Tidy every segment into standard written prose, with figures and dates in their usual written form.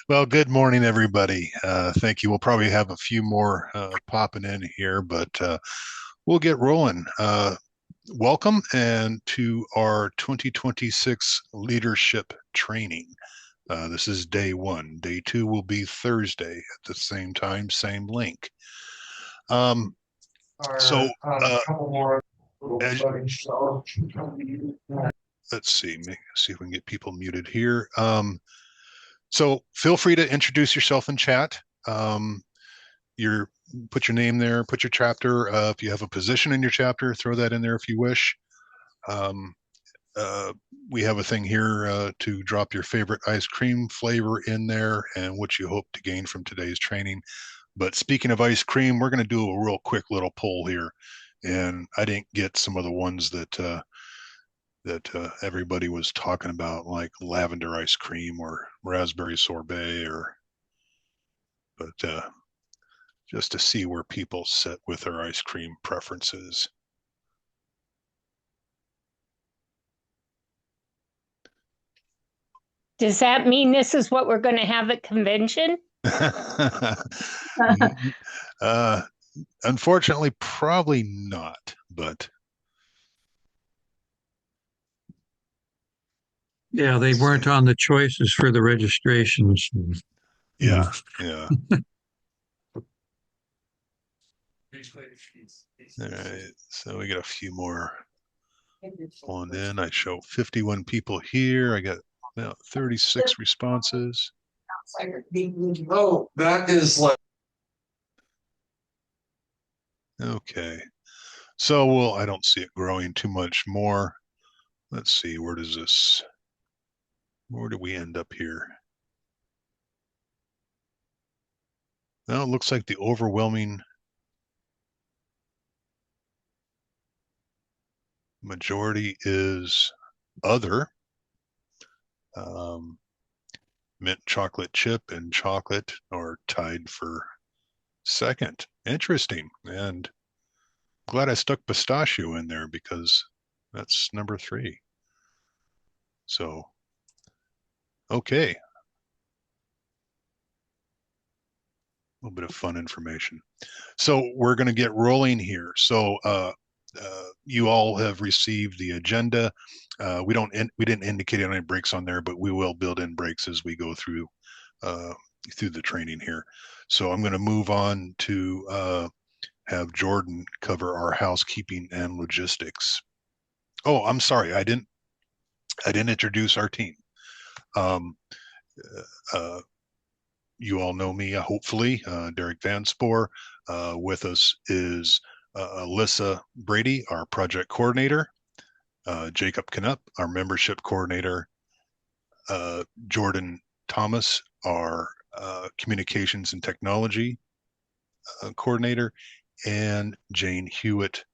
Well, good morning, everybody. Thank you. We'll probably have a few more popping in here, but we'll get rolling. Welcome and to our 2026 leadership training. This is day one. Day two will be Thursday at the same time, same link. Um, so, uh, as, let's see, see if we can get people muted here. So feel free to introduce yourself in chat. Your Put your name there, put your chapter. If you have a position in your chapter, throw that in there if you wish. Um, uh, we have a thing here to drop your favorite ice cream flavor in there and what you hope to gain from today's training. But speaking of ice cream, we're going to do a real quick little poll here, and I didn't get some of the ones that everybody was talking about, like lavender ice cream or raspberry sorbet, or but just to see where people sit with their ice cream preferences. Does that mean this is what we're going to have at convention? uh, Unfortunately, probably not, but. Yeah, they weren't on the choices for the registrations. Yeah, yeah. All right, so we got a few more on in. I show 51 people here. I got 36 responses. Oh, that is like. Okay. So, well, I don't see it growing too much more. Let's see, where do we end up here? Now it looks like the overwhelming majority is other. Mint chocolate chip and chocolate are tied for second. Interesting. And glad I stuck pistachio in there because that's number 3. So, okay. A little bit of fun information. So we're going to get rolling here. So you all have received the agenda. We didn't indicate any breaks on there, but we will build in breaks as we go through the training here. So I'm going to move on to have Jordan cover our housekeeping and logistics. Oh, I'm sorry, I didn't introduce our team. You all know me, hopefully, Derek Van Spoor. With us is Alyssa Brady, our project coordinator, Jacob Knupp, our membership coordinator, Jordan Thomas, our communications and technology coordinator, and Jane Hewitt,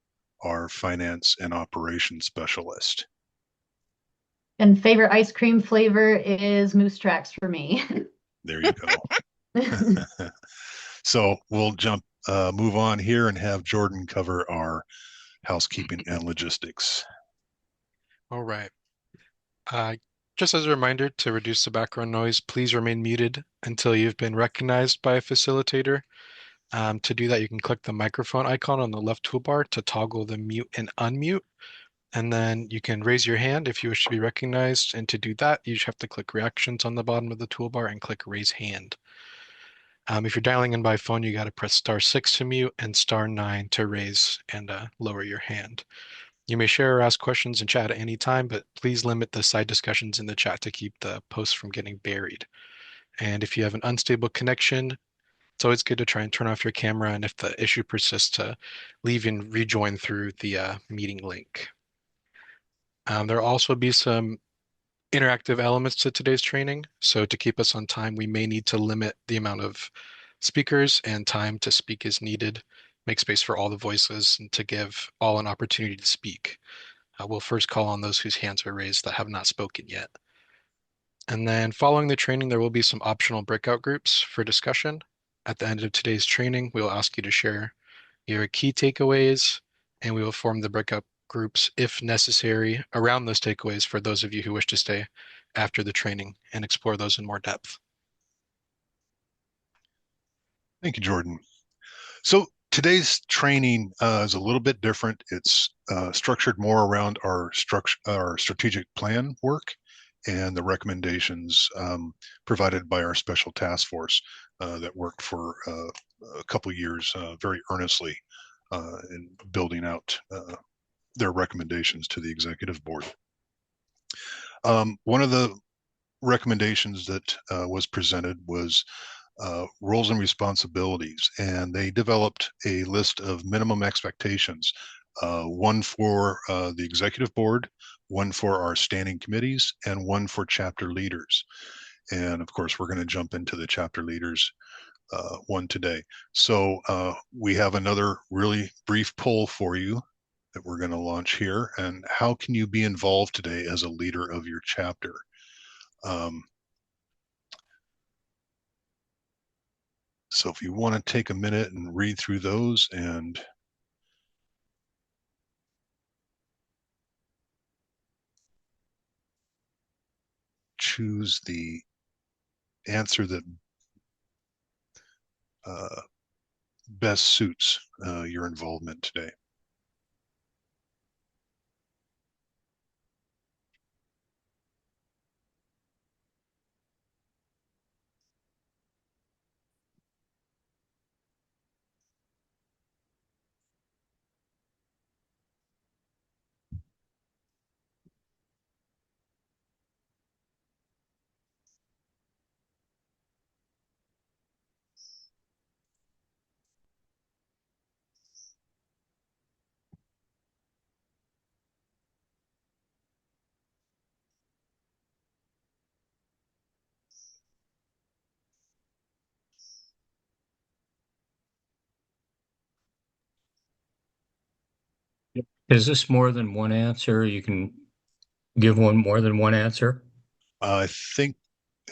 our finance and operations specialist. And favorite ice cream flavor is Moose Tracks for me. There you go. So we'll move on here and have Jordan cover our housekeeping and logistics. All right. Just as a reminder to reduce the background noise, please remain muted until you've been recognized by a facilitator. To do that, you can click the microphone icon on the left toolbar to toggle the mute and unmute. And then you can raise your hand if you wish to be recognized. And to do that, you just have to click reactions on the bottom of the toolbar and click raise hand. If you're dialing in by phone, you got to press *6 to mute and *9 to raise and lower your hand. You may share or ask questions in chat at any time, but please limit the side discussions in the chat to keep the posts from getting buried. And if you have an unstable connection, it's always good to try and turn off your camera, and if the issue persists, to leave and rejoin through the meeting link. There will also be some interactive elements to today's training. So to keep us on time, we may need to limit the amount of speakers, and time to speak is needed. Make space for all the voices and to give all an opportunity to speak. We'll first call on those whose hands are raised that have not spoken yet. And then following the training, there will be some optional breakout groups for discussion. At the end of today's training, we will ask you to share your key takeaways, and we will form the breakout groups, if necessary, around those takeaways for those of you who wish to stay after the training and explore those in more depth. Thank you, Jordan. So today's training is a little bit different. It's structured more around our strategic plan work and the recommendations provided by our special task force that worked for a couple years very earnestly in building out their recommendations to the executive board. One of the recommendations that was presented was roles and responsibilities, and they developed a list of minimum expectations, one for the executive board, one for our standing committees, and one for chapter leaders. And of course, we're going to jump into the chapter leaders one today. So we have another really brief poll for you that we're going to launch here. And how can you be involved today as a leader of your chapter? So if you want to take a minute and read through those and choose the answer that best suits your involvement today. Is this more than one answer? You can give one more than one answer? I think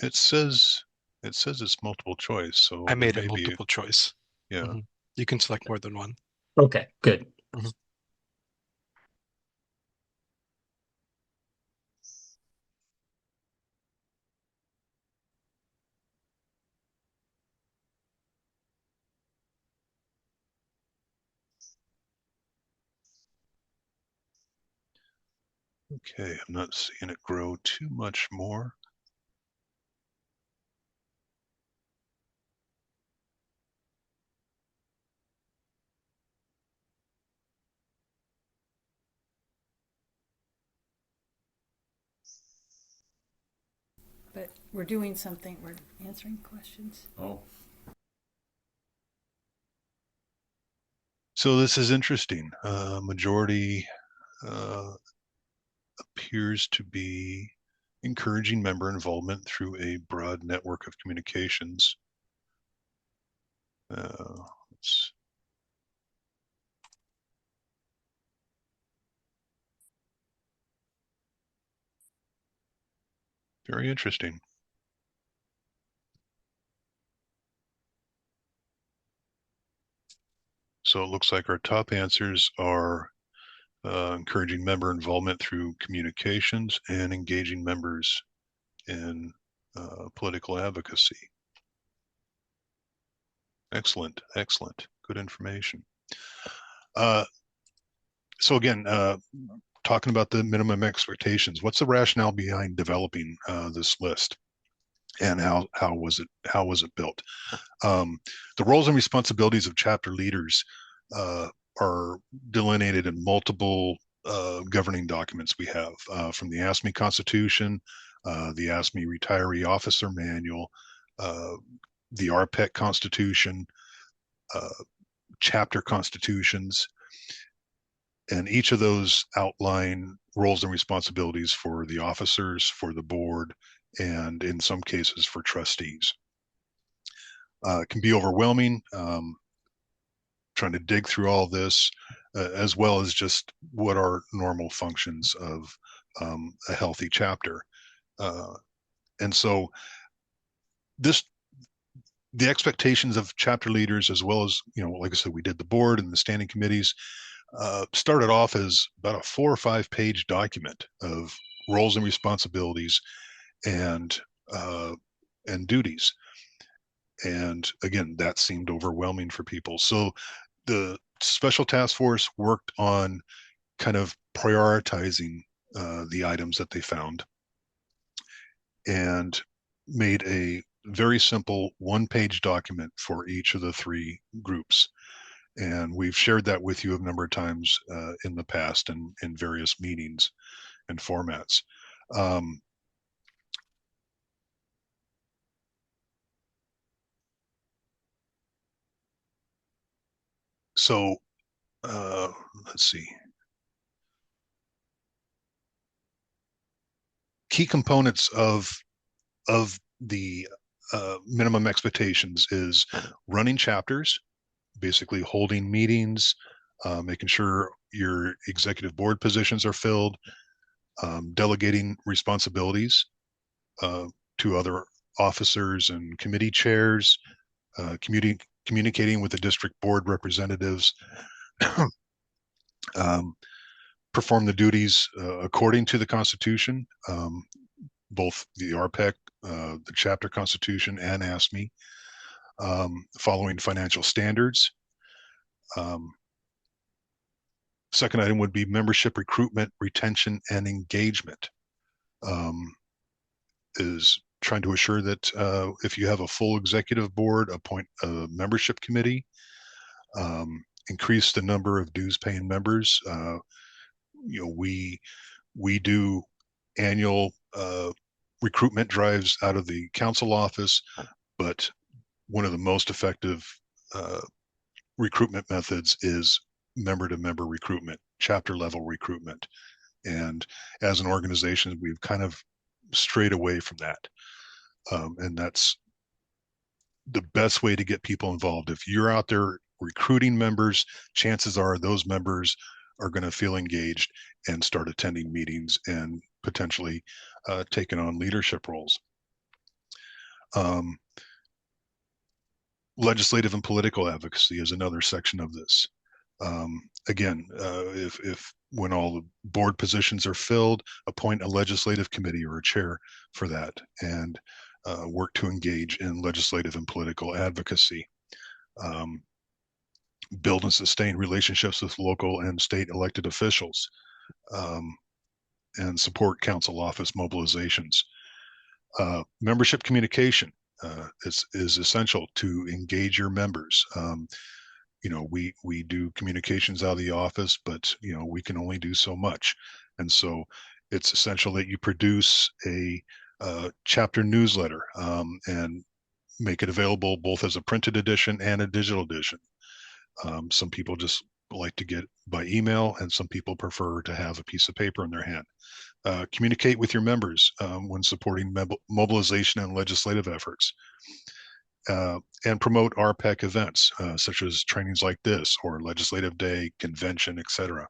it says it's multiple choice, so I there made it may be, multiple choice. yeah. Mhm. You can select more than one. Okay, good. Okay, I'm not seeing it grow too much more. But we're doing something, we're answering questions. Oh. So this is interesting. Majority appears to be encouraging member involvement through a broad network of communications. It's very interesting. So it looks like our top answers are encouraging member involvement through communications and engaging members in political advocacy. Excellent, excellent, good information. So again, talking about the minimum expectations, what's the rationale behind developing this list, and how was it built? The roles and responsibilities of chapter leaders are delineated in multiple governing documents we have, from the ASME Constitution, the ASME Retiree Officer Manual, the RPEC Constitution, chapter constitutions, and each of those outline roles and responsibilities for the officers, for the board, and in some cases for trustees. It can be overwhelming, trying to dig through all this, as well as just what are normal functions of a healthy chapter. And so the expectations of chapter leaders, as well as, like I said, we did the board and the standing committees, started off as about a 4 or 5 page document of roles and responsibilities and duties. And again, that seemed overwhelming for people. So the special task force worked on kind of prioritizing the items that they found and made a very simple one-page document for each of the three groups. And we've shared that with you a number of times in the past and in various meetings and formats. So let's see. Key components of the minimum expectations is running chapters, basically holding meetings, making sure your executive board positions are filled, delegating responsibilities to other officers and committee chairs, communicating with the district board representatives, perform the duties according to the Constitution, both the RPEC, the chapter Constitution, and ASME, following financial standards. Second item would be membership recruitment, retention, and engagement. Is trying to assure that if you have a full executive board, appoint a membership committee, increase the number of dues paying members. We do annual recruitment drives out of the council office, but one of the most effective recruitment methods is member-to-member recruitment, chapter level recruitment. And as an organization, we've kind of strayed away from that. And that's the best way to get people involved. If you're out there recruiting members, chances are those members are going to feel engaged and start attending meetings and potentially taking on leadership roles. Legislative and political advocacy is another section of this. Again, if when all the board positions are filled, appoint a legislative committee or a chair for that, and work to engage in legislative and political advocacy. Build and sustain relationships with local and state elected officials, and support council office mobilizations. Membership communication is essential to engage your members. We do communications out of the office, but we can only do so much, and so it's essential that you produce a chapter newsletter and make it available both as a printed edition and a digital edition. Some people just like to get by email, and some people prefer to have a piece of paper in their hand. Communicate with your members when supporting mobilization and legislative efforts. And promote RPEC events, such as trainings like this, or Legislative Day, convention, etc.,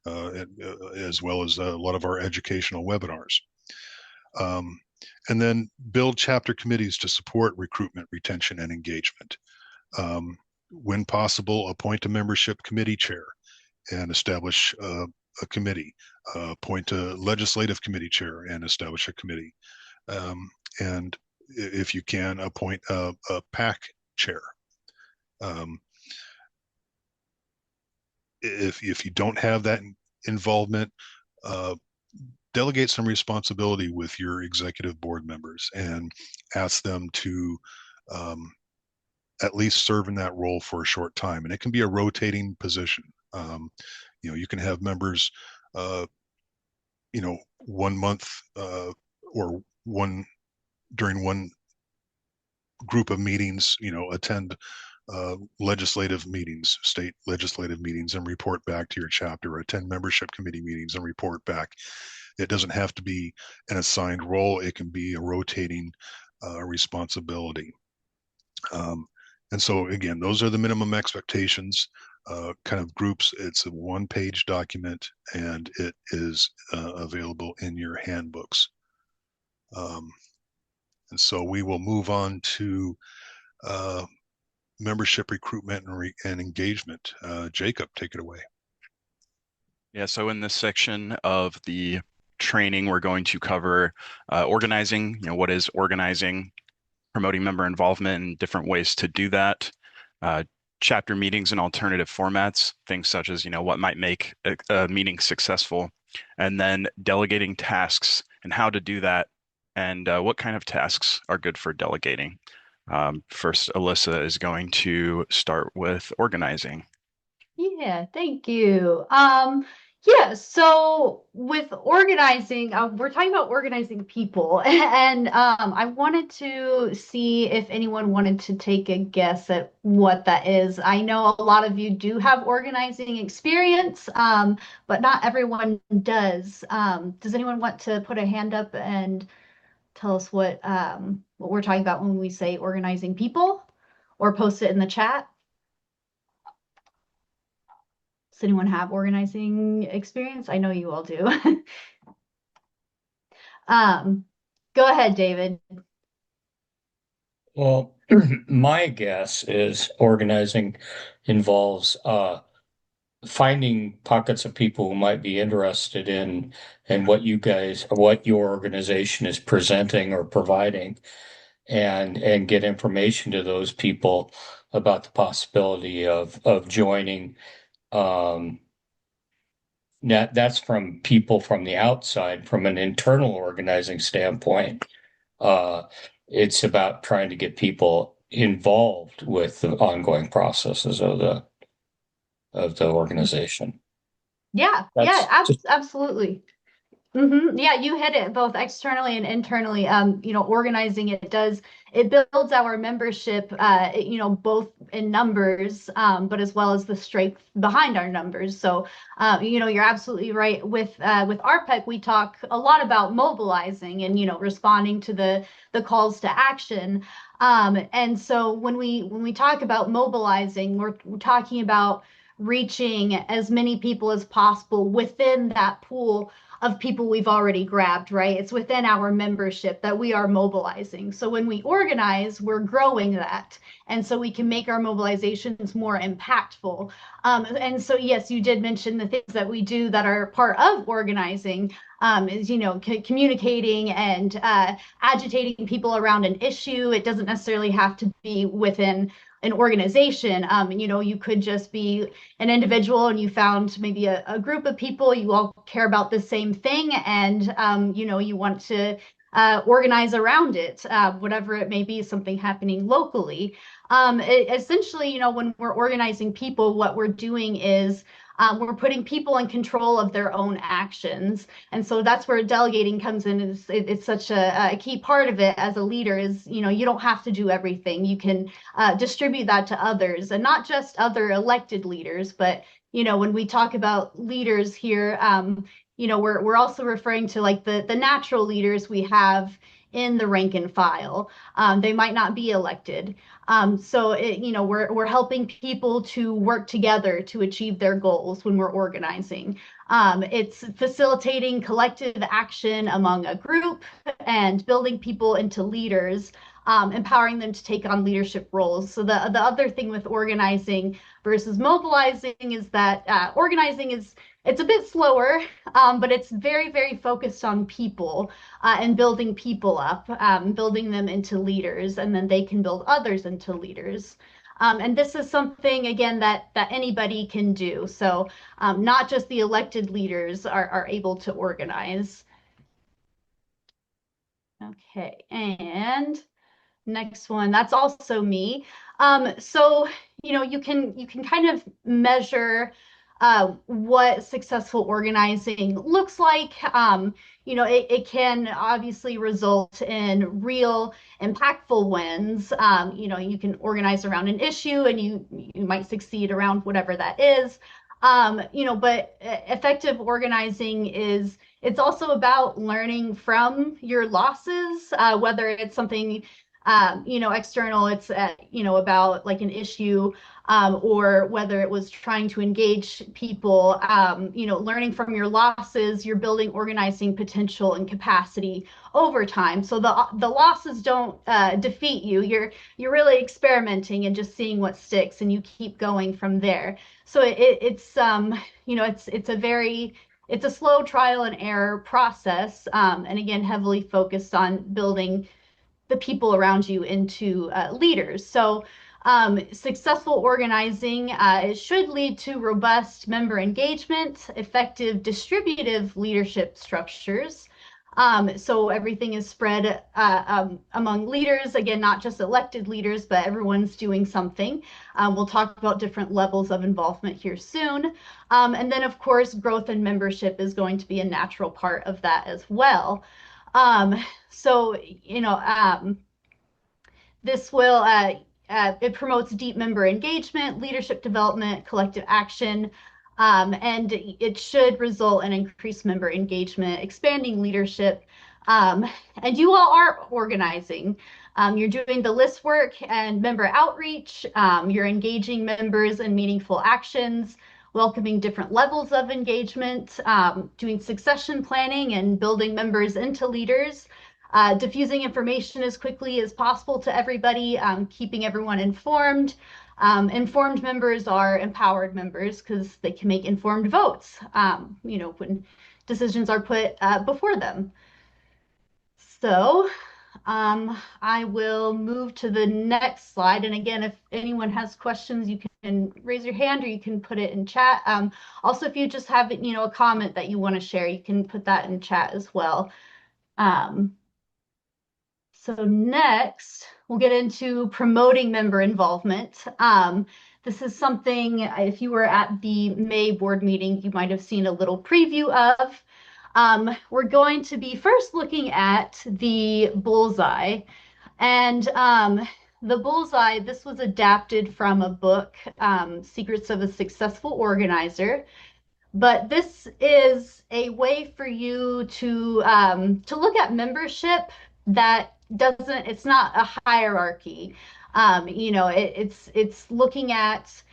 as well as a lot of our educational webinars. And then build chapter committees to support recruitment, retention, and engagement. When possible, appoint a membership committee chair and establish a committee. Appoint a legislative committee chair and establish a committee. And if you can, appoint a PAC chair. If you don't have that involvement, delegate some responsibility with your executive board members and ask them to at least serve in that role for a short time. And it can be a rotating position. You can have members, 1 month or during one group of meetings, attend legislative meetings, state legislative meetings, and report back to your chapter, attend membership committee meetings and report back. It doesn't have to be an assigned role. It can be a rotating responsibility. And so again, those are the minimum expectations, kind of groups. It's a one-page document, and it is available in your handbooks. And so we will move on to membership recruitment and engagement. Jacob, take it away. Yeah, so in this section of the training, we're going to cover organizing, what is organizing, promoting member involvement and different ways to do that. Chapter meetings and alternative formats, things such as, what might make a meeting successful, and then delegating tasks and how to do that, and what kind of tasks are good for delegating. First, Alyssa is going to start with organizing. Yeah, thank you. Yeah, so with organizing, we're talking about organizing people, and I wanted to see if anyone wanted to take a guess at what that is. I know a lot of you do have organizing experience, but not everyone does. Does anyone want to put a hand up and tell us what we're talking about when we say organizing people, or post it in the chat? Does anyone have organizing experience? I know you all do. Go ahead, David. Well, my guess is organizing involves finding pockets of people who might be interested in what your organization is presenting or providing, and get information to those people about the possibility of joining. That's from people from the outside. From an internal organizing standpoint, uh, it's about trying to get people involved with the ongoing processes of the organization. Yeah, That's just absolutely. Yeah, you hit it both externally and internally. Organizing it builds our membership, both in numbers, but as well as the strength behind our numbers. So, you're absolutely right. With RPEC, we talk a lot about mobilizing and, responding to the calls to action. And so when we talk about mobilizing, we're talking about reaching as many people as possible within that pool of people we've already grabbed, right? It's within our membership that we are mobilizing. So when we organize, we're growing that. And so we can make our mobilizations more impactful. And so, yes, you did mention the things that we do that are part of organizing, is, communicating and agitating people around an issue. It doesn't necessarily have to be within an organization. You could just be an individual and you found maybe a group of people, you all care about the same thing, and you want to organize around it, whatever it may be, something happening locally. Essentially, when we're organizing people, what we're doing is we're putting people in control of their own actions. And so that's where delegating comes in. It's such a key part of it as a leader is, you don't have to do everything. You can distribute that to others, and not just other elected leaders, but, when we talk about leaders here, we're also referring to like the natural leaders we have in the rank and file. They might not be elected. We're helping people to work together to achieve their goals when we're organizing. It's facilitating collective action among a group and building people into leaders, empowering them to take on leadership roles. So the other thing with organizing versus mobilizing is that organizing it's a bit slower, but it's very, very focused on people and building people up, building them into leaders, and then they can build others into leaders. And this is something, again, that anybody can do. So not just the elected leaders are able to organize. Okay, and next one, that's also me. So, you can kind of measure what successful organizing looks like. It can obviously result in real impactful wins. You can organize around an issue and you might succeed around whatever that is. But effective organizing it's also about learning from your losses, whether it's something external, it's about like an issue, or whether it was trying to engage people, learning from your losses, you're building organizing potential and capacity over time. So the losses don't defeat you. You're really experimenting and just seeing what sticks, and you keep going from there. So it's a slow trial and error process, and again, heavily focused on building the people around you into leaders. So successful organizing it should lead to robust member engagement, effective distributive leadership structures. So everything is spread among leaders, again, not just elected leaders, but everyone's doing something. We'll talk about different levels of involvement here soon. And then, of course, growth and membership is going to be a natural part of that as well. So, this will it promotes deep member engagement, leadership development, collective action, and it should result in increased member engagement, expanding leadership. And you all are organizing. You're doing the list work and member outreach. You're engaging members in meaningful actions, welcoming different levels of engagement, doing succession planning and building members into leaders. Diffusing information as quickly as possible to everybody, keeping everyone informed. Informed members are empowered members because they can make informed votes, when decisions are put before them. So I will move to the next slide. And again, if anyone has questions, you can raise your hand or you can put it in chat. Also, if you just have, a comment that you want to share, you can put that in chat as well. So next, we'll get into promoting member involvement. This is something, if you were at the May board meeting, you might have seen a little preview of. We're going to be first looking at the bullseye. And the bullseye, this was adapted from a book, Secrets of a Successful Organizer. But this is a way for you to look at membership that doesn't, it's not a hierarchy. It's looking at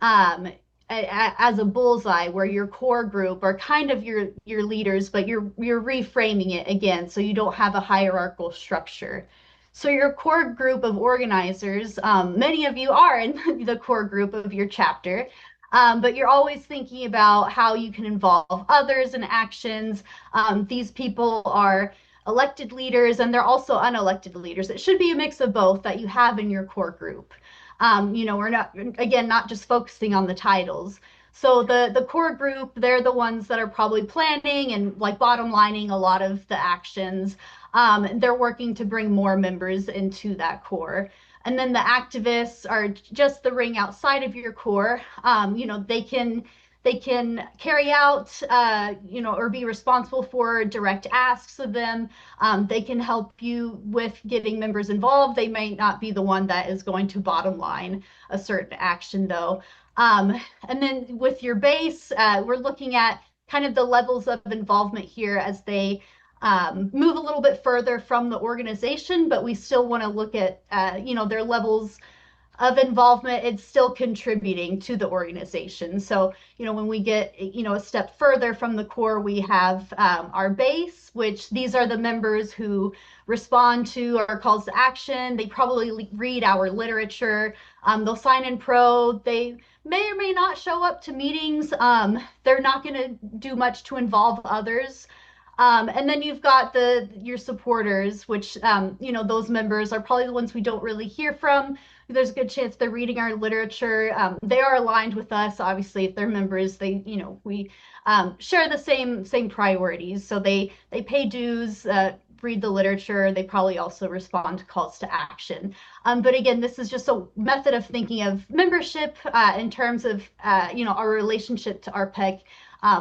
as a bullseye where your core group are kind of your leaders, but you're reframing it again so you don't have a hierarchical structure. So your core group of organizers, many of you are in the core group of your chapter. But you're always thinking about how you can involve others in actions. These people are elected leaders and they're also unelected leaders. It should be a mix of both that you have in your core group. We're not just focusing on the titles. So the core group, they're the ones that are probably planning and like bottom lining a lot of the actions. They're working to bring more members into that core. And then the activists are just the ring outside of your core. They can carry out, or be responsible for direct asks of them. They can help you with getting members involved. They may not be the one that is going to bottom line a certain action, though. And then with your base, we're looking at kind of the levels of involvement here as they move a little bit further from the organization, but we still want to look at, their levels of involvement. It's still contributing to the organization. So, when we get, a step further from the core, we have our base, which these are the members who respond to our calls to action. They probably read our literature. They'll sign in pro. They may or may not show up to meetings. They're not going to do much to involve others. And then you've got your supporters, which, those members are probably the ones we don't really hear from. There's a good chance they're reading our literature. They are aligned with us. Obviously, if they're members, we share the same priorities. So they pay dues, read the literature. They probably also respond to calls to action. But again, this is just a method of thinking of membership in terms of, our relationship to RPEC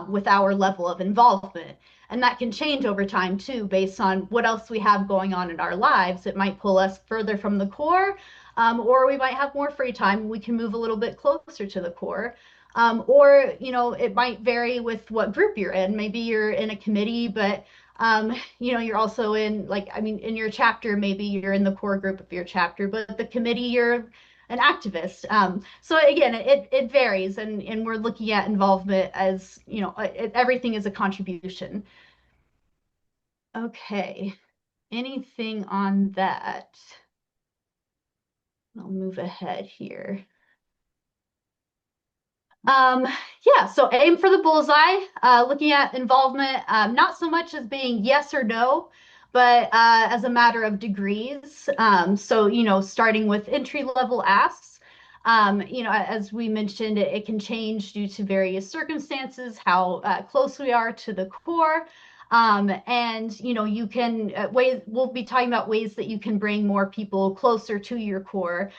with our level of involvement. And that can change over time too, based on what else we have going on in our lives. It might pull us further from the core, or we might have more free time. We can move a little bit closer to the core. Or, it might vary with what group you're in. Maybe you're in a committee, but, you're also in your chapter, maybe you're in the core group of your chapter, but the committee, you're an activist. So again, it varies, and we're looking at involvement as, everything is a contribution. Okay, anything on that? I'll move ahead here. Yeah, so aim for the bullseye, looking at involvement, not so much as being yes or no, but as a matter of degrees. So, starting with entry level asks, as we mentioned, it can change due to various circumstances, how close we are to the core. And you can we'll be talking about ways that you can bring more people closer to your core,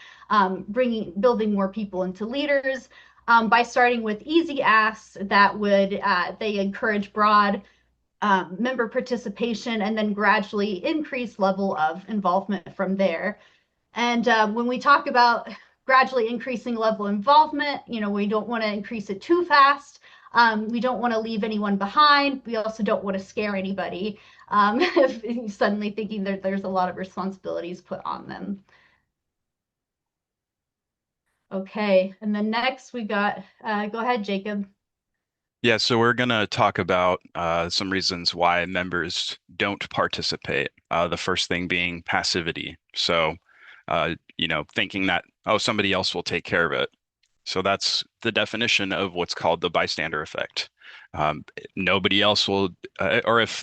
building more people into leaders, by starting with easy asks that would they encourage broad member participation and then gradually increase level of involvement from there. And when we talk about gradually increasing level of involvement, we don't want to increase it too fast. We don't want to leave anyone behind. We also don't want to scare anybody if suddenly thinking that there's a lot of responsibilities put on them. Okay, and then next we got, go ahead, Jacob. Yeah, so we're going to talk about some reasons why members don't participate. The first thing being passivity. So, thinking that, oh, somebody else will take care of it. So that's the definition of what's called the bystander effect. Nobody else will, or if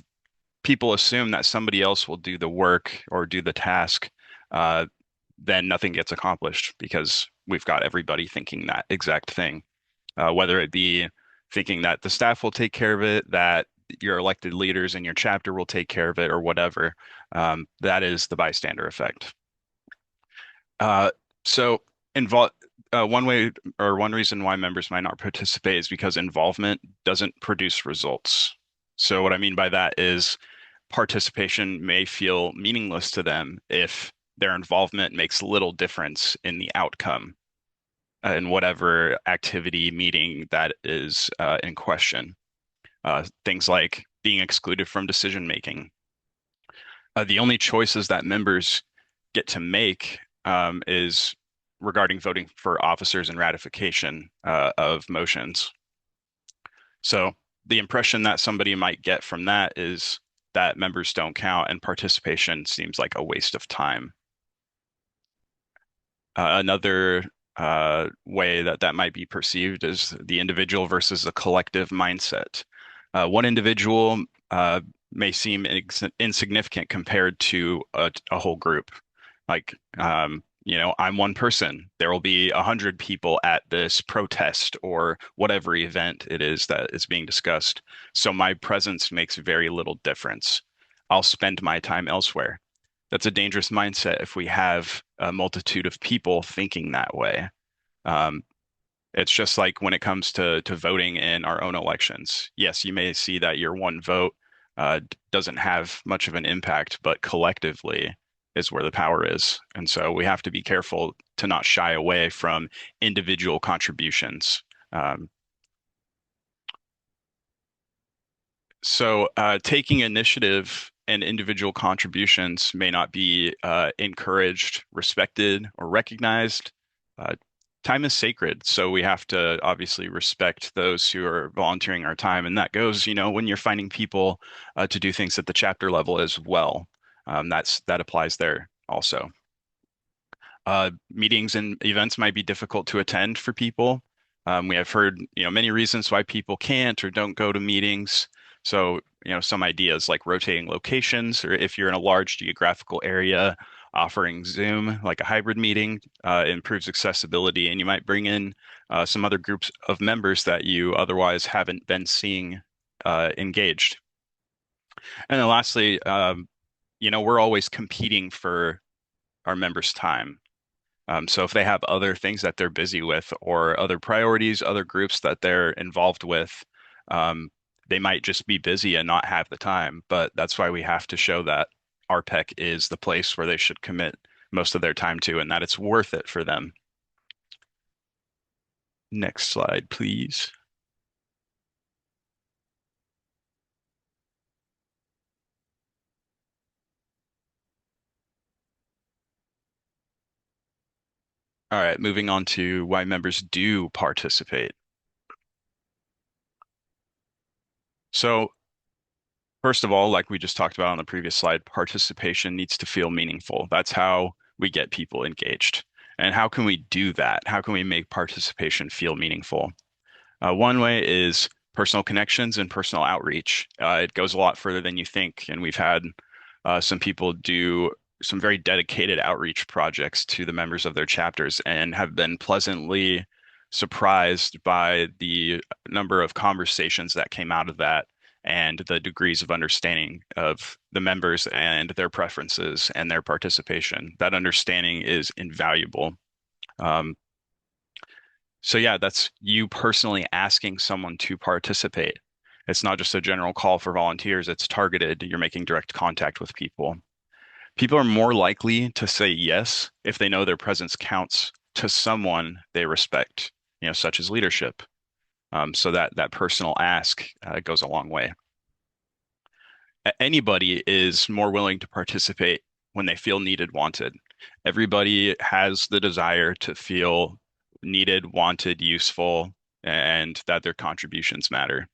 people assume that somebody else will do the work or do the task, then nothing gets accomplished because we've got everybody thinking that exact thing, whether it be thinking that the staff will take care of it, that your elected leaders in your chapter will take care of it, or whatever. That is the bystander effect. So one way or one reason why members might not participate is because involvement doesn't produce results. So what I mean by that is participation may feel meaningless to them if their involvement makes little difference in the outcome in whatever activity meeting that is in question. Things like being excluded from decision making. The only choices that members get to make is regarding voting for officers and ratification of motions. So the impression that somebody might get from that is that members don't count and participation seems like a waste of time. Another way that that might be perceived is the individual versus the collective mindset. One individual may seem insignificant compared to a whole group. Like, I'm one person. There will be 100 people at this protest or whatever event it is that is being discussed. So my presence makes very little difference. I'll spend my time elsewhere. That's a dangerous mindset if we have a multitude of people thinking that way. Um, it's just like when it comes to voting in our own elections. Yes, you may see that your one vote doesn't have much of an impact, but collectively is where the power is. And so we have to be careful to not shy away from individual contributions. So taking initiative and individual contributions may not be encouraged, respected, or recognized. Time is sacred, so we have to obviously respect those who are volunteering our time, and that goes, when you're finding people to do things at the chapter level as well. That applies there also. Meetings and events might be difficult to attend for people. We have heard, many reasons why people can't or don't go to meetings. So, some ideas like rotating locations, or if you're in a large geographical area, offering Zoom, like a hybrid meeting, improves accessibility, and you might bring in some other groups of members that you otherwise haven't been seeing engaged. And then lastly, we're always competing for our members' time. So if they have other things that they're busy with or other priorities, other groups that they're involved with, they might just be busy and not have the time. But that's why we have to show that RPEC is the place where they should commit most of their time to and that it's worth it for them. Next slide, please. All right, moving on to why members do participate. So first of all, like we just talked about on the previous slide, participation needs to feel meaningful. That's how we get people engaged. And how can we do that? How can we make participation feel meaningful? One way is personal connections and personal outreach. It goes a lot further than you think. And we've had Some people do some very dedicated outreach projects to the members of their chapters and have been pleasantly surprised by the number of conversations that came out of that and the degrees of understanding of the members and their preferences and their participation. That understanding is invaluable. Um, so yeah, that's you personally asking someone to participate. It's not just a general call for volunteers, it's targeted. You're making direct contact with people. People are more likely to say yes if they know their presence counts to someone they respect, such as leadership. So that personal ask goes a long way. Anybody is more willing to participate when they feel needed, wanted. Everybody has the desire to feel needed, wanted, useful, and that their contributions matter.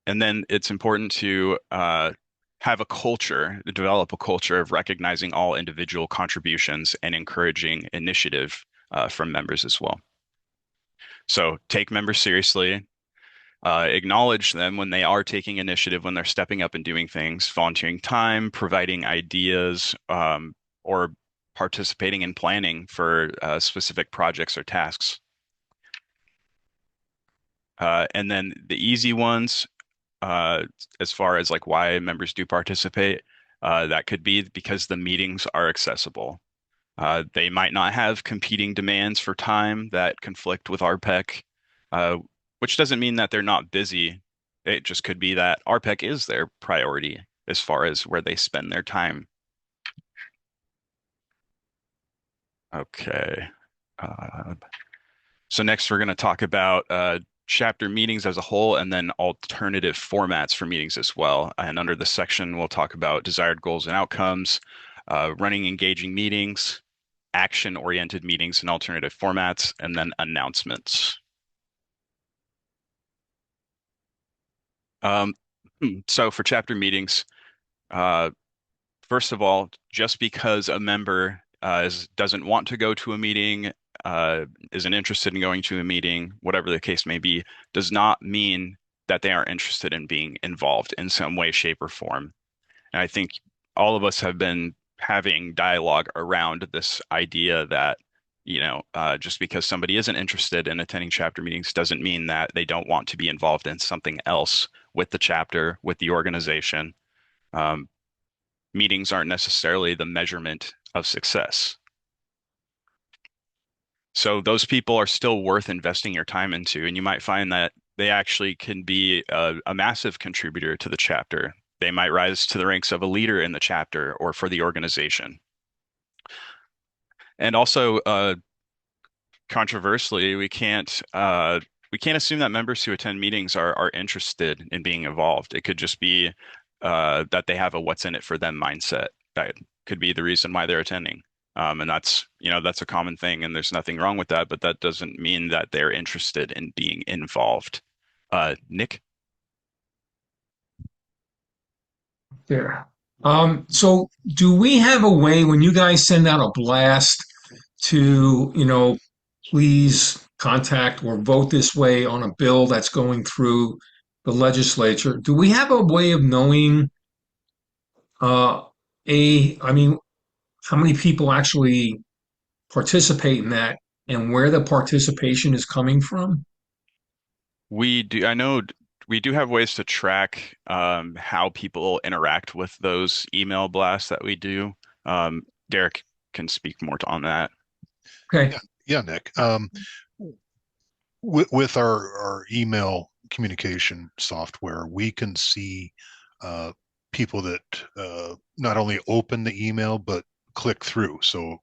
And then it's important to have a culture, develop a culture of recognizing all individual contributions and encouraging initiative from members as well. So take members seriously, acknowledge them when they are taking initiative, when they're stepping up and doing things, volunteering time, providing ideas, or participating in planning for specific projects or tasks. And then the easy ones, as far as like why members do participate, that could be because the meetings are accessible. They might not have competing demands for time that conflict with RPEC, which doesn't mean that they're not busy. It just could be that RPEC is their priority as far as where they spend their time. Okay. So next we're going to talk about chapter meetings as a whole and then alternative formats for meetings as well. And under this section, we'll talk about desired goals and outcomes, running engaging meetings, action-oriented meetings and alternative formats, and then announcements. So for chapter meetings, first of all, just because a member doesn't want to go to a meeting, isn't interested in going to a meeting, whatever the case may be, does not mean that they aren't interested in being involved in some way, shape, or form. And I think all of us have been having dialogue around this idea that, just because somebody isn't interested in attending chapter meetings doesn't mean that they don't want to be involved in something else with the chapter, with the organization. Meetings aren't necessarily the measurement of success. So those people are still worth investing your time into, and you might find that they actually can be a massive contributor to the chapter. They might rise to the ranks of a leader in the chapter or for the organization. And also, controversially, we can't assume that members who attend meetings are interested in being involved. It could just be that they have a what's in it for them mindset. That could be the reason why they're attending. And that's a common thing, and there's nothing wrong with that, but that doesn't mean that they're interested in being involved. Nick? There. So do we have a way when you guys send out a blast to, please contact or vote this way on a bill that's going through the legislature? Do we have a way of knowing, I mean, how many people actually participate in that and where the participation is coming from? I know we do have ways to track how people interact with those email blasts that we do. Derek can speak more on that. Okay. Yeah, Nick. With our email communication software, we can see people that not only open the email but click through. So,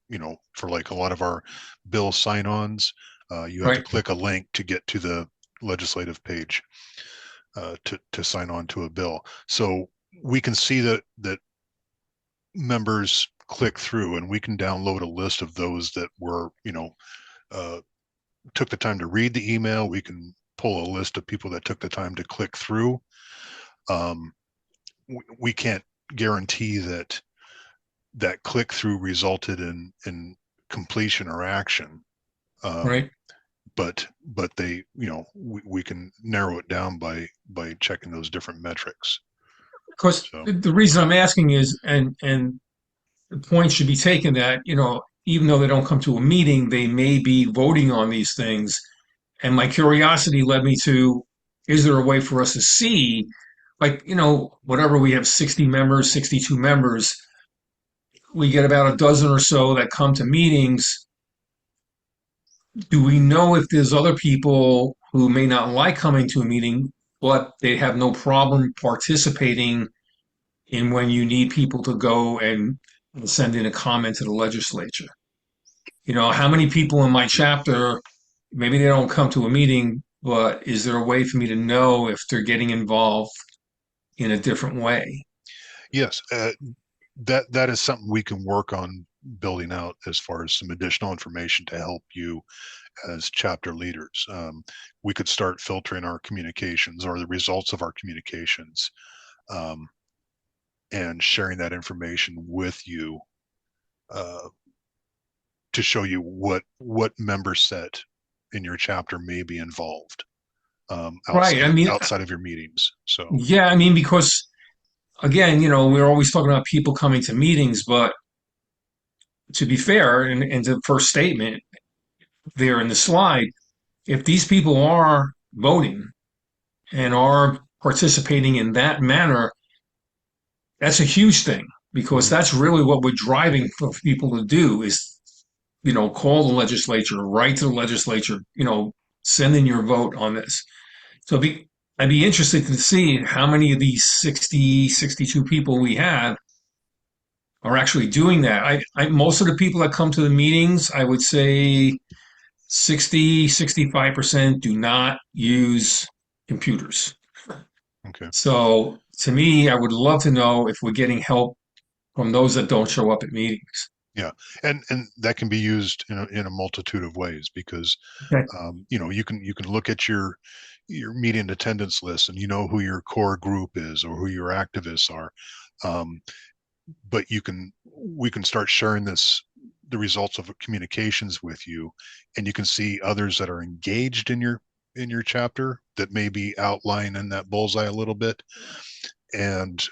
for like a lot of our bill sign-ons, you have to click a link to get to the legislative page to sign on to a bill. So we can see that members click through, and we can download a list of those that were, took the time to read the email. We can pull a list of people that took the time to click through. We can't guarantee that click through resulted in completion or action. Right. But they, we can narrow it down by checking those different metrics. Because So the reason I'm asking is, and the point should be taken that, even though they don't come to a meeting, they may be voting on these things. And my curiosity led me to, is there a way for us to see, like, whatever we have 60 members, 62 members, we get about a dozen or so that come to meetings. Do we know if there's other people who may not like coming to a meeting, but they have no problem participating in when you need people to go and send in a comment to the legislature? How many people in my chapter, maybe they don't come to a meeting, but is there a way for me to know if they're getting involved in a different way? yes, that is something we can work on building out as far as some additional information to help you as chapter leaders. We could start filtering our communications or the results of our communications, and sharing that information with you, to show you what member set in your chapter may be involved, Right. I mean, outside of your meetings. So yeah, I mean, because again, we're always talking about people coming to meetings, but to be fair, and to the first statement there in the slide, if these people are voting and are participating in that manner, that's a huge thing because that's really what we're driving for people to do is, call the legislature, write to the legislature, send in your vote on this. So I'd be interested to see how many of these 60, 62 people we have are actually doing that. Most of the people that come to the meetings, I would say 60, 65% do not use computers. okay. So to me, I would love to know if we're getting help from those that don't show up at meetings. Yeah, and that can be used in a multitude of ways because, Okay. you can look at your meeting attendance list and you know who your core group is or who your activists are, but we can start sharing the results of communications with you, and you can see others that are engaged in your chapter that may be outlining that bullseye a little bit, and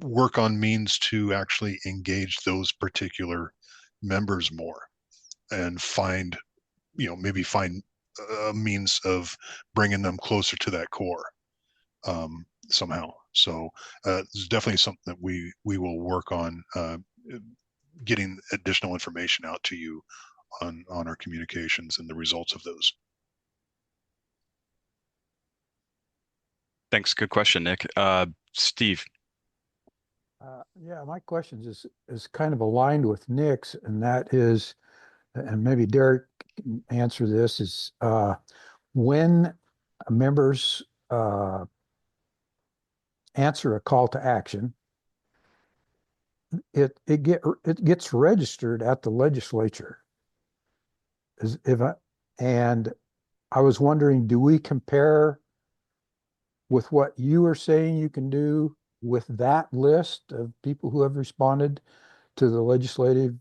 work on means to actually engage those particular members more and maybe find a means of bringing them closer to that core, somehow. So it's definitely something that we will work on, getting additional information out to you on our communications and the results of those. Thanks. Good question, Nick. Steve. Yeah, my question is kind of aligned with Nick's, and that is, and maybe Derek can answer this, is when members answer a call to action, it gets registered at the legislature. And I was wondering, do we compare with what you are saying you can do with that list of people who have responded to the legislative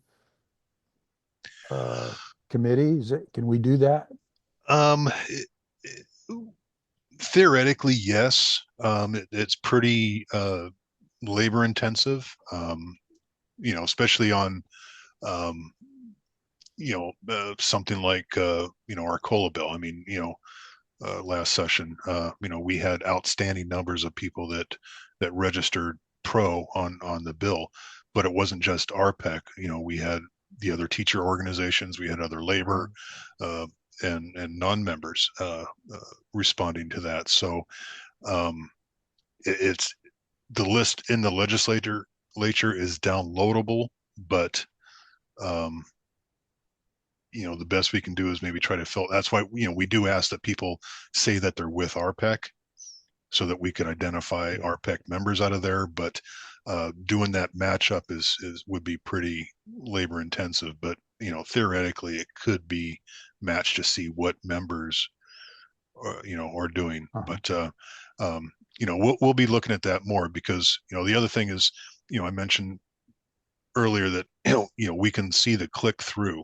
committee? Can we do that? Theoretically, yes. It's pretty labor intensive, especially on, something like, our COLA bill. I mean, last session, we had outstanding numbers of people that registered pro on the bill, but it wasn't just RPEC. We had the other teacher organizations, we had other labor, and non-members responding to that. So it's the list in the legislature is downloadable, but the best we can do is maybe try to fill. That's why we do ask that people say that they're with RPEC, so that we can identify RPEC members out of there. But doing that matchup would be pretty labor intensive. But theoretically, it could be matched to see what members are doing. But we'll be looking at that more, because the other thing is, I mentioned earlier that we can see the click through,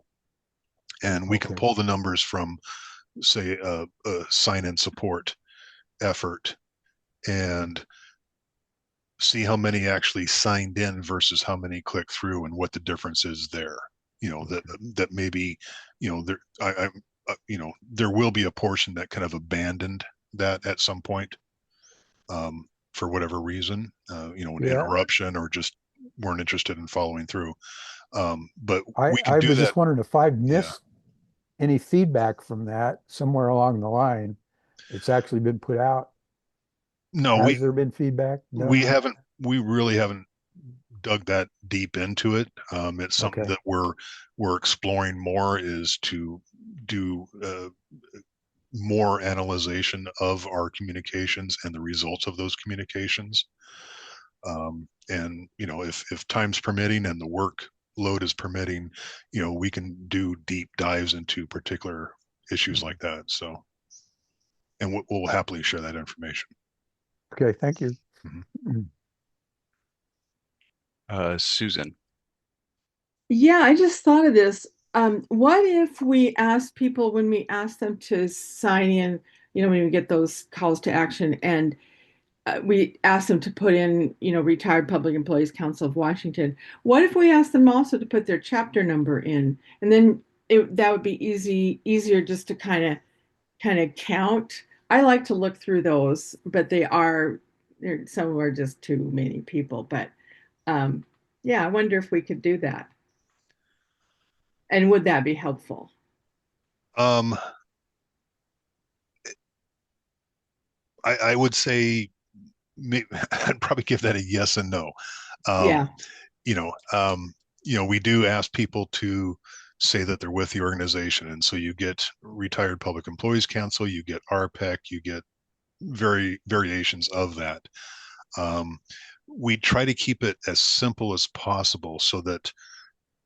and we can pull the numbers from, say, a sign-in support effort, and see how many actually signed in versus how many click through and what the difference is there. That maybe, there, there will be a portion that kind of abandoned that at some point, for whatever reason, an Yeah, interruption or just weren't interested in following through. But I, we can I do was that. just wondering if I've Yeah. missed any feedback from that somewhere along the line. It's actually been put out. No, Has there been feedback done on that? we really haven't dug that deep into it. It's something Okay. that we're exploring more, is to do more analyzation of our communications and the results of those communications. And if time's permitting and the workload is permitting, we can do deep dives into particular issues like that. So, and we'll happily share that information. Okay, thank you. Susan. Yeah, I just thought of this. What if we asked people when we ask them to sign in, when we get those calls to action, and we ask them to put in, Retired Public Employees Council of Washington. What if we asked them also to put their chapter number in, and then that would be easier just to kind of count. I like to look through those, but some are just too many people. But yeah, I wonder if we could do that. And would that be helpful? Um, I would say I'd probably give that a yes and no. Yeah. You know, um, we do ask people to say that they're with the organization, and so you get Retired Public Employees Council, you get RPEC, you get variations of that. We try to keep it as simple as possible so that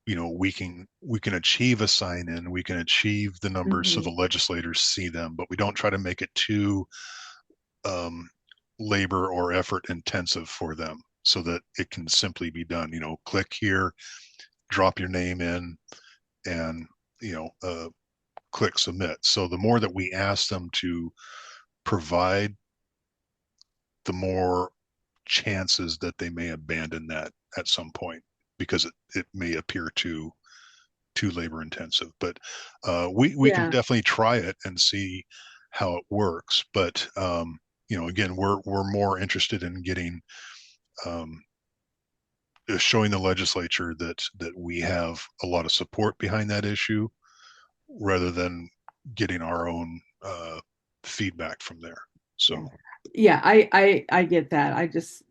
we can achieve a sign in, we can achieve the numbers so the legislators see them, but we don't try to make it too labor or effort intensive for them, so that it can simply be done. Click here, drop your name in, and click submit. So the more that we ask them to provide, the more chances that they may abandon that at some point, because it may appear too labor intensive. But we can Yeah. definitely try it and see how it works. But again, we're more interested in getting showing the legislature that we have a lot of support behind that issue, rather than getting our own feedback from there. So. Yeah, I get that. I just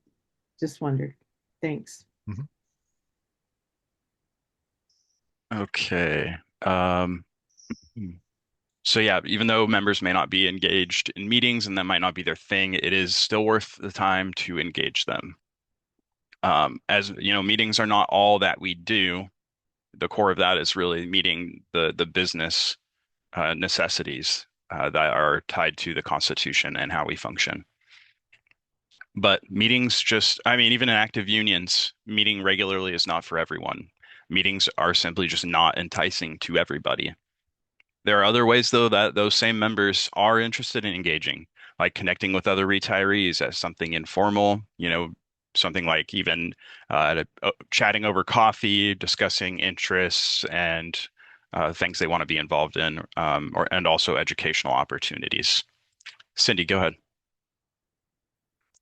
wondered. Thanks. Mhm. Okay. So yeah, even though members may not be engaged in meetings and that might not be their thing, it is still worth the time to engage them. As you know, meetings are not all that we do. The core of that is really meeting the business necessities that are tied to the Constitution and how we function. But meetings even in active unions, meeting regularly is not for everyone. Meetings are simply just not enticing to everybody. There are other ways, though, that those same members are interested in engaging, like connecting with other retirees as something informal, something like even chatting over coffee, discussing interests and things they want to be involved in, and also educational opportunities. Cindy, go ahead.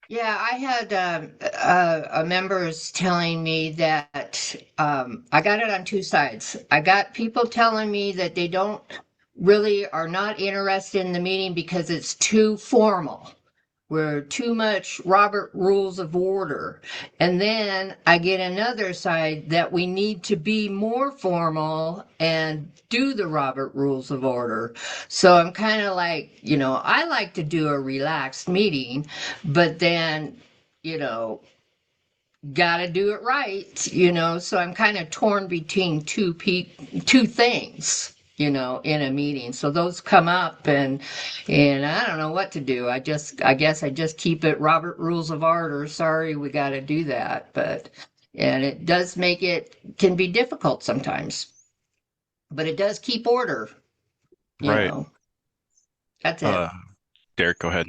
Yeah, I had members telling me that I got it on two sides. I got people telling me that they don't really are not interested in the meeting because it's too formal. We're too much Robert Rules of Order. And then I get another side that we need to be more formal and do the Robert Rules of Order. So I'm kind of like, I like to do a relaxed meeting, but then, got to do it right, so I'm kind of torn between two things, in a meeting. So those come up, and I don't know what to do. I guess I just keep it Robert Rules of Order. Sorry, we got to do that. And it does can be difficult sometimes, but it does keep order, Right. That's it. Derek, go ahead.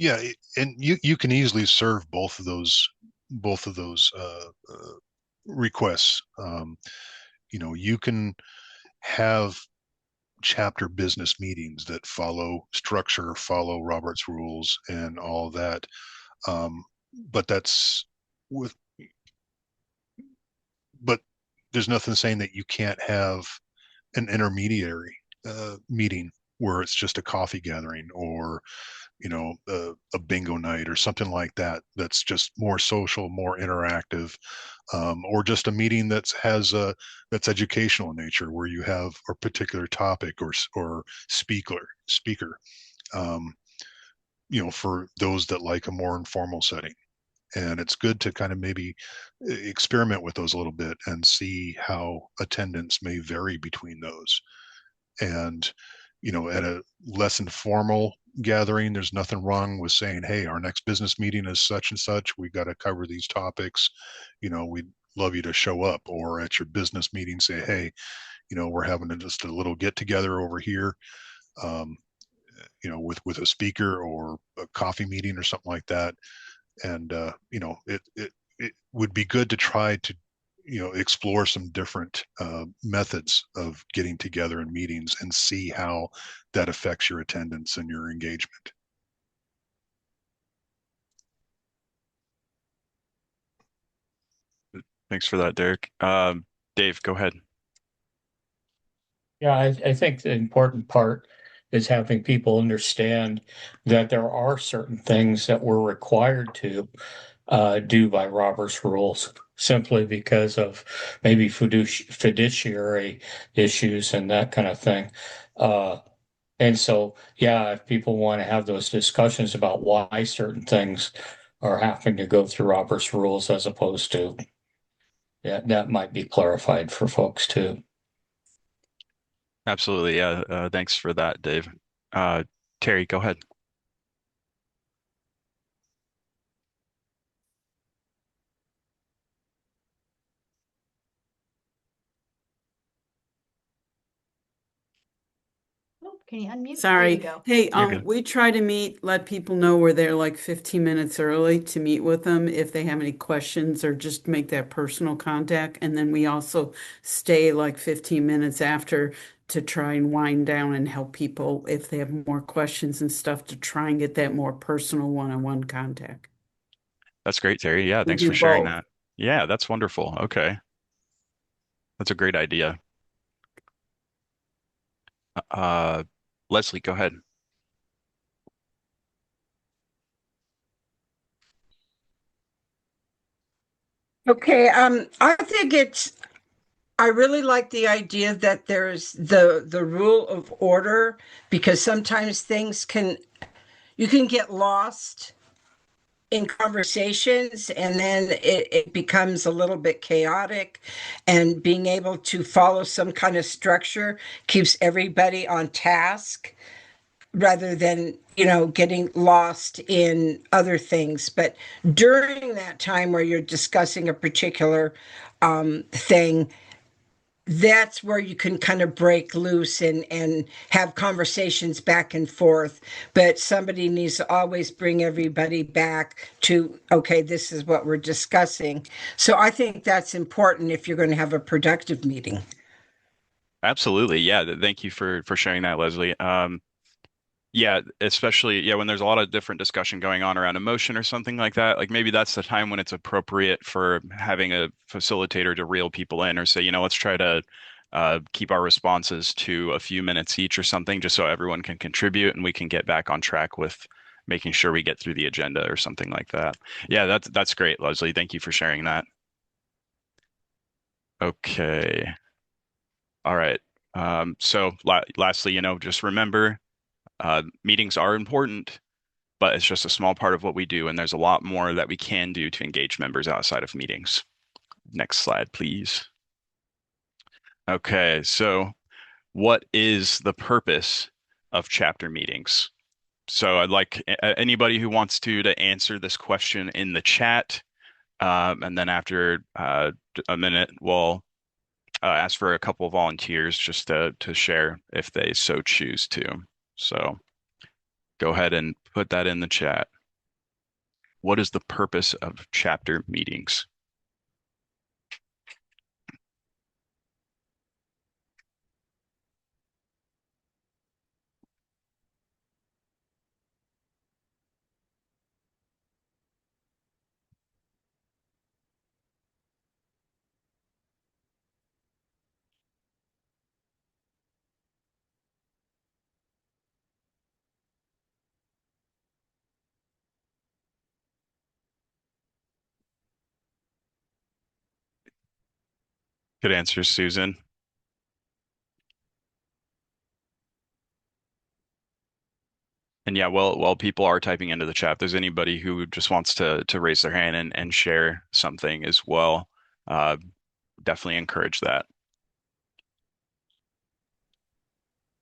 Yeah, and you can easily serve both of those requests. You can have chapter business meetings that follow structure, follow Robert's rules, and all that. But that's with, but there's nothing saying that you can't have an intermediary meeting where it's just a coffee gathering or a bingo night or something like that. That's just more social, more interactive, or just a meeting that's educational in nature, where you have a particular topic or speaker. Um, for those that like a more informal setting. And it's good to kind of maybe experiment with those a little bit and see how attendance may vary between those. And, at a less informal gathering, there's nothing wrong with saying, hey, our next business meeting is such and such. We got to cover these topics. We'd love you to show up. Or at your business meeting, say, hey, we're having just a little get together over here. Um, with a speaker or a coffee meeting or something like that. And it would be good to try to explore some different methods of getting together in meetings and see how that affects your attendance and your engagement. Thanks for that, Derek. Dave, go ahead. Yeah, I think the important part is having people understand that there are certain things that we're required to do by Robert's rules simply because of maybe fiduciary issues and that kind of thing. And so, yeah, if people want to have those discussions about why certain things are having to go through Robert's rules as opposed to, yeah, that might be clarified for folks too. Absolutely. Yeah. Thanks for that, Dave. Uh, Terry, go ahead. Oh, can you unmute? There you Sorry. go. Hey, You're good. we try to meet, let people know we're there like 15 minutes early to meet with them if they have any questions or just make that personal contact. And then we also stay like 15 minutes after to try and wind down and help people if they have more questions and stuff to try and get that more personal one-on-one contact. That's great, Terry. Yeah, We thanks for do sharing both. that. Yeah, that's wonderful. Okay. That's a great idea. Uh, Leslie, go ahead. Okay, I really like the idea that there's the rule of order because sometimes you can get lost in conversations and then it becomes a little bit chaotic, and being able to follow some kind of structure keeps everybody on task rather than getting lost in other things. But during that time where you're discussing a particular thing, that's where you can kind of break loose and have conversations back and forth. But somebody needs to always bring everybody back to, okay, this is what we're discussing. So I think that's important if you're going to have a productive meeting. Absolutely. Yeah. Thank you for sharing that, Leslie. Yeah, especially when there's a lot of different discussion going on around emotion or something like that. Like maybe that's the time when it's appropriate for having a facilitator to reel people in or say, let's try to keep our responses to a few minutes each or something, just so everyone can contribute and we can get back on track with making sure we get through the agenda or something like that. Yeah, that's great, Leslie. Thank you for sharing that. Okay. All right. So lastly, just remember, meetings are important, but it's just a small part of what we do, and there's a lot more that we can do to engage members outside of meetings. Next slide, please. Okay, so what is the purpose of chapter meetings? So I'd like anybody who wants to answer this question in the chat, and then after a minute, we'll ask for a couple of volunteers just to share if they so choose to. So Go ahead and put that in the chat. What is the purpose of chapter meetings? Good answer, Susan. And yeah, while people are typing into the chat, if there's anybody who just wants to raise their hand and share something as well, definitely encourage that.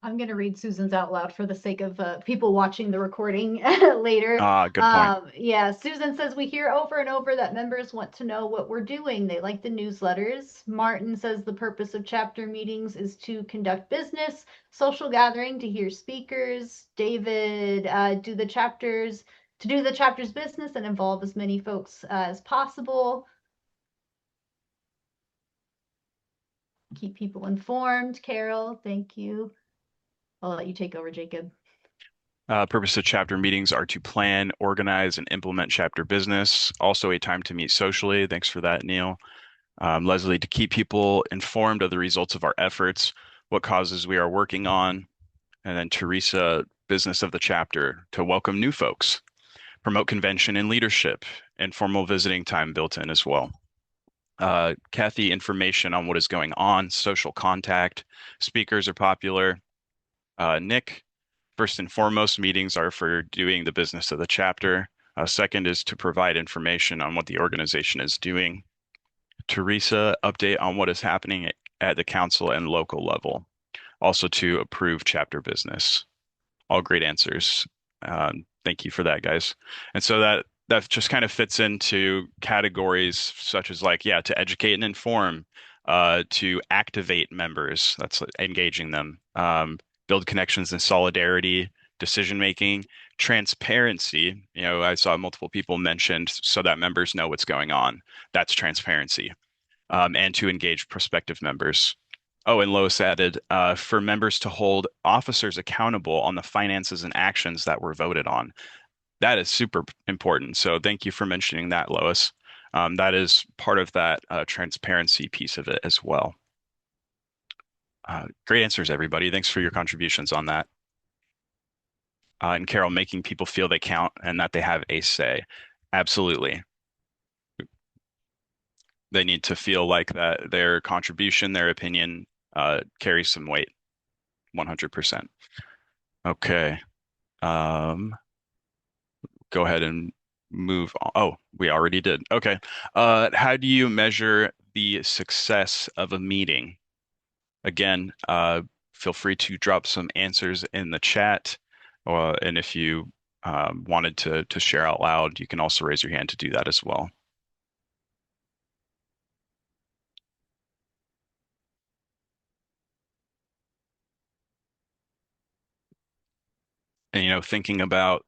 I'm going to read Susan's out loud for the sake of people watching the recording later. Good point. Yeah, Susan says we hear over and over that members want to know what we're doing. They like the newsletters. Martin says the purpose of chapter meetings is to conduct business, social gathering, to hear speakers. David, do the chapters business and involve as many folks as possible. Keep people informed. Carol, thank you. I'll let you take over, Jacob. Purpose of chapter meetings are to plan, organize, and implement chapter business. Also a time to meet socially. Thanks for that, Neil. Leslie, to keep people informed of the results of our efforts, what causes we are working on. And then Teresa, business of the chapter, to welcome new folks, promote convention and leadership, informal visiting time built in as well. Kathy, information on what is going on, social contact, speakers are popular. Nick, first and foremost, meetings are for doing the business of the chapter. Second is to provide information on what the organization is doing. Teresa, update on what is happening at the council and local level. Also to approve chapter business. All great answers. Thank you for that, guys. And so that just kind of fits into categories such as like, yeah, to educate and inform, to activate members, that's engaging them, build connections and solidarity, decision making, transparency. You know, I saw multiple people mentioned so that members know what's going on. That's transparency. And to engage prospective members. Oh, and Lois added, for members to hold officers accountable on the finances and actions that were voted on. That is super important. So thank you for mentioning that, Lois. That is part of that transparency piece of it as well. Great answers, everybody. Thanks for your contributions on that. And Carol, making people feel they count and that they have a say. Absolutely. They need to feel like that their contribution, their opinion carries some weight. 100%. Okay. Go ahead and move on. Oh, we already did. Okay. How do you measure the success of a meeting? Again, feel free to drop some answers in the chat. And if you wanted to share out loud, you can also raise your hand to do that as well. And, you know, thinking about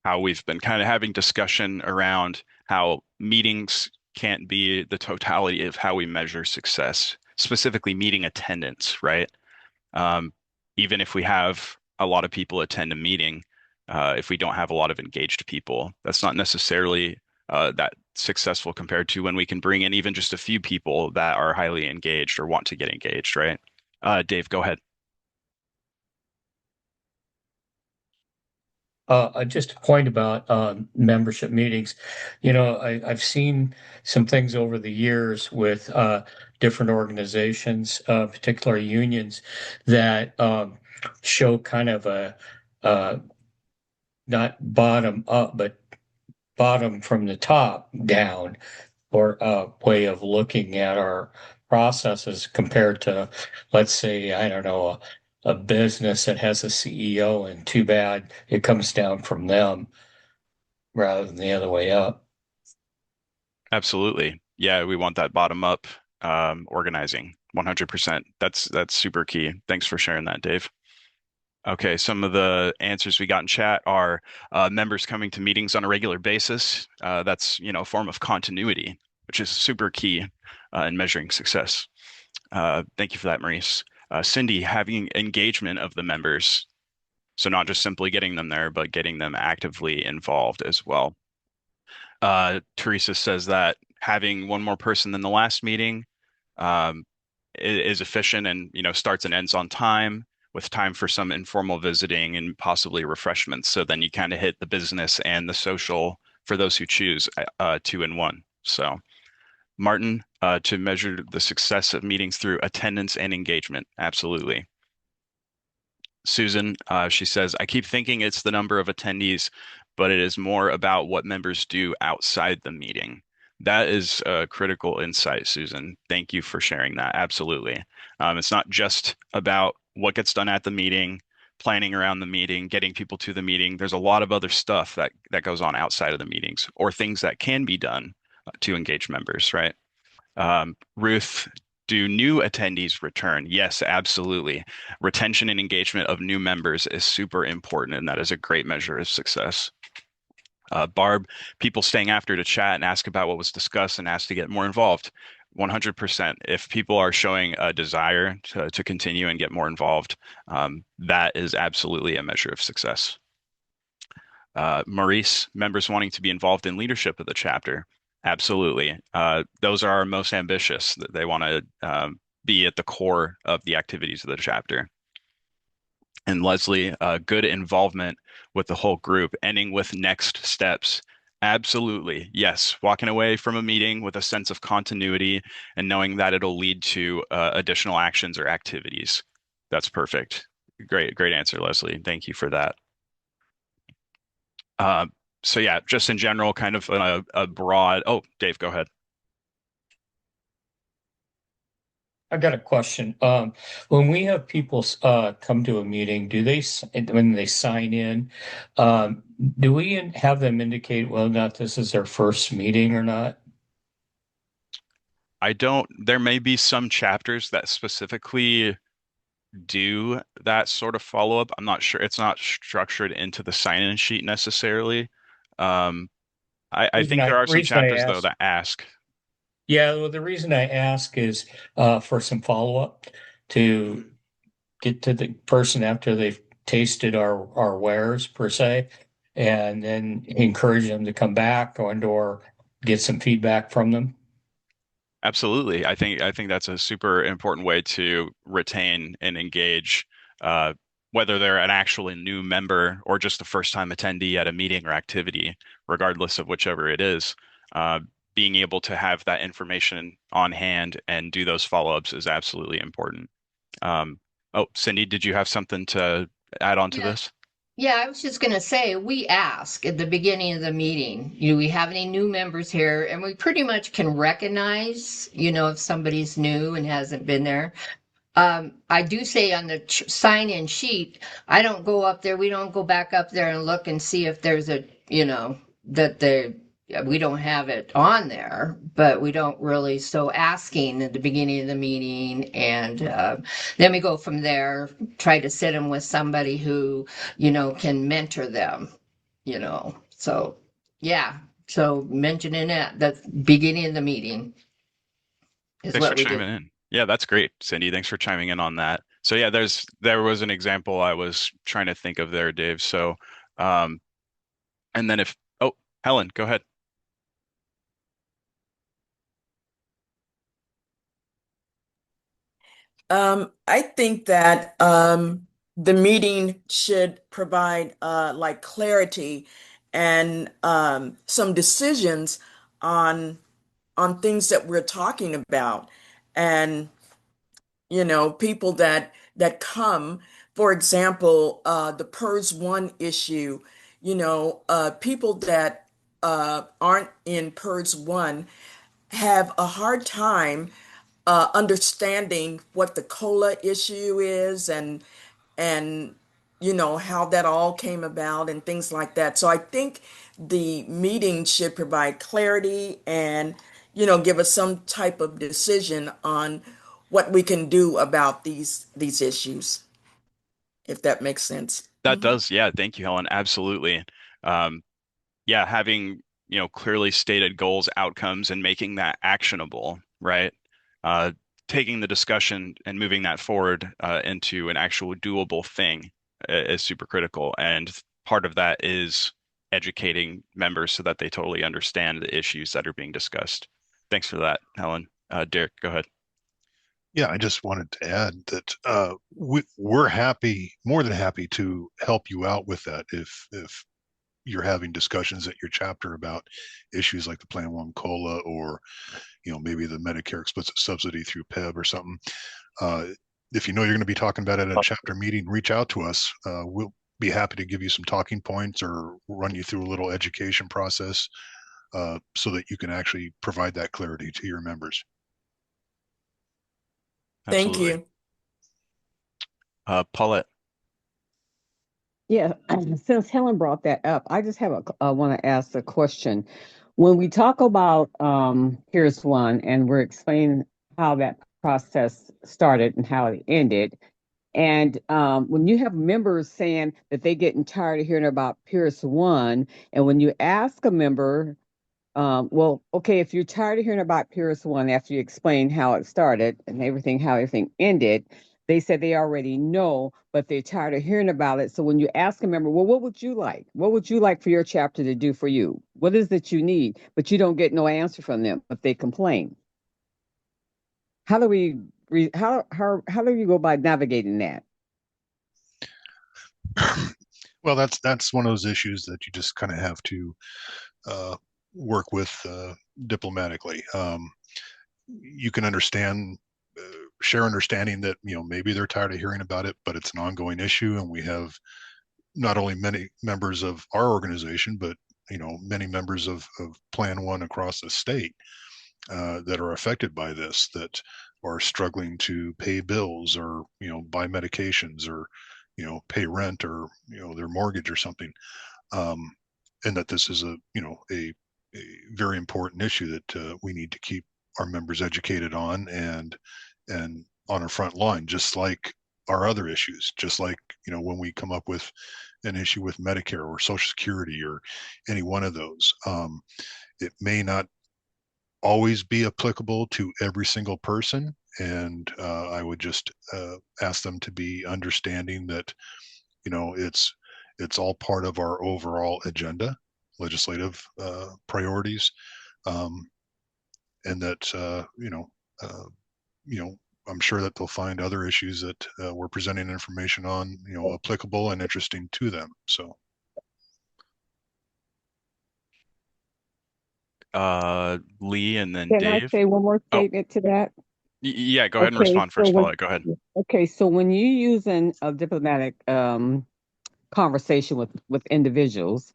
how we've been kind of having discussion around how meetings can't be the totality of how we measure success, specifically meeting attendance, right? Even if we have a lot of people attend a meeting, if we don't have a lot of engaged people, that's not necessarily that successful compared to when we can bring in even just a few people that are highly engaged or want to get engaged, right? Dave, go ahead. Just a point about membership meetings. You know, I've seen some things over the years with different organizations, particular unions, that show kind of a not bottom up, but bottom from the top down, or a way of looking at our processes compared to, let's say, I don't know, a business that has a CEO, and too bad it comes down from them rather than the other way up. Absolutely. Yeah, we want that bottom up organizing. 100%. That's super key. Thanks for sharing that, Dave. Okay, some of the answers we got in chat are members coming to meetings on a regular basis. That's, a form of continuity, which is super key in measuring success. Thank you for that, Maurice. Cindy, having engagement of the members. So not just simply getting them there, but getting them actively involved as well. Teresa says that having one more person than the last meeting um, is efficient and starts and ends on time with time for some informal visiting and possibly refreshments. So then you kind of hit the business and the social for those who choose 2 in 1. So Martin, to measure the success of meetings through attendance and engagement. Absolutely. Susan, she says, I keep thinking it's the number of attendees, but it is more about what members do outside the meeting. That is a critical insight, Susan. Thank you for sharing that. Absolutely. It's not just about what gets done at the meeting, planning around the meeting, getting people to the meeting. There's a lot of other stuff that goes on outside of the meetings or things that can be done to engage members, right? Ruth, do new attendees return? Yes, absolutely. Retention and engagement of new members is super important, and that is a great measure of success. Barb, people staying after to chat and ask about what was discussed and ask to get more involved. 100%. If people are showing a desire to continue and get more involved, that is absolutely a measure of success. Maurice, members wanting to be involved in leadership of the chapter. Absolutely. Those are our most ambitious. They want to be at the core of the activities of the chapter. And Leslie, good involvement with the whole group, ending with next steps. Absolutely. Yes. Walking away from a meeting with a sense of continuity and knowing that it'll lead to additional actions or activities. That's perfect. Great answer, Leslie. Thank you for that. So yeah, just in general, kind of a broad. Oh, Dave, go ahead. I got a question. When we have people come to a meeting, when they sign in, do we have them indicate whether or not this is their first meeting or not? I don't. There may be some chapters that specifically do that sort of follow-up. I'm not sure. It's not structured into the sign-in sheet necessarily. I think there are some Reason I chapters though ask. that ask. Yeah, well, the reason I ask is for some follow-up to get to the person after they've tasted our wares per se, and then encourage them to come back or get some feedback from them. Absolutely. I think that's a super important way to retain and engage, uh, whether they're an actually new member or just a first-time attendee at a meeting or activity, regardless of whichever it is. Uh, Being able to have that information on hand and do those follow-ups is absolutely important. Oh, Cindy, did you have something to add on to Yeah. this? Yeah, I was just going to say, we ask at the beginning of the meeting, do we have any new members here? And we pretty much can recognize, if somebody's new and hasn't been there. I do say on the sign-in sheet, I don't go up there, we don't go back up there and look and see if there's we don't have it on there, but we don't really, so asking at the beginning of the meeting, and then we go from there, try to sit them with somebody who, can mentor them, so yeah, so mentioning it at the beginning of the meeting is Thanks for what we do. chiming in. Yeah, that's great, Cindy. Thanks for chiming in on that. So yeah, there was an example I was trying to think of there, Dave. So, um, and then oh, Helen, go ahead. I think that the meeting should provide like clarity and some decisions on things that we're talking about. And people that come, for example, the PERS 1 issue, people that aren't in PERS 1 have a hard time understanding what the cola issue is and how that all came about and things like that. So I think the meeting should provide clarity and give us some type of decision on what we can do about these issues. if that makes sense. That does. Yeah. Thank you, Helen. Absolutely. Um, yeah, having, clearly stated goals, outcomes, and making that actionable, right? Uh, Taking the discussion and moving that forward into an actual doable thing is super critical. And part of that is educating members so that they totally understand the issues that are being discussed. Thanks for that, Helen. Derek, go ahead. Yeah, I just wanted to add that we're happy, more than happy to help you out with that if you're having discussions at your chapter about issues like the Plan One COLA or maybe the Medicare explicit subsidy through PEB or something. If you know you're going to be talking about it at a chapter meeting, reach out to us. We'll be happy to give you some talking points or run you through a little education process so that you can actually provide that clarity to your members. Thank Absolutely. you. Paulette. Yeah, since Helen brought that up, I just have want to ask a question. When we talk about Here's One, and we're explaining how that process started and how it ended, and when you have members saying that they getting tired of hearing about Pierce One, and when you ask a member, well, okay, if you're tired of hearing about Pierce One after you explain how it started and everything, how everything ended, they said they already know, but they're tired of hearing about it. So when you ask a member, well, what would you like? What would you like for your chapter to do for you? What is it you need? But you don't get no answer from them, but they complain. How do we how do you go by navigating that? Well, that's one of those issues that you just kind of have to work with diplomatically. You can share understanding that maybe they're tired of hearing about it, but it's an ongoing issue, and we have not only many members of our organization, but many members of Plan One across the state that are affected by this, that are struggling to pay bills or buy medications or pay rent or their mortgage or something, and that this is a very important issue that we need to keep our members educated on and on our front line, just like our other issues, just like when we come up with an issue with Medicare or Social Security or any one of those. It may not always be applicable to every single person, and I would just ask them to be understanding that it's all part of our overall agenda, legislative priorities, and that I'm sure that they'll find other issues that we're presenting information on applicable and interesting to them. So Lee and then Can I Dave. say one more Oh, statement to that? yeah, go ahead and Okay, respond first, Paulette. Go ahead. so when you using a diplomatic conversation with individuals,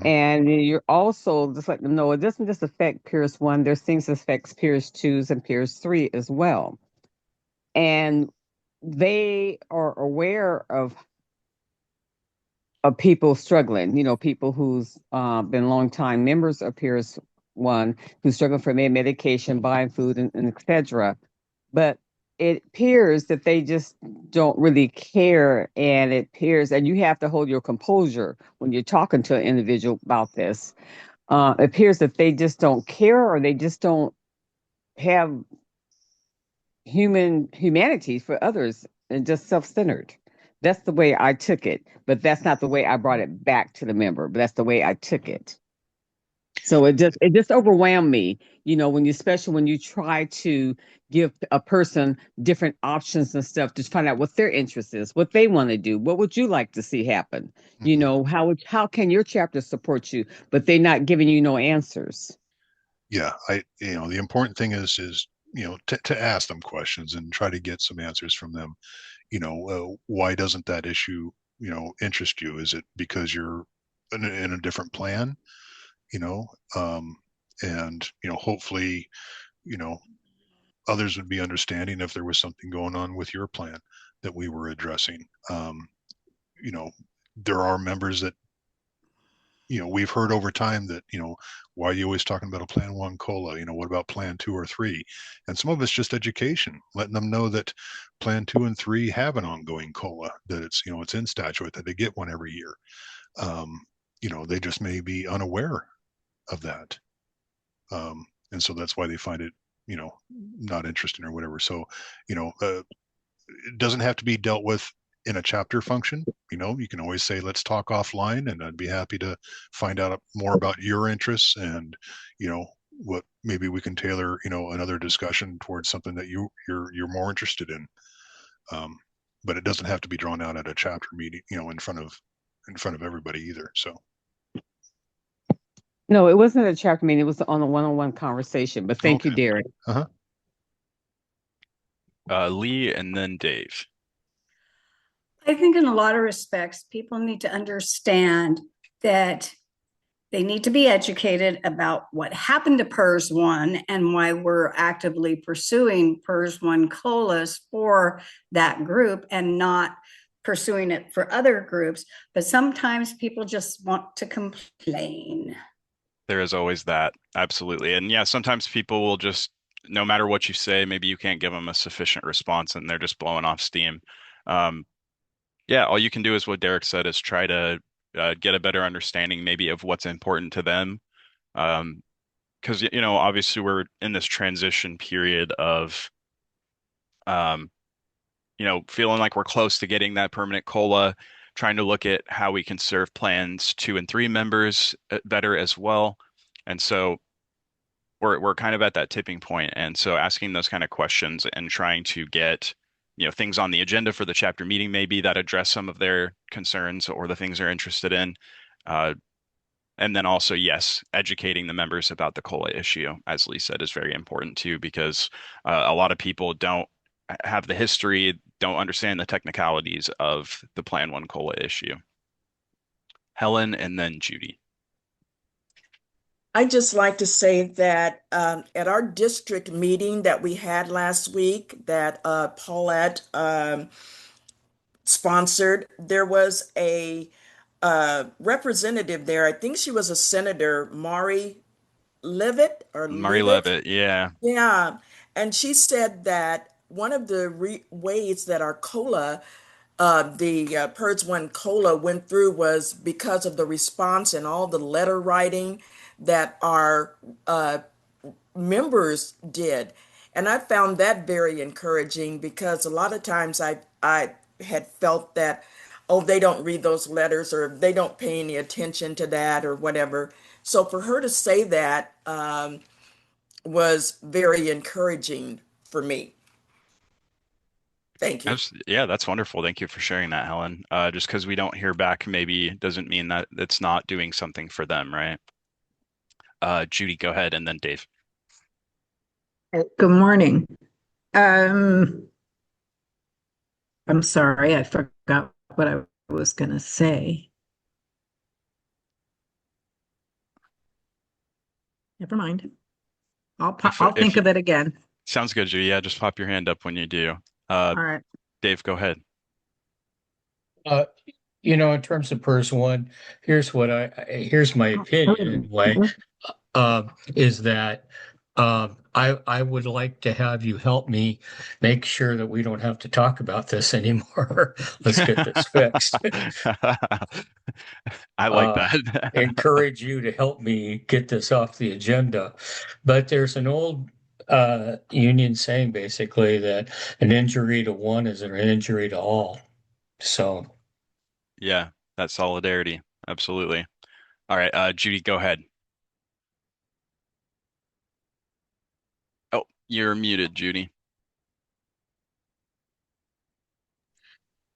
and you're also just letting them know it doesn't just affect Peers One, there's things that affects Peers Twos and Peers Three as well. And they are aware of people struggling, people who's been longtime members of Peers One, who's struggling for medication, buying food, and et cetera. But it appears that they just don't really care, and it appears, and you have to hold your composure when you're talking to an individual about this. It appears that they just don't care, or they just don't have humanity for others, and just self-centered. That's the way I took it, but that's not the way I brought it back to the member, but that's the way I took it. So it just overwhelmed me, when you, especially when you try to give a person different options and stuff to find out what their interest is, what they want to do, what would you like to see happen? How can your chapter support you, but they're not giving you no answers. Yeah, the important thing is to ask them questions and try to get some answers from them. Why doesn't that issue interest you? Is it because you're in a different plan? And hopefully others would be understanding if there was something going on with your plan that we were addressing. There are members that we've heard over time that, why are you always talking about a plan one COLA? What about plan 2 or 3? And some of it's just education, letting them know that plan 2 and 3 have an ongoing COLA, that it's in statute, that they get one every year. They just may be unaware of that. And so that's why they find it, not interesting or whatever. So, it doesn't have to be dealt with in a chapter function. You can always say, let's talk offline, and I'd be happy to find out more about your interests, and what maybe we can tailor another discussion towards something that you're more interested in. But it doesn't have to be drawn out at a chapter meeting, in front of everybody either. So No, it wasn't a chapter meeting. It was on a one-on-one conversation. But thank you, okay. Derek. Lee and then Dave. I think in a lot of respects, people need to understand that they need to be educated about what happened to PERS 1 and why we're actively pursuing PERS 1 COLAs for that group and not pursuing it for other groups. But sometimes people just want to complain. There is always that. Absolutely. And yeah, sometimes people will just, no matter what you say, maybe you can't give them a sufficient response and they're just blowing off steam. Yeah, all you can do is what Derek said, is try to get a better understanding maybe of what's important to them. Because, obviously we're in this transition period of, feeling like we're close to getting that permanent COLA, trying to look at how we can serve plans 2 and 3 members better as well. And so we're kind of at that tipping point. And so asking those kind of questions and trying to get things on the agenda for the chapter meeting maybe that address some of their concerns or the things they're interested in. And then also, yes, educating the members about the COLA issue, as Lee said, is very important too, because a lot of people don't have the history, don't understand the technicalities of the Plan 1 COLA issue. Helen and then Judy. I'd just like to say that at our district meeting that we had last week, that Paulette sponsored, there was a representative there. I think she was a senator, Mari Levitt or Mari Levitt. Levitt, yeah. Yeah. And she said that one of the ways that our COLA, the PERS 1 COLA went through was because of the response and all the letter writing that our members did. And I found that very encouraging, because a lot of times I had felt that, oh, they don't read those letters, or they don't pay any attention to that, or whatever. So for her to say that was very encouraging for me. Thank you. Yeah, that's wonderful. Thank you for sharing that, Helen. Just because we don't hear back maybe doesn't mean that it's not doing something for them, right? Judy, go ahead, and then Dave. Good morning. I'm sorry, I forgot what I was going to say. Never mind. I'll think of it again. Sounds good, Judy. Yeah, just pop your hand up when you do. All right. Dave, go ahead. In terms of PERS 1, here's my opinion anyway, is that I would like to have you help me make sure that we don't have to talk about this anymore. Let's get this fixed. I like that. Encourage you to help me get this off the agenda. But there's an old union saying basically that an injury to one is an injury to all. So yeah, that solidarity. Absolutely. All right, Judy, go ahead. Oh, you're muted, Judy.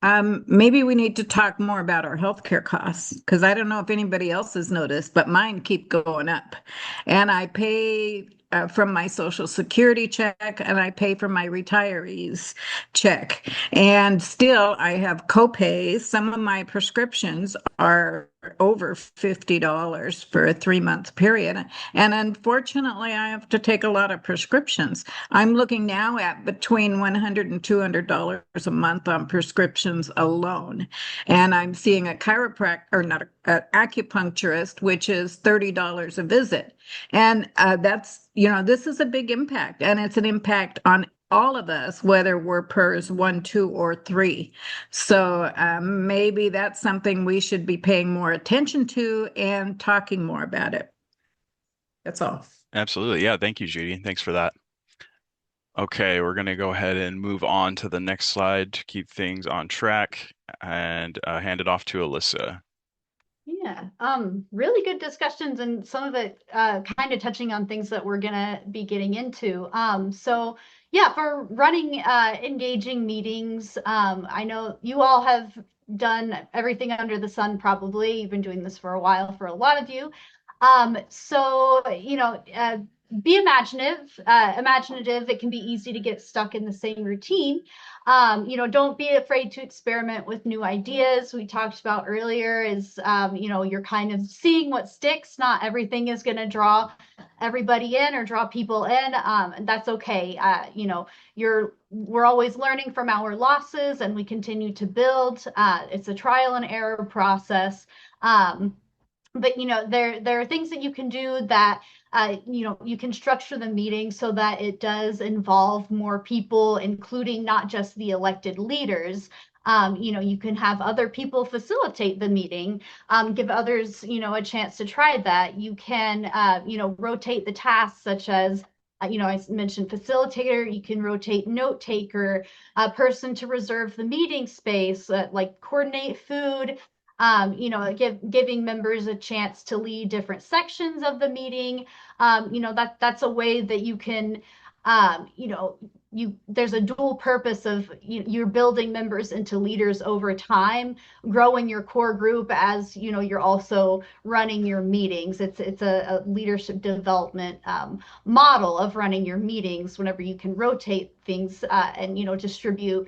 Maybe we need to talk more about our healthcare costs, because I don't know if anybody else has noticed, but mine keep going up. And I pay from my Social Security check, and I pay from my retirees check. And still, I have copays. Some of my prescriptions are over $50 for a 3-month period. And unfortunately, I have to take a lot of prescriptions. I'm looking now at between $100 and $200 a month on prescriptions alone. And I'm seeing a chiropractor, or not, an acupuncturist, which is $30 a visit. And that's, this is a big impact, and it's an impact on all of us, whether we're PERS 1, 2, or 3. So maybe that's something we should be paying more attention to and talking more about it. That's all. Absolutely. Yeah. Thank you, Judy. Thanks for that. Okay, we're going to go ahead and move on to the next slide to keep things on track and hand it off to Alyssa. Yeah, really good discussions, and some of it kind of touching on things that we're gonna be getting into. So yeah, for running engaging meetings, I know you all have done everything under the sun probably. You've been doing this for a while for a lot of you. So be imaginative. It can be easy to get stuck in the same routine. Don't be afraid to experiment with new ideas. We talked about earlier is, you're kind of seeing what sticks. Not everything is going to draw everybody in or draw people in. And that's okay. We're always learning from our losses, and we continue to build. It's a trial and error process. But there are things that you can do that you can structure the meeting so that it does involve more people, including not just the elected leaders. You can have other people facilitate the meeting, give others a chance to try that. You can rotate the tasks, such as I mentioned facilitator. You can rotate note taker, a person to reserve the meeting space, like coordinate food. Giving members a chance to lead different sections of the meeting. That's a way that you can, there's a dual purpose of you're building members into leaders over time, growing your core group as you're also running your meetings. It's a leadership development model of running your meetings whenever you can rotate things and distribute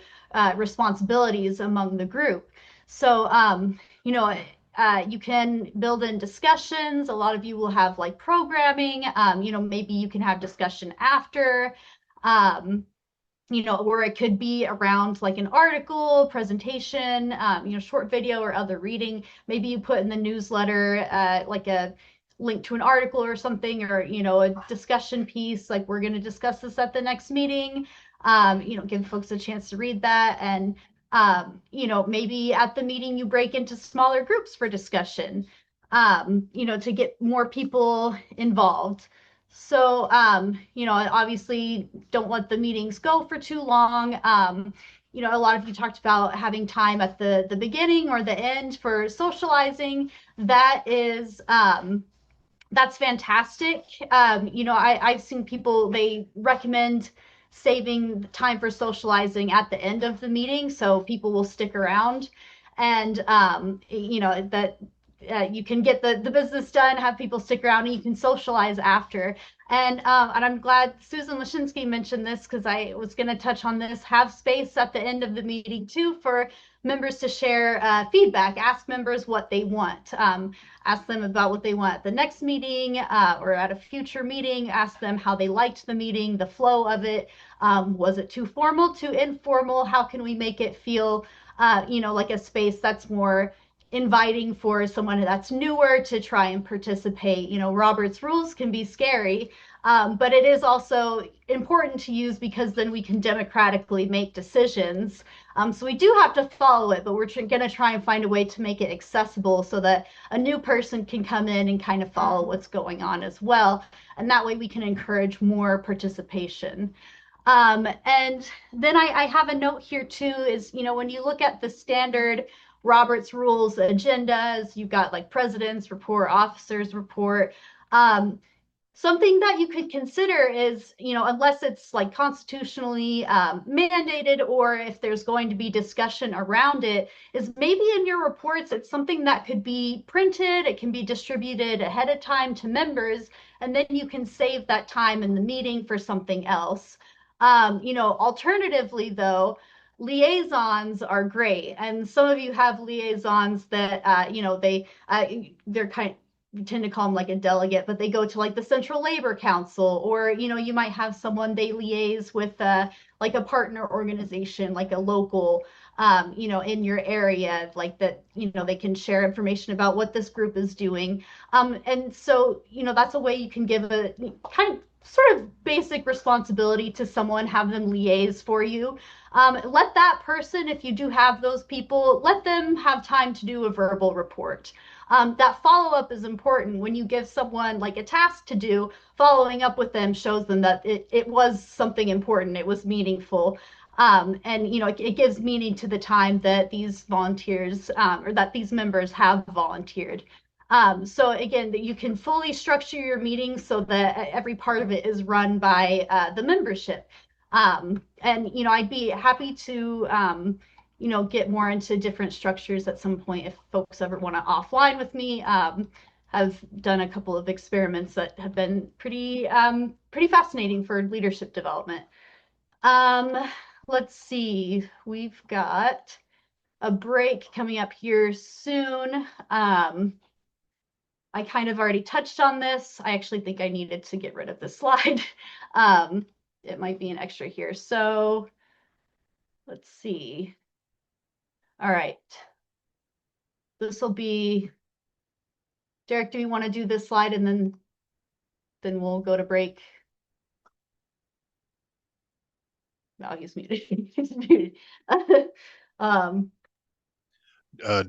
responsibilities among the group. So you can build in discussions. A lot of you will have like programming. Maybe you can have discussion after. Or it could be around like an article, presentation, short video or other reading. Maybe you put in the newsletter like a link to an article or something, or a discussion piece, like we're going to discuss this at the next meeting. Give folks a chance to read that. And maybe at the meeting you break into smaller groups for discussion, to get more people involved. So, obviously don't let the meetings go for too long. A lot of you talked about having time at the beginning or the end for socializing. That's fantastic. I've seen people, they recommend saving time for socializing at the end of the meeting so people will stick around, and that you can get the business done, have people stick around, and you can socialize after. And I'm glad Susan Lashinsky mentioned this, because I was going to touch on this. Have space at the end of the meeting too for members to share feedback. Ask members what they want. Ask them about what they want at the next meeting or at a future meeting. Ask them how they liked the meeting, the flow of it. Was it too formal, too informal? How can we make it feel like a space that's more inviting for someone that's newer to try and participate? Robert's rules can be scary, but it is also important to use, because then we can democratically make decisions. So we do have to follow it, but we're going to try and find a way to make it accessible so that a new person can come in and kind of follow what's going on as well. And that way we can encourage more participation. And then I have a note here too, is, when you look at the standard Robert's Rules agendas, you've got like president's report, officer's report. Something that you could consider is, unless it's like constitutionally mandated, or if there's going to be discussion around it, is maybe in your reports, it's something that could be printed, it can be distributed ahead of time to members, and then you can save that time in the meeting for something else. Alternatively though, liaisons are great. And some of you have liaisons that, they're you tend to call them like a delegate, but they go to like the Central Labor Council, or, you might have someone they liaise with, like a partner organization, like a local, in your area, like that, they can share information about what this group is doing. And so, that's a way you can give a kind of sort of basic responsibility to someone, have them liaise for you. Let that person, if you do have those people, let them have time to do a verbal report. That follow-up is important. When you give someone like a task to do, following up with them shows them that it was something important, it was meaningful. And it gives meaning to the time that these volunteers, or that these members have volunteered. So again, that you can fully structure your meetings so that every part of it is run by the membership. And I'd be happy to get more into different structures at some point if folks ever want to offline with me. I've done a couple of experiments that have been pretty fascinating for leadership development. Let's see, we've got a break coming up here soon. I kind of already touched on this. I actually think I needed to get rid of this slide. It might be an extra here. So let's see. All right. This will be, Derek, do you want to do this slide and then we'll go to break? Oh, he's muted. He's muted.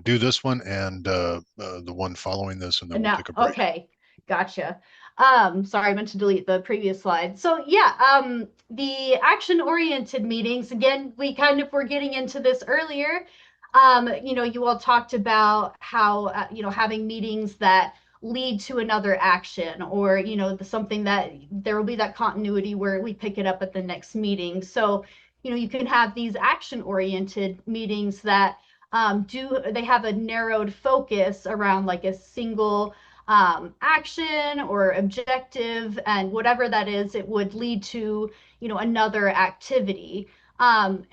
Do this one and the one following this, and then we'll take a break. Okay, gotcha. Sorry, I meant to delete the previous slide. So yeah, the action-oriented meetings, again, we kind of were getting into this earlier. You all talked about how, having meetings that lead to another action, or, something that there will be that continuity where we pick it up at the next meeting. So, you can have these action-oriented meetings that they have a narrowed focus around like a single action or objective, and whatever that is, it would lead to another activity. And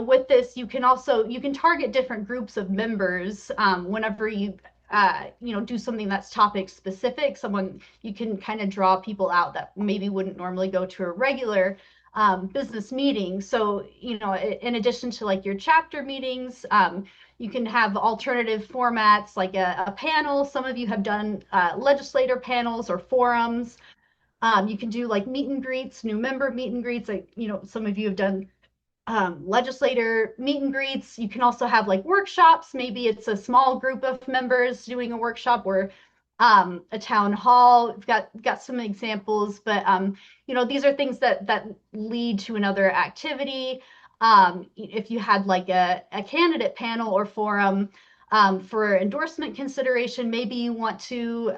with this, you can target different groups of members whenever you do something that's topic specific. You can kind of draw people out that maybe wouldn't normally go to a regular business meeting. So in addition to like your chapter meetings, you can have alternative formats like a panel. Some of you have done legislator panels or forums. You can do like meet and greets, new member meet and greets. Like, some of you have done legislator meet and greets. You can also have like workshops. Maybe it's a small group of members doing a workshop, or a town hall. We've got some examples, but these are things that lead to another activity. If you had like a candidate panel or forum for endorsement consideration, maybe you want to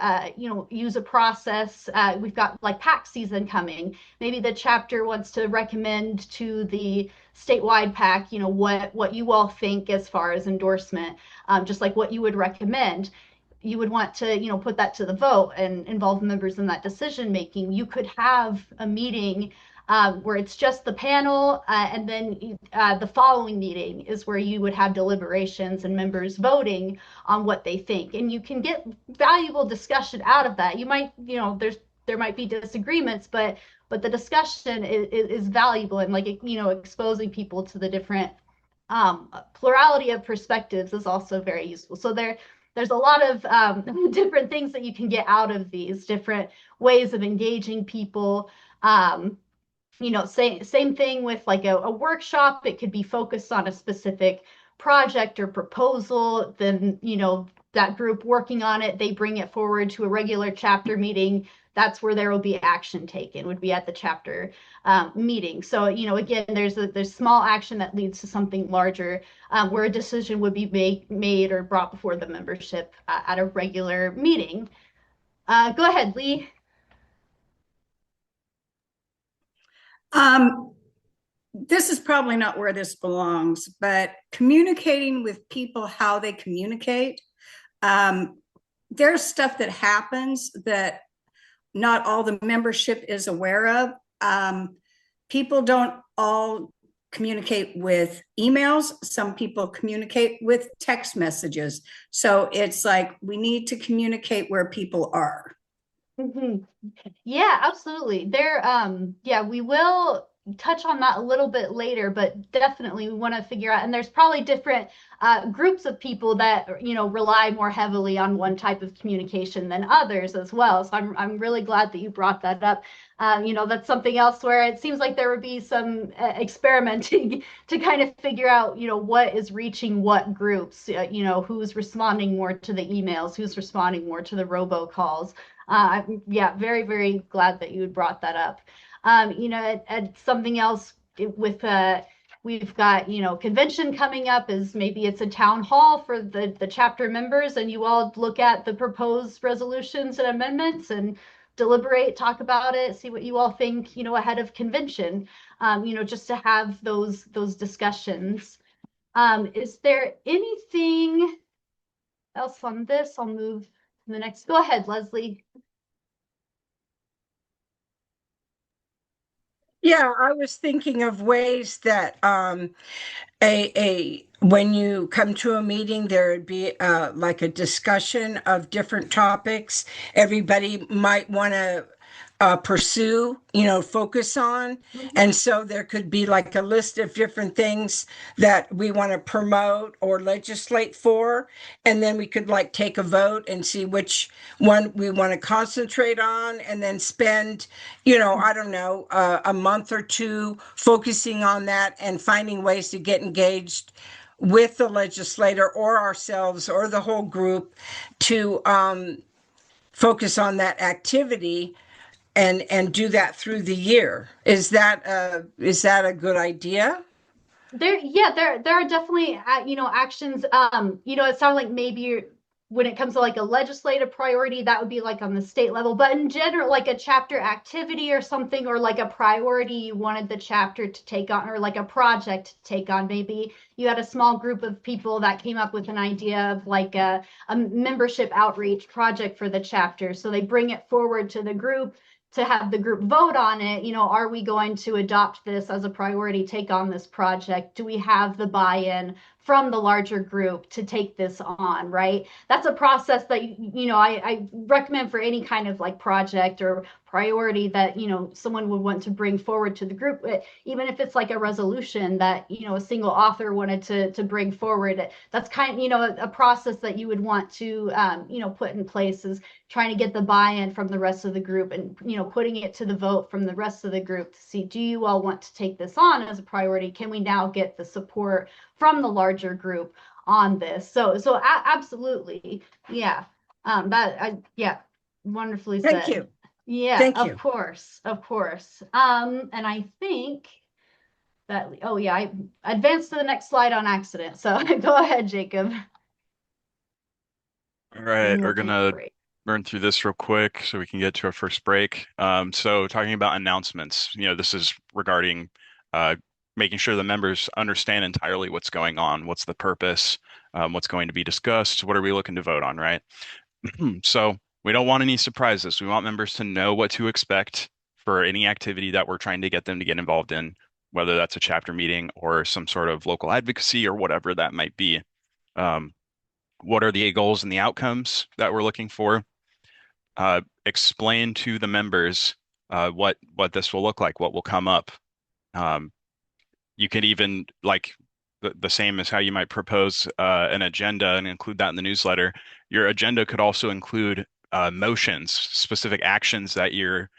use a process. We've got like PAC season coming. Maybe the chapter wants to recommend to the statewide PAC, what you all think as far as endorsement, just like what you would recommend. You would want to, put that to the vote and involve members in that decision making. You could have a meeting where it's just the panel, and then the following meeting is where you would have deliberations and members voting on what they think. And you can get valuable discussion out of that. You might, there might be disagreements, but the discussion is valuable, and like, exposing people to the different plurality of perspectives is also very useful. So there's a lot of different things that you can get out of these different ways of engaging people. Same thing with like a workshop. It could be focused on a specific project or proposal. Then, that group working on it, they bring it forward to a regular chapter meeting. That's where there will be action taken, would be at the chapter meeting. So, again, there's small action that leads to something larger, where a decision would be made or brought before the membership at a regular meeting. Go ahead, Lee. This is probably not where this belongs, but communicating with people how they communicate. There's stuff that happens that not all the membership is aware of. People don't all communicate with emails, some people communicate with text messages. So it's like we need to communicate where people are. Mhm. Yeah, absolutely. Yeah, we will touch on that a little bit later, but definitely we want to figure out, and there's probably different groups of people that, rely more heavily on one type of communication than others as well. So I'm really glad that you brought that up. That's something else where it seems like there would be some experimenting to kind of figure out, what is reaching what groups, who's responding more to the emails, who's responding more to the robocalls. Yeah, very, very glad that you had brought that up. And something else with we've got, convention coming up is maybe it's a town hall for the chapter members, and you all look at the proposed resolutions and amendments and deliberate, talk about it, see what you all think, ahead of convention, just to have those discussions. Is there anything else on this? I'll move to the next. Go ahead, Leslie. Yeah, I was thinking of ways that a when you come to a meeting, there would be like a discussion of different topics everybody might want to pursue, focus on. And so there could be like a list of different things that we want to promote or legislate for. And then we could like take a vote and see which one we want to concentrate on, and then spend, I don't know, a month or two focusing on that and finding ways to get engaged with the legislator or ourselves or the whole group to focus on that activity and do that through the year. Is that a good idea? There are definitely actions. It sounds like maybe when it comes to like a legislative priority, that would be like on the state level, but in general, like a chapter activity or something, or like a priority you wanted the chapter to take on, or like a project to take on. Maybe you had a small group of people that came up with an idea of like a membership outreach project for the chapter, so they bring it forward to the group to have the group vote on it. Are we going to adopt this as a priority, take on this project? Do we have the buy-in from the larger group to take this on, right? That's a process that, I recommend for any kind of like project or priority that, someone would want to bring forward to the group. Even if it's like a resolution that, a single author wanted to bring forward, that's kind of, a process that you would want to, put in place, is trying to get the buy-in from the rest of the group, and putting it to the vote from the rest of the group to see, do you all want to take this on as a priority? Can we now get the support from the larger group on this? So absolutely, yeah. Yeah, wonderfully said. Thank you. Yeah, Thank you. of course. And I think that, oh yeah, I advanced to the next slide on accident. So go ahead, Jacob. All right, And we're we'll take a gonna break. burn through this real quick so we can get to our first break. So talking about announcements, this is regarding making sure the members understand entirely what's going on, what's the purpose, what's going to be discussed, what are we looking to vote on, right? So we don't want any surprises. We want members to know what to expect for any activity that we're trying to get them to get involved in, whether that's a chapter meeting or some sort of local advocacy or whatever that might be. What are the goals and the outcomes that we're looking for? Explain to the members what this will look like, what will come up. You could even, like the same as how you might propose an agenda and include that in the newsletter. Your agenda could also include motions, specific actions that you're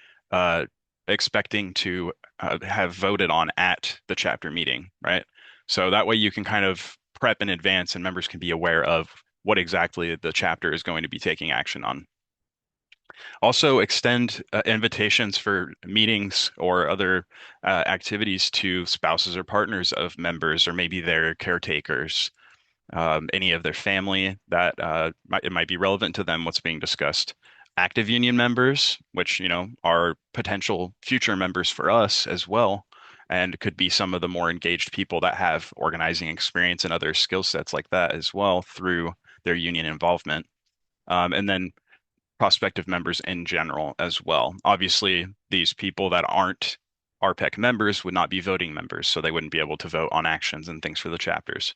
expecting to have voted on at the chapter meeting, right? So that way you can kind of prep in advance and members can be aware of what exactly the chapter is going to be taking action on. Also, extend invitations for meetings or other activities to spouses or partners of members, or maybe their caretakers, any of their family that it might be relevant to them what's being discussed. Active union members, which are potential future members for us as well, and could be some of the more engaged people that have organizing experience and other skill sets like that as well through their union involvement. And then prospective members in general as well. Obviously, these people that aren't RPEC members would not be voting members, so they wouldn't be able to vote on actions and things for the chapters.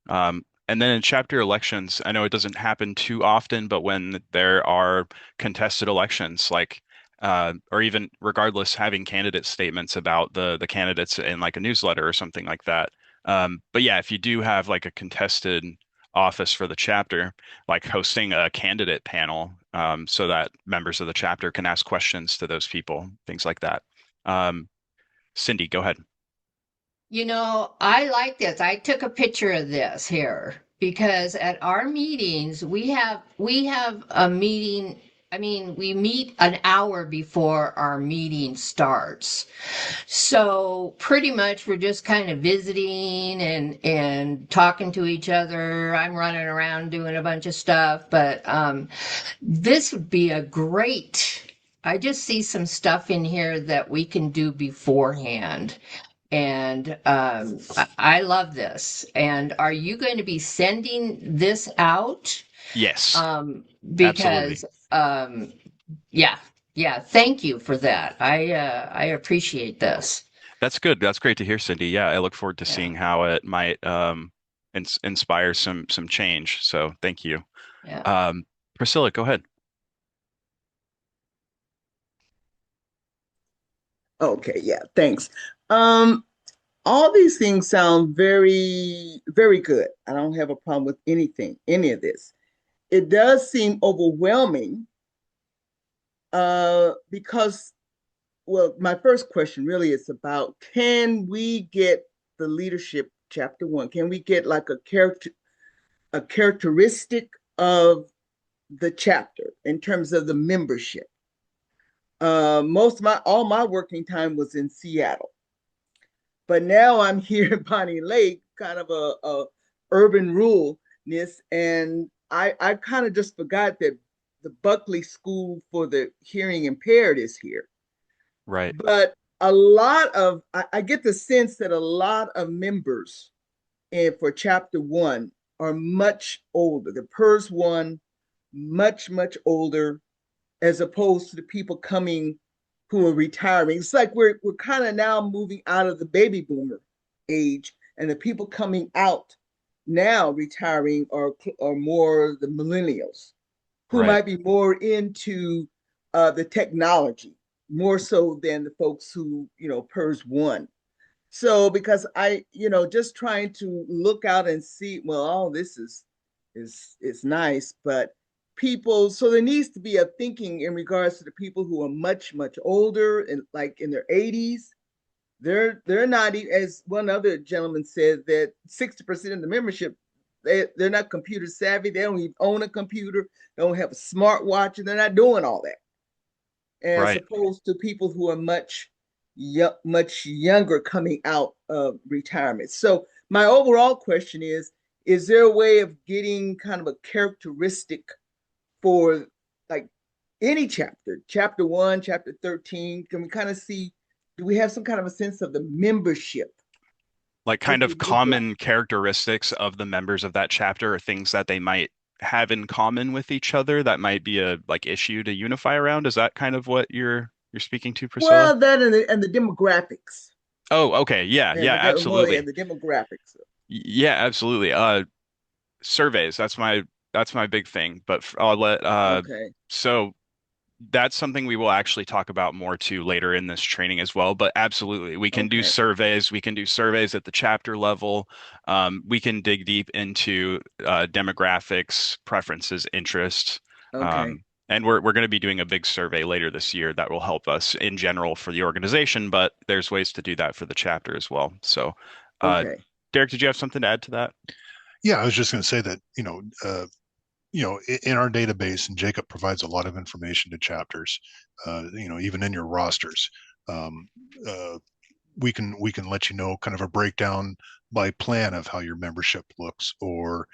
And then in chapter elections, I know it doesn't happen too often, but when there are contested elections, like or even regardless, having candidate statements about the candidates in like a newsletter or something like that. But yeah, if you do have like a contested office for the chapter, like hosting a candidate panel, so that members of the chapter can ask questions to those people, things like that. Cindy, go ahead. You know, I like this. I took a picture of this here because at our meetings we have a meeting. I mean, we meet an hour before our meeting starts. So pretty much we're just kind of visiting and talking to each other. I'm running around doing a bunch of stuff, but this would be a great. I just see some stuff in here that we can do beforehand. And I love this. And are you going to be sending this out? Yes, absolutely. Because yeah, yeah. Thank you for that. I appreciate this. That's good. That's great to hear, Cindy. Yeah, I look forward to Yeah, seeing how it might inspire some change. So thank you. yeah. Priscilla, go ahead. Okay, yeah, thanks. Um, all these things sound very, very good. I don't have a problem with anything, any of this. It does seem overwhelming, because, well, my first question really is about, can we get the leadership, chapter one, can we get like a characteristic of the chapter in terms of the membership? Most of all my working time was in Seattle, but now I'm here in Bonnie Lake, kind of a urban ruralness, and I kind of just forgot that the Buckley School for the Hearing Impaired is here. Right. But a lot of I get the sense that a lot of members for chapter one are much older. The PERS one, much older, as opposed to the people coming who are retiring. It's like we're kind of now moving out of the baby boomer age, and the people coming out now retiring are more the millennials, who Right. might be more into the technology, more so than the folks who, PERS one. So because I, just trying to look out and see, well, all this is nice, but people, so there needs to be a thinking in regards to the people who are much older and like in their 80s. They're not even, as one other gentleman said, that 60% of the membership, they're not computer savvy. They don't even own a computer. They don't have a smartwatch, and they're not doing all that. As Right. opposed to people who are much younger coming out of retirement. So my overall question is there a way of getting kind of a characteristic for like any chapter one, chapter 13? Can we kind of see, do we have some kind of a sense of the membership? Like kind of common characteristics of the members of that chapter or things that they might have in common with each other that might be a like issue to unify around. Is that kind of what you're speaking to, Priscilla? Well, that and the demographics. Oh, okay. Yeah, And absolutely. and the demographics. Yeah, absolutely. Surveys, that's my big thing, but I'll let Okay. so that's something we will actually talk about more too later in this training as well. But absolutely, we can do Okay. surveys. We can do surveys at the chapter level. We can dig deep into demographics, preferences, interests. Okay. And we're going to be doing a big survey later this year that will help us in general for the organization, but there's ways to do that for the chapter as well. So, Okay. Derek, did you have something to add to that? Yeah, I was just going to say that, in our database, and Jacob provides a lot of information to chapters, even in your rosters. Um, we can let you know kind of a breakdown by plan of how your membership looks, or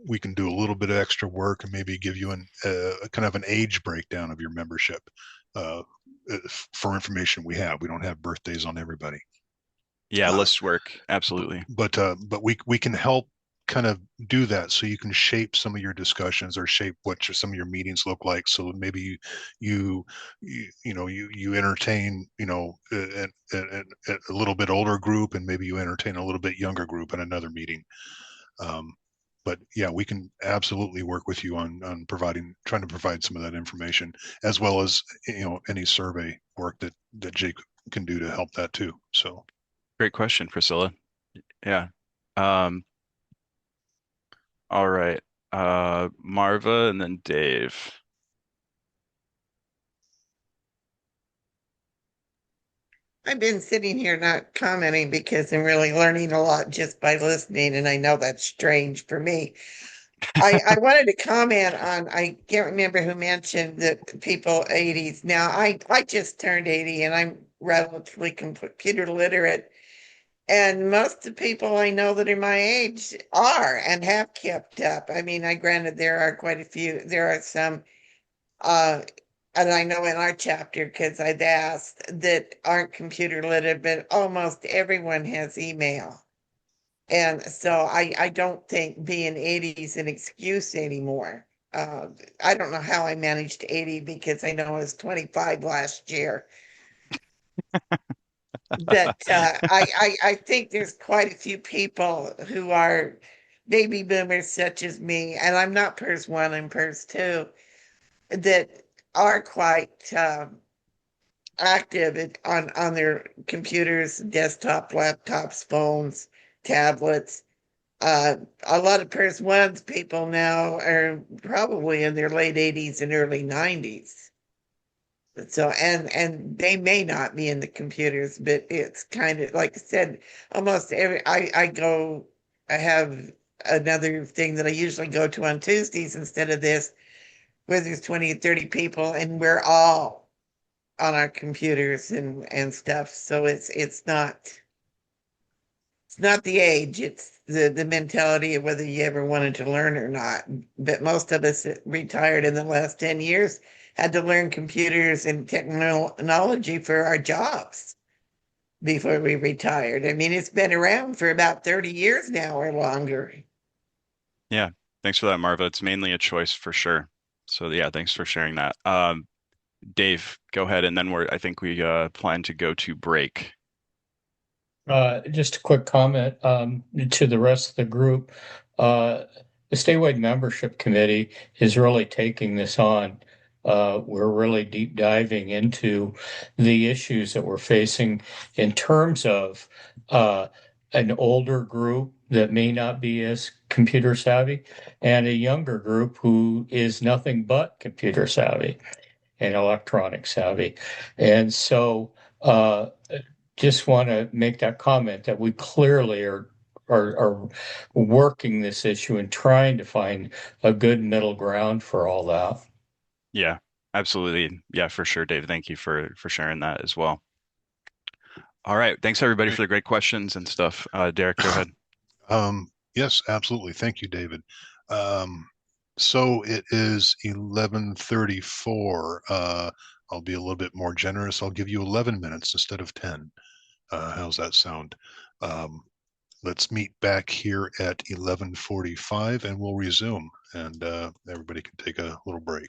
we can do a little bit of extra work and maybe give you kind of an age breakdown of your membership for information we have. We don't have birthdays on everybody. Yeah, list work, absolutely. But we can help kind of do that so you can shape some of your discussions or shape what some of your meetings look like. So maybe you entertain a little bit older group, and maybe you entertain a little bit younger group in another meeting. But yeah, we can absolutely work with you on trying to provide some of that information, as well as any survey work that Jake can do to help that too. So Great question, Priscilla. Yeah. Um, all right. Marva and then Dave. I've been sitting here not commenting because I'm really learning a lot just by listening, and I know that's strange for me. I wanted to comment on, I can't remember who mentioned that people 80s. Now, I just turned 80 and I'm relatively computer literate. And most of the people I know that are my age are and have kept up. I mean, granted there are quite a few, there are some, uh, and I know in our chapter, because I've asked, that aren't computer literate, but almost everyone has email. And so I don't think being 80 is an excuse anymore. I don't know how I managed 80 because I know I was 25 last year. But I think there's quite a few people who are baby boomers such as me, and I'm not PERS 1, I'm PERS 2, that are quite active on their computers, desktop, laptops, phones, tablets. A lot of PERS 1's people now are probably in their late 80s and early 90s. So, and they may not be in the computers, but it's kind of like I said, almost I have another thing that I usually go to on Tuesdays instead of this, where there's 20 or 30 people, and we're all on our computers and stuff. So it's not the age, it's the mentality of whether you ever wanted to learn or not. But most of us that retired in the last 10 years had to learn computers and technology for our jobs before we retired. I mean, it's been around for about 30 years now or longer. Yeah. Thanks for that, Marva. It's mainly a choice for sure. So yeah, thanks for sharing that. Dave, go ahead, and then I think we plan to go to break. Just a quick comment to the rest of the group. The statewide membership committee is really taking this on. We're really deep diving into the issues that we're facing in terms of an older group that may not be as computer savvy and a younger group who is nothing but computer savvy and electronic savvy. And so just want to make that comment that we clearly are working this issue and trying to find a good middle ground for all that. Yeah, absolutely. Yeah, for sure, Dave. Thank you for sharing that as well. All right. Thanks everybody for the great questions and stuff. Derek, go ahead. Yes, absolutely. Thank you, David. So it is 11:34. I'll be a little bit more generous. I'll give you 11 minutes instead of 10. How's that sound? Let's meet back here at 11:45 and we'll resume, and everybody can take a little break.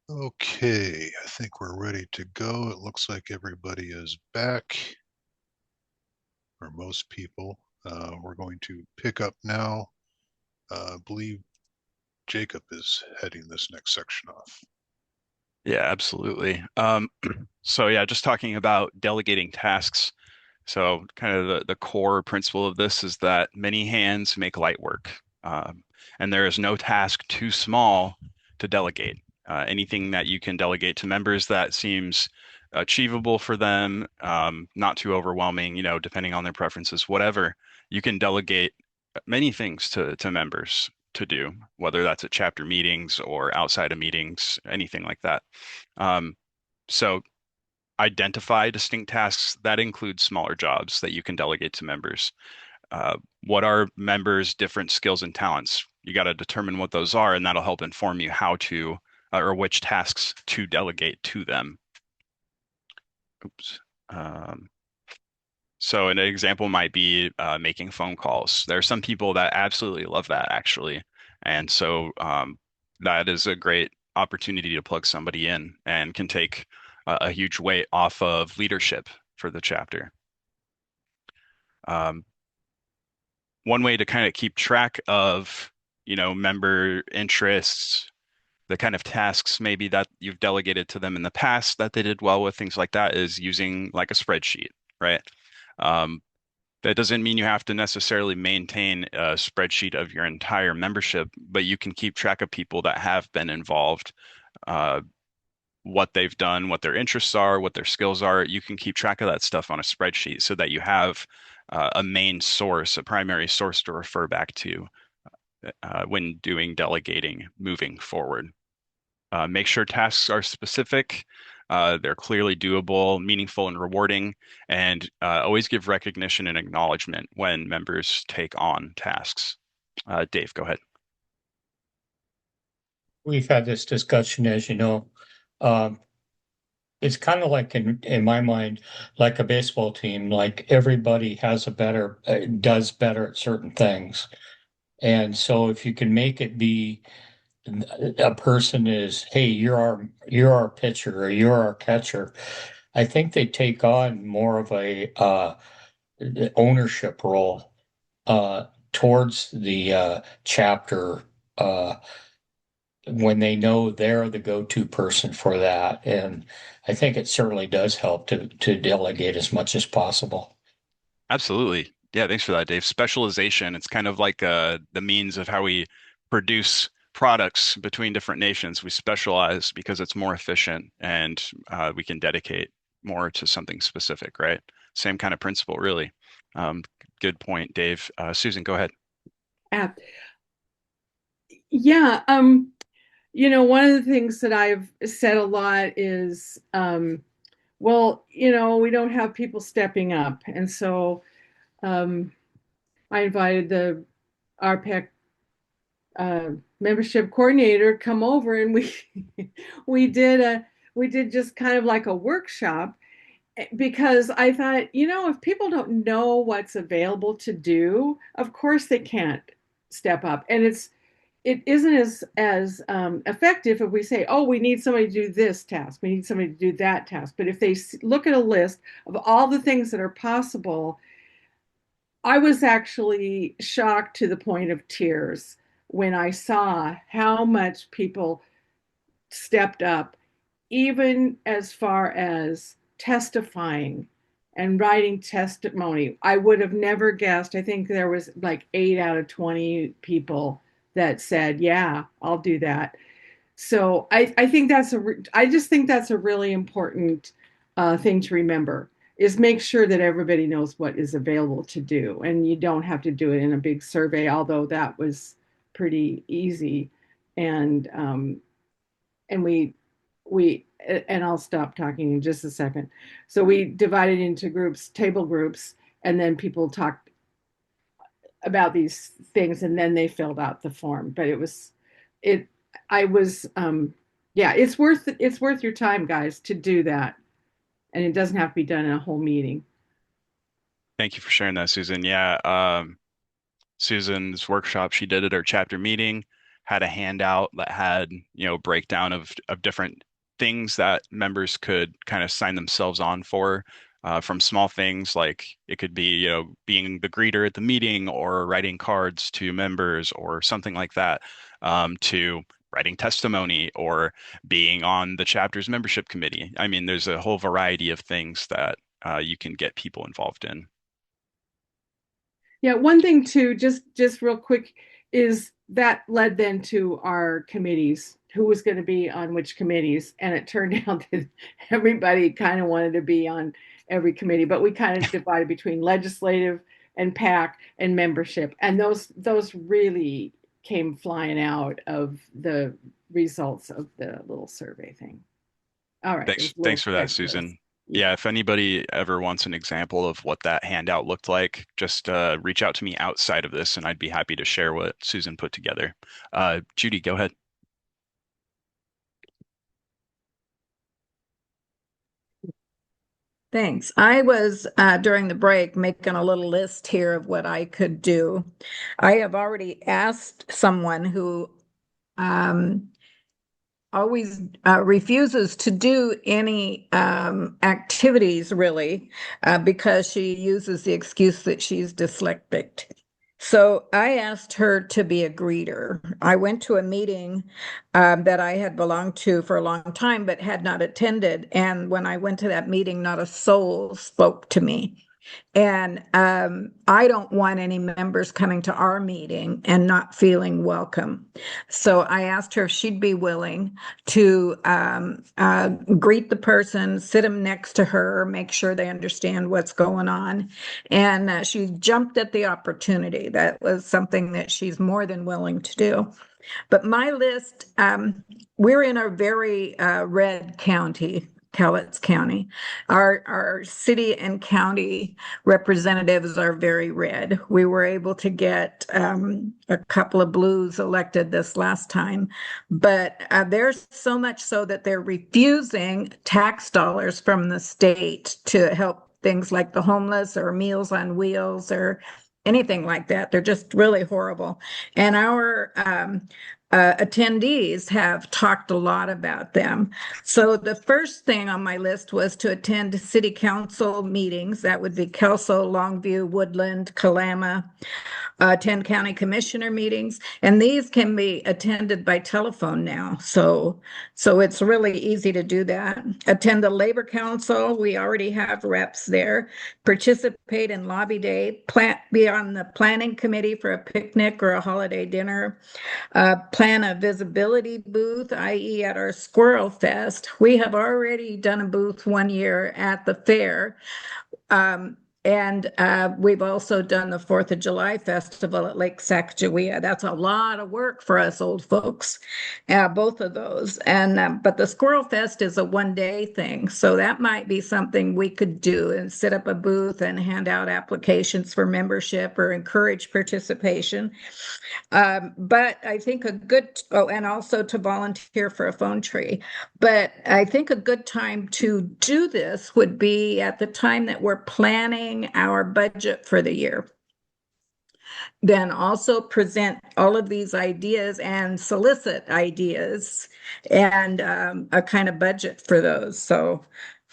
Okay, I think we're ready to go. It looks like everybody is back, or most people. We're going to pick up now. I believe Jacob is heading this next section off. Yeah, absolutely. So yeah, just talking about delegating tasks. So kind of the core principle of this is that many hands make light work. And there is no task too small to delegate. Anything that you can delegate to members that seems achievable for them, not too overwhelming, depending on their preferences, whatever, you can delegate many things to members to do, whether that's at chapter meetings or outside of meetings, anything like that. So identify distinct tasks that include smaller jobs that you can delegate to members. What are members' different skills and talents? You got to determine what those are, and that'll help inform you how to or which tasks to delegate to them. Oops. So an example might be making phone calls. There are some people that absolutely love that, actually. And so that is a great opportunity to plug somebody in and can take a huge weight off of leadership for the chapter. One way to kind of keep track of, member interests, the kind of tasks maybe that you've delegated to them in the past that they did well with, things like that, is using like a spreadsheet, right? That doesn't mean you have to necessarily maintain a spreadsheet of your entire membership, but you can keep track of people that have been involved, what they've done, what their interests are, what their skills are. You can keep track of that stuff on a spreadsheet so that you have a main source, a primary source to refer back to when doing delegating moving forward. Make sure tasks are specific. They're clearly doable, meaningful, and rewarding, and always give recognition and acknowledgement when members take on tasks. Dave, go ahead. We've had this discussion, as you know. It's kind of like in my mind, like a baseball team, like everybody has does better at certain things. And so if you can make it be a person is, hey, you're our pitcher or you're our catcher, I think they take on more of a ownership role towards the chapter when they know they're the go-to person for that. And I think it certainly does help to delegate as much as possible. Absolutely. Yeah, thanks for that, Dave. Specialization, it's kind of like the means of how we produce products between different nations. We specialize because it's more efficient and we can dedicate more to something specific, right? Same kind of principle, really. Good point, Dave. Susan, go ahead. Yeah, one of the things that I've said a lot is, well, we don't have people stepping up. And so I invited the RPEC membership coordinator come over, and we did just kind of like a workshop, because I thought, if people don't know what's available to do, of course they can't step up. And it isn't as effective if we say, oh, we need somebody to do this task, we need somebody to do that task. But if they look at a list of all the things that are possible, I was actually shocked to the point of tears when I saw how much people stepped up, even as far as testifying and writing testimony. I would have never guessed. I think there was like 8 out of 20 people that said, yeah, I'll do that. So I think I just think that's a really important thing to remember, is make sure that everybody knows what is available to do. And you don't have to do it in a big survey, although that was pretty easy. And and I'll stop talking in just a second. So we divided into groups, table groups, and then people talked about these things, and then they filled out the form. But yeah, it's worth your time, guys, to do that. And it doesn't have to be done in a whole meeting. Thank you for sharing that, Susan. Yeah, Susan's workshop she did at our chapter meeting had a handout that had, breakdown of different things that members could kind of sign themselves on for, from small things like it could be, being the greeter at the meeting or writing cards to members or something like that, to writing testimony or being on the chapter's membership committee. I mean, there's a whole variety of things that you can get people involved in. Yeah, one thing too, just real quick, is that led then to our committees, who was going to be on which committees, and it turned out that everybody kind of wanted to be on every committee, but we kind of divided between legislative and PAC and membership. And those really came flying out of the results of the little survey thing. All right. Thanks for that, Susan. Yeah, if anybody ever wants an example of what that handout looked like, just reach out to me outside of this, and I'd be happy to share what Susan put together. Judy, go ahead. Thanks. I was during the break making a little list here of what I could do. I have already asked someone who always refuses to do any activities really because she uses the excuse that she's dyslexic. So I asked her to be a greeter. I went to a meeting that I had belonged to for a long time but had not attended. And when I went to that meeting, not a soul spoke to me. And I don't want any members coming to our meeting and not feeling welcome. So I asked her if she'd be willing to greet the person, sit them next to her, make sure they understand what's going on. And she jumped at the opportunity. That was something that she's more than willing to do. But my list, we're in a very red county, Cowlitz County. Our city and county representatives are very red. We were able to get a couple of blues elected this last time, but there's so much so that they're refusing tax dollars from the state to help things like the homeless or Meals on Wheels or anything like that. They're just really horrible. And our attendees have talked a lot about them. So the first thing on my list was to attend city council meetings. That would be Kelso, Longview, Woodland, Kalama, 10 county commissioner meetings. And these can be attended by telephone now. So it's really easy to do that. Attend the labor council. We already have reps there. Participate in lobby day. Be on the planning committee for a picnic or a holiday dinner. Plan a visibility booth, i.e. at our Squirrel Fest. We have already done a booth one year at the fair. And we've also done the 4th of July Festival at Lake Sacagawea. That's a lot of work for us old folks, both of those. And but the Squirrel Fest is a one-day thing. So that might be something we could do and set up a booth and hand out applications for membership or encourage participation. But I think and also to volunteer for a phone tree. But I think a good time to do this would be at the time that we're planning our budget for the year. Then also present all of these ideas and solicit ideas and a kind of budget for those. So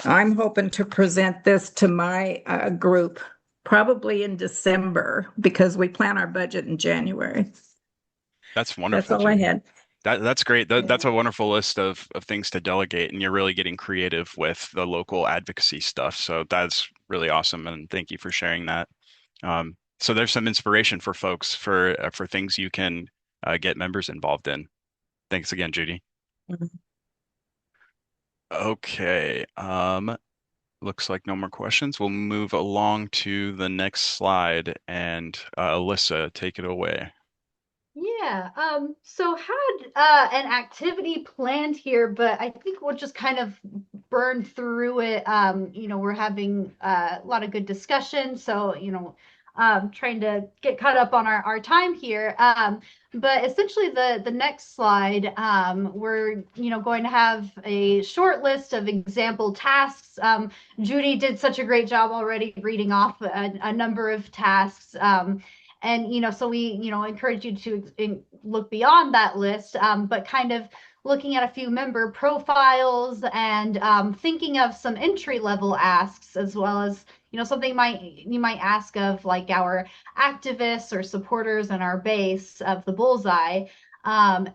I'm hoping to present this to my group probably in December because we plan our budget in January. That's wonderful. That's all I had. That's great. That's a wonderful list of things to delegate, and you're really getting creative with the local advocacy stuff. So that's really awesome, and thank you for sharing that. So there's some inspiration for folks for things you can get members involved in. Thanks again, Judy. Okay. Looks like no more questions. We'll move along to the next slide, and Alyssa, take it away. Yeah, so had an activity planned here, but I think we'll just kind of burn through it. We're having a lot of good discussion, so trying to get caught up on our time here. But essentially the next slide, we're going to have a short list of example tasks. Judy did such a great job already reading off a number of tasks. And so we encourage you to look beyond that list, but kind of looking at a few member profiles and thinking of some entry level asks, as well as something you might ask of like our activists or supporters in our base of the bullseye. And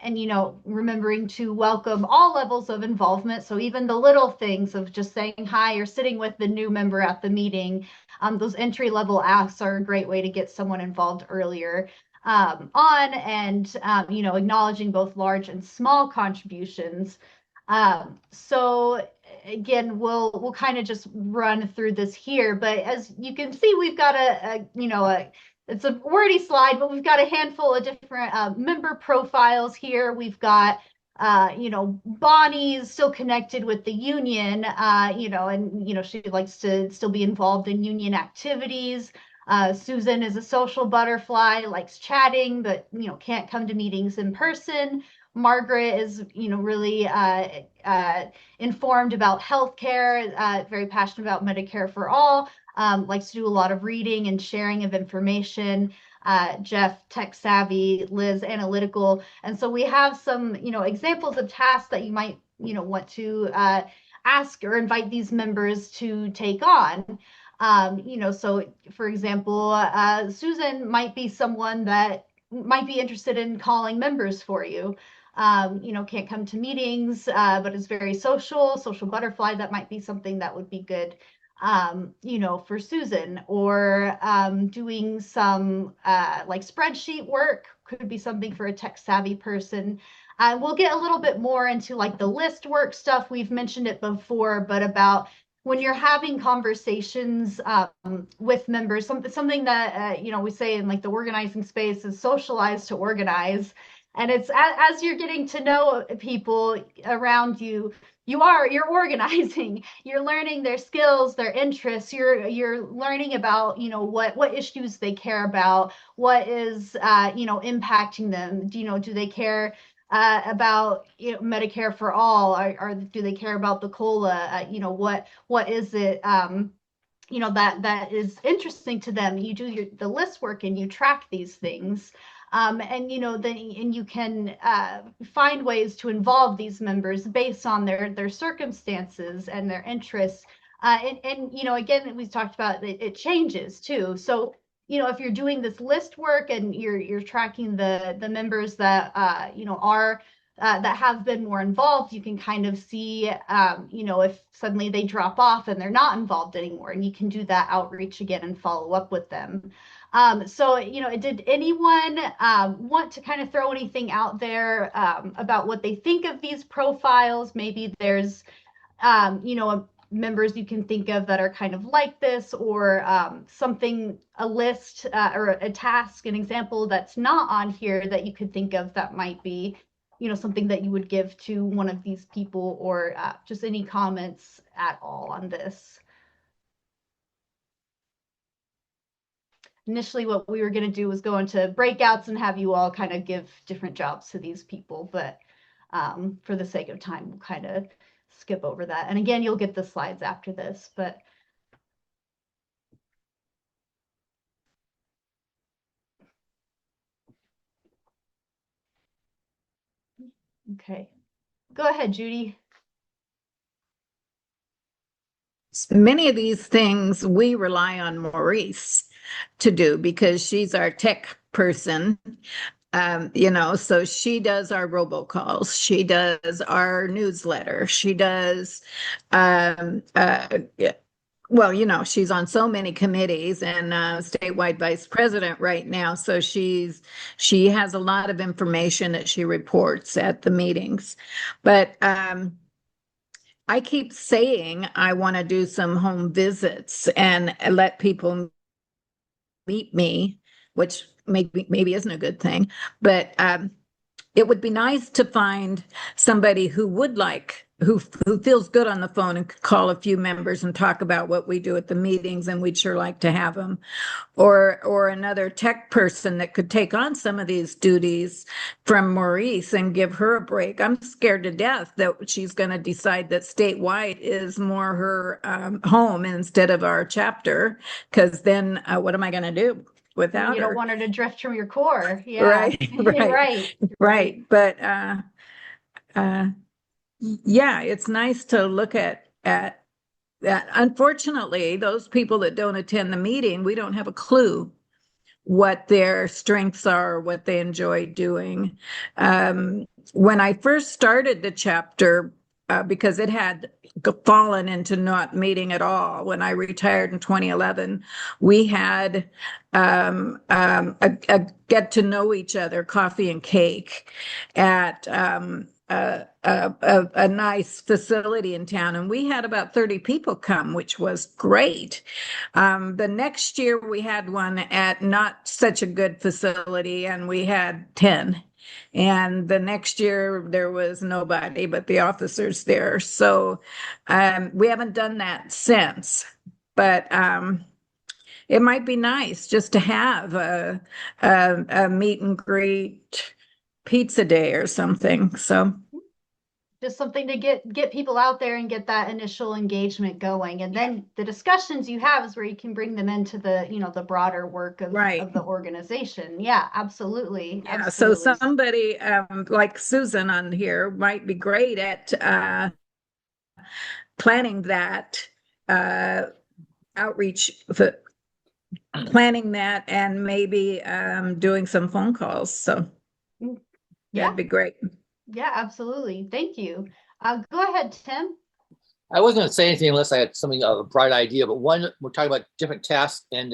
remembering to welcome all levels of involvement. So even the little things of just saying hi or sitting with the new member at the meeting, those entry level asks are a great way to get someone involved earlier on, and acknowledging both large and small contributions. So again, we'll kind of just run through this here, but as you can see, we've got it's a wordy slide, but we've got a handful of different member profiles here. We've got Bonnie's still connected with the union, and she likes to still be involved in union activities. Susan is a social butterfly, likes chatting, but can't come to meetings in person. Margaret is, really informed about healthcare, very passionate about Medicare for all, likes to do a lot of reading and sharing of information. Jeff, tech savvy, Liz, analytical. And so we have some, examples of tasks that you might, want to ask or invite these members to take on. So for example, Susan might be someone that might be interested in calling members for you. Can't come to meetings, but is very social butterfly. That might be something that would be good, for Susan, or doing some like spreadsheet work could be something for a tech savvy person. We'll get a little bit more into like the list work stuff. We've mentioned it before, but about when you're having conversations with members, something that we say in like the organizing space is socialize to organize. And it's as you're getting to know people around you, you're organizing, you're learning their skills, their interests, you're learning about what issues they care about, what is impacting them. Do they care about Medicare for all, or do they care about the COLA? What is it that is interesting to them? You do the list work and you track these things. And you can find ways to involve these members based on their circumstances and their interests. And again, we talked about it changes too. So if you're doing this list work and you're tracking the members that are that have been more involved, you can kind of see if suddenly they drop off and they're not involved anymore, and you can do that outreach again and follow up with them. So did anyone want to kind of throw anything out there about what they think of these profiles? Maybe there's members you can think of that are kind of like this, or something, a list or a task, an example that's not on here that you could think of that might be something that you would give to one of these people, or just any comments at all on this. Initially, what we were going to do was go into breakouts and have you all kind of give different jobs to these people, but for the sake of time, we'll kind of skip over that. And again, you'll get the slides after this, but okay. Go ahead, Judy. Many of these things we rely on Maurice to do because she's our tech person. So she does our robocalls, she does our newsletter, she does, she's on so many committees and statewide vice president right now. So she has a lot of information that she reports at the meetings. But I keep saying I want to do some home visits and let people meet me, which maybe isn't a good thing, but it would be nice to find somebody who feels good on the phone and could call a few members and talk about what we do at the meetings, and we'd sure like to have them. Or another tech person that could take on some of these duties from Maurice and give her a break. I'm scared to death that she's going to decide that statewide is more her home instead of our chapter, because then what am I going to do without her? You don't want her to drift from your core. Yeah. Right. Right. But yeah, it's nice to look at that. Unfortunately, those people that don't attend the meeting, we don't have a clue what their strengths are, what they enjoy doing. When I first started the chapter, because it had fallen into not meeting at all. When I retired in 2011, we had a get to know each other coffee and cake at a nice facility in town, and we had about 30 people come, which was great. The next year we had one at not such a good facility, and we had 10. And the next year there was nobody but the officers there. So we haven't done that since. But it might be nice just to have a meet and greet pizza day or something. So just something to get people out there and get that initial engagement going, and then the discussions you have is where you can bring them into the the broader work of the organization. Yeah, absolutely. yeah, so Absolutely. somebody like Susan on here might be great at planning that outreach, planning that, and maybe doing some phone calls. So Yeah. that'd be great. Yeah, absolutely. Thank you. Go ahead, Tim. I wasn't going to say anything unless I had something of a bright idea, but one, we're talking about different tasks, and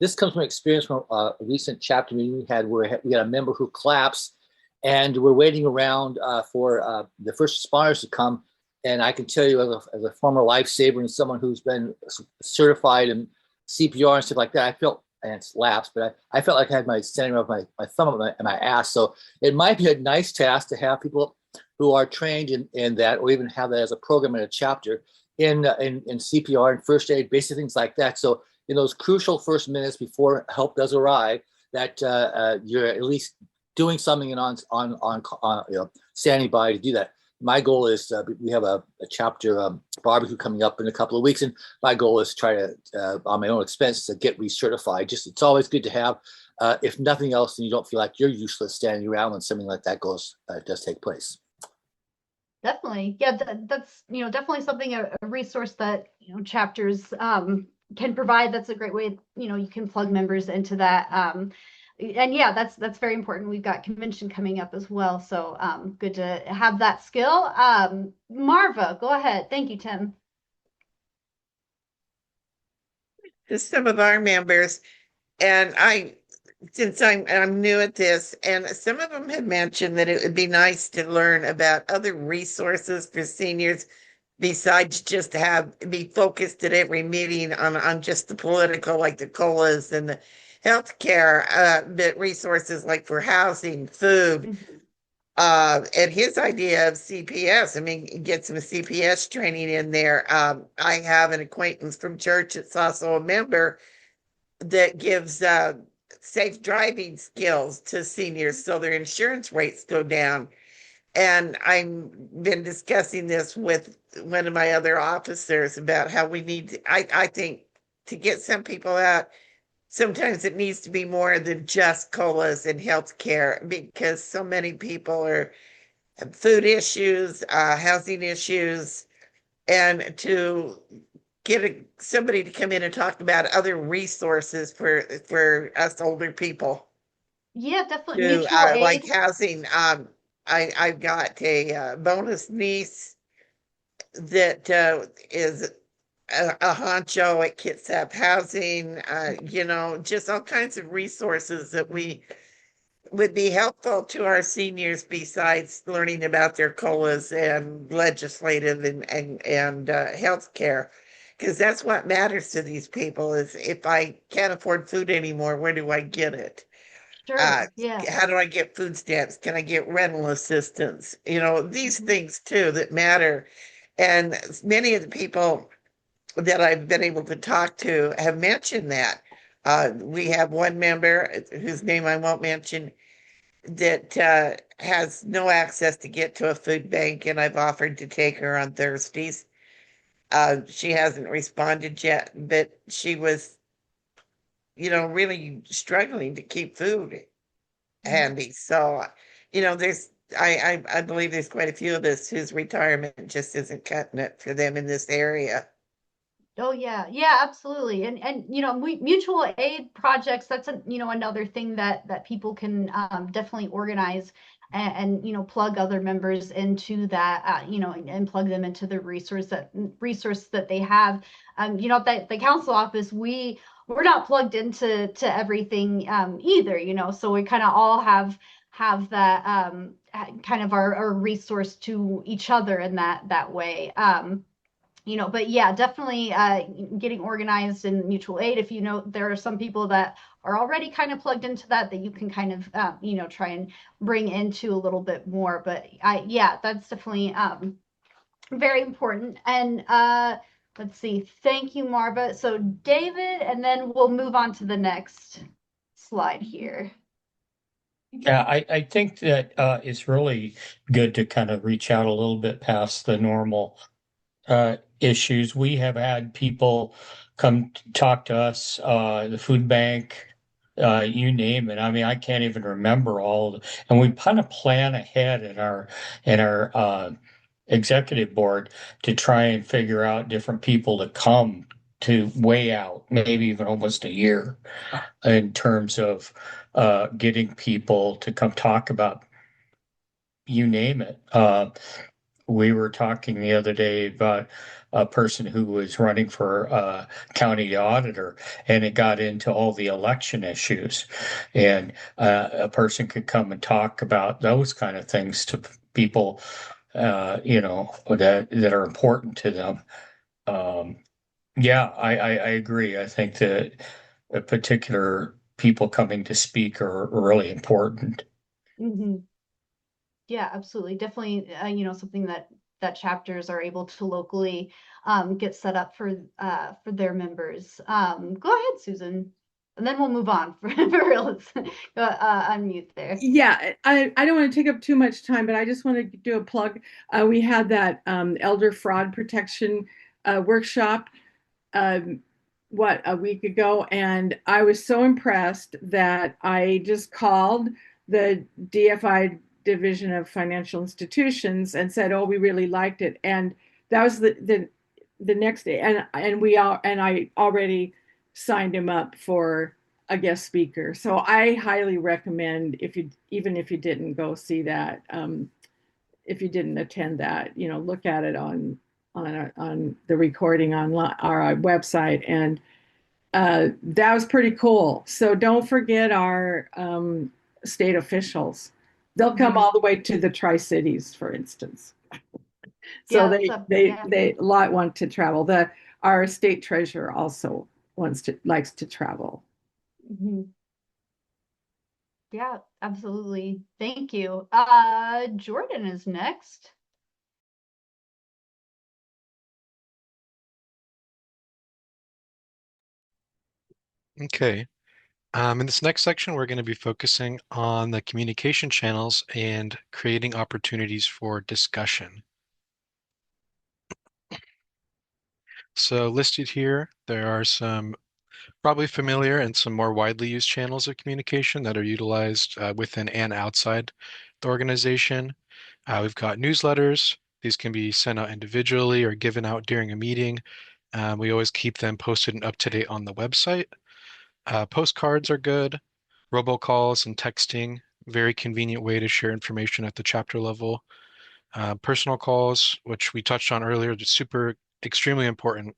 this comes from experience from a recent chapter meeting we had where we had a member who collapsed, and we're waiting around for the first responders to come. And I can tell you, as a former lifesaver and someone who's been certified in CPR and stuff like that, I felt, and it's lapsed, but I felt like I had my center of my thumb in my ass. So it might be a nice task to have people who are trained in that, or even have that as a program in a chapter in CPR and first aid, basic things like that. So in those crucial first minutes before help does arrive, that you're at least doing something and on standing by to do that. My goal is we have a chapter barbecue coming up in a couple of weeks, and my goal is to try to on my own expense to get recertified. Just it's always good to have. If nothing else, then you don't feel like you're useless standing around when something like that does take place. Definitely. Yeah, that's definitely something, a resource that chapters can provide. That's a great way, you can plug members into that. And yeah, that's very important. We've got convention coming up as well, so good to have that skill. Marva, go ahead. Thank you, Tim. To some of our members, and since I'm new at this, and some of them had mentioned that it would be nice to learn about other resources for seniors besides just be focused at every meeting on just the political, like the COLAs and the healthcare, but resources like for housing, food. And his idea of CPS, I mean, get some CPS training in there. I have an acquaintance from church that's also a member that gives safe driving skills to seniors so their insurance rates go down. And I've been discussing this with one of my other officers about how we need to, I think to get some people out, sometimes it needs to be more than just COLAs and healthcare, because so many people have food issues, housing issues, and to get somebody to come in and talk about other resources for us older people. Yeah, definitely. To Mutual aid. like housing. I've got a bonus niece that is a honcho at Kitsap Housing. Just all kinds of resources that would be helpful to our seniors besides learning about their COLAs and legislative and health care. Because that's what matters to these people is if I can't afford food anymore, where do I get it? Sure. Yeah. How do I get food stamps? Can I get rental assistance? These things too that matter. And many of the people that I've been able to talk to have mentioned that. We have one member whose name I won't mention that has no access to get to a food bank, and I've offered to take her on Thursdays. She hasn't responded yet, but she was, really struggling to keep food handy. So, I believe there's quite a few of us whose retirement just isn't cutting it for them in this area. Oh yeah, yeah, absolutely. And mutual aid projects, that's another thing that people can definitely organize and plug other members into that and plug them into the resource that they have. At the council office, we're not plugged into everything either, so we kind of all have have that kind of our resource to each other in that way. But yeah, definitely getting organized in mutual aid. If there are some people that are already kind of plugged into that you can kind of try and bring into a little bit more. But yeah, that's definitely very important. And let's see. Thank you, Marva. So David, and then we'll move on to the next slide here. Yeah, I think that it's really good to kind of reach out a little bit past the normal issues. We have had people come talk to us, the food bank, you name it. I mean, I can't even remember all of it. And we kind of plan ahead in our executive board to try and figure out different people to come to weigh out, maybe even almost a year, in terms of getting people to come talk about you name it. We were talking the other day about a person who was running for county auditor, and it got into all the election issues. And a person could come and talk about those kind of things to people, that are important to them. Yeah, I agree. I think that particular people coming to speak are really important. Mm-hmm. Yeah, absolutely. Definitely, something that chapters are able to locally get set up for their members. Go ahead, Susan, and then we'll move on for real. Unmute there. Yeah, I don't want to take up too much time, but I just want to do a plug. We had that elder fraud protection workshop a week ago, and I was so impressed that I just called the DFI Division of Financial Institutions and said, "Oh, we really liked it," and that was the next day, and I already signed him up for a guest speaker. So I highly recommend, even if you didn't go see that, if you didn't attend that, look at it on the recording on our website, and that was pretty cool. So don't forget our state officials. They'll come all the way to the Tri-Cities, for instance. So they a lot want to travel. Our state treasurer also likes to travel. Mm-hmm. Yeah, absolutely. Thank you. Jordan is next. Okay. In this next section, we're going to be focusing on the communication channels and creating opportunities for discussion. So listed here, there are some probably familiar and some more widely used channels of communication that are utilized within and outside the organization. We've got newsletters. These can be sent out individually or given out during a meeting. We always keep them posted and up to date on the website. Postcards are good. Robocalls and texting, very convenient way to share information at the chapter level. Personal calls, which we touched on earlier, just super extremely important,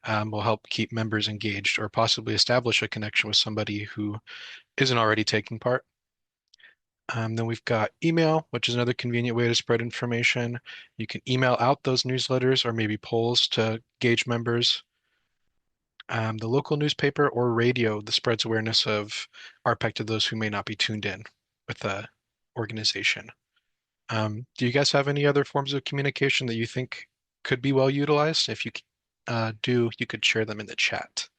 will help keep members engaged or possibly establish a connection with somebody who isn't already taking part. Then we've got email, which is another convenient way to spread information. You can email out those newsletters or maybe polls to gauge members. The local newspaper or radio that spreads awareness of RPEC to those who may not be tuned in with the organization. Do you guys have any other forms of communication that you think could be well utilized? If you do, you could share them in the chat.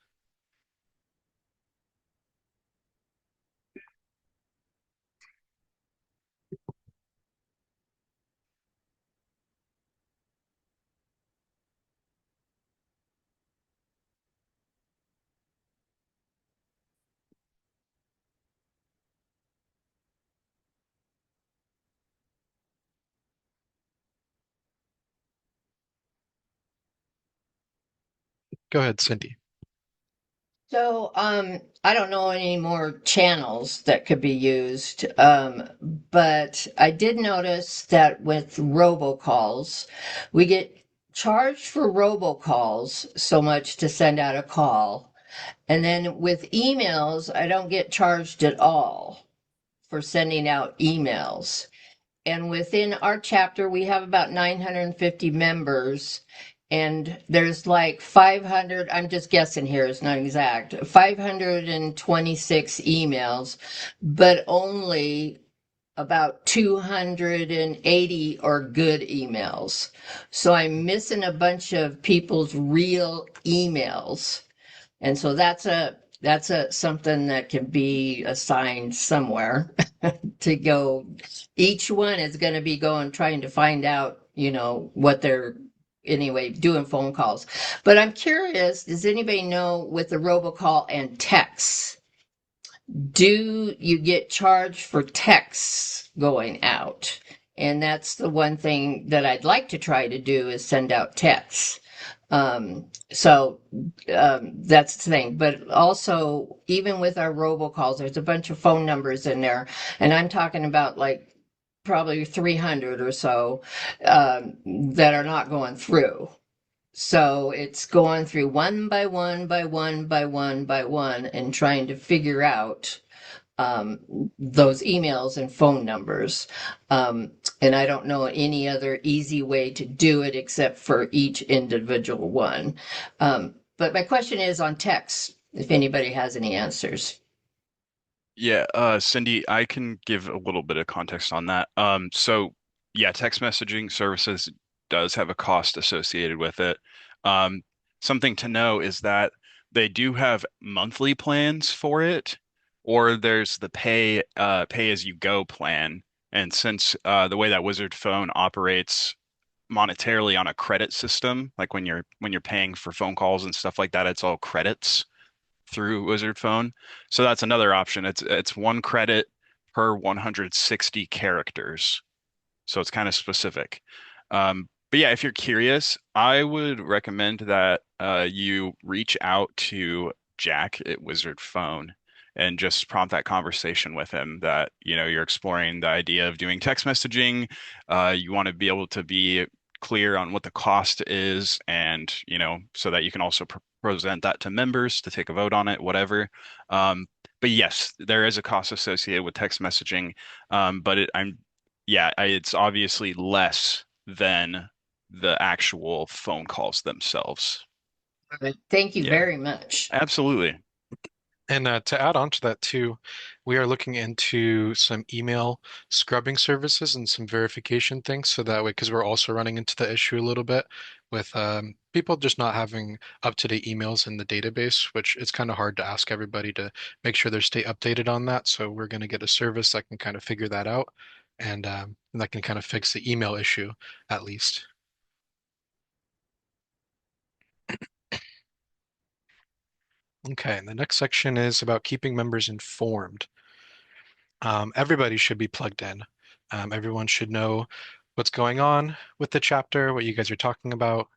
Go ahead, Cindy. So, I don't know any more channels that could be used, but I did notice that with robocalls, we get charged for robocalls so much to send out a call. And then with emails, I don't get charged at all. for sending out emails. And within our chapter, we have about 950 members. And there's like 500, I'm just guessing here, it's not exact, 526 emails, but only about 280 are good emails. So I'm missing a bunch of people's real emails. And so that's a something that can be assigned somewhere to go. Each one is going to be going trying to find out, what they're anyway doing phone calls. But I'm curious, does anybody know with the robocall and texts, do you get charged for texts going out? And that's the one thing that I'd like to try to do is send out texts. So that's the thing. But also, even with our robocalls, there's a bunch of phone numbers in there, and I'm talking about like probably 300 or so that are not going through. So it's going through one by one by one by one by one and trying to figure out those emails and phone numbers. And I don't know any other easy way to do it except for each individual one. But my question is on text, if anybody has any answers. Yeah, Cindy, I can give a little bit of context on that. So yeah, text messaging services does have a cost associated with it. Um, Something to know is that they do have monthly plans for it, or there's the pay as you go plan. And since the way that Wizard Phone operates monetarily on a credit system, like when you're paying for phone calls and stuff like that, it's all credits through Wizard Phone. So that's another option. It's one credit per 160 characters. So it's kind of specific. But yeah, if you're curious, I would recommend that you reach out to Jack at Wizard Phone and just prompt that conversation with him that, you're exploring the idea of doing text messaging. You want to be able to be clear on what the cost is and, so that you can also present that to members to take a vote on it, whatever. But yes, there is a cost associated with text messaging. But it's obviously less than the actual phone calls themselves. Thank you Yeah, very much. absolutely. And to add on to that too, we are looking into some email scrubbing services and some verification things so that way, because we're also running into the issue a little bit with people just not having up-to-date emails in the database, which it's kind of hard to ask everybody to make sure they stay updated on that. So we're going to get a service that can kind of figure that out, and that can kind of fix the email issue at least. Okay, and the next section is about keeping members informed. Everybody should be plugged in. Everyone should know what's going on with the chapter, what you guys are talking about,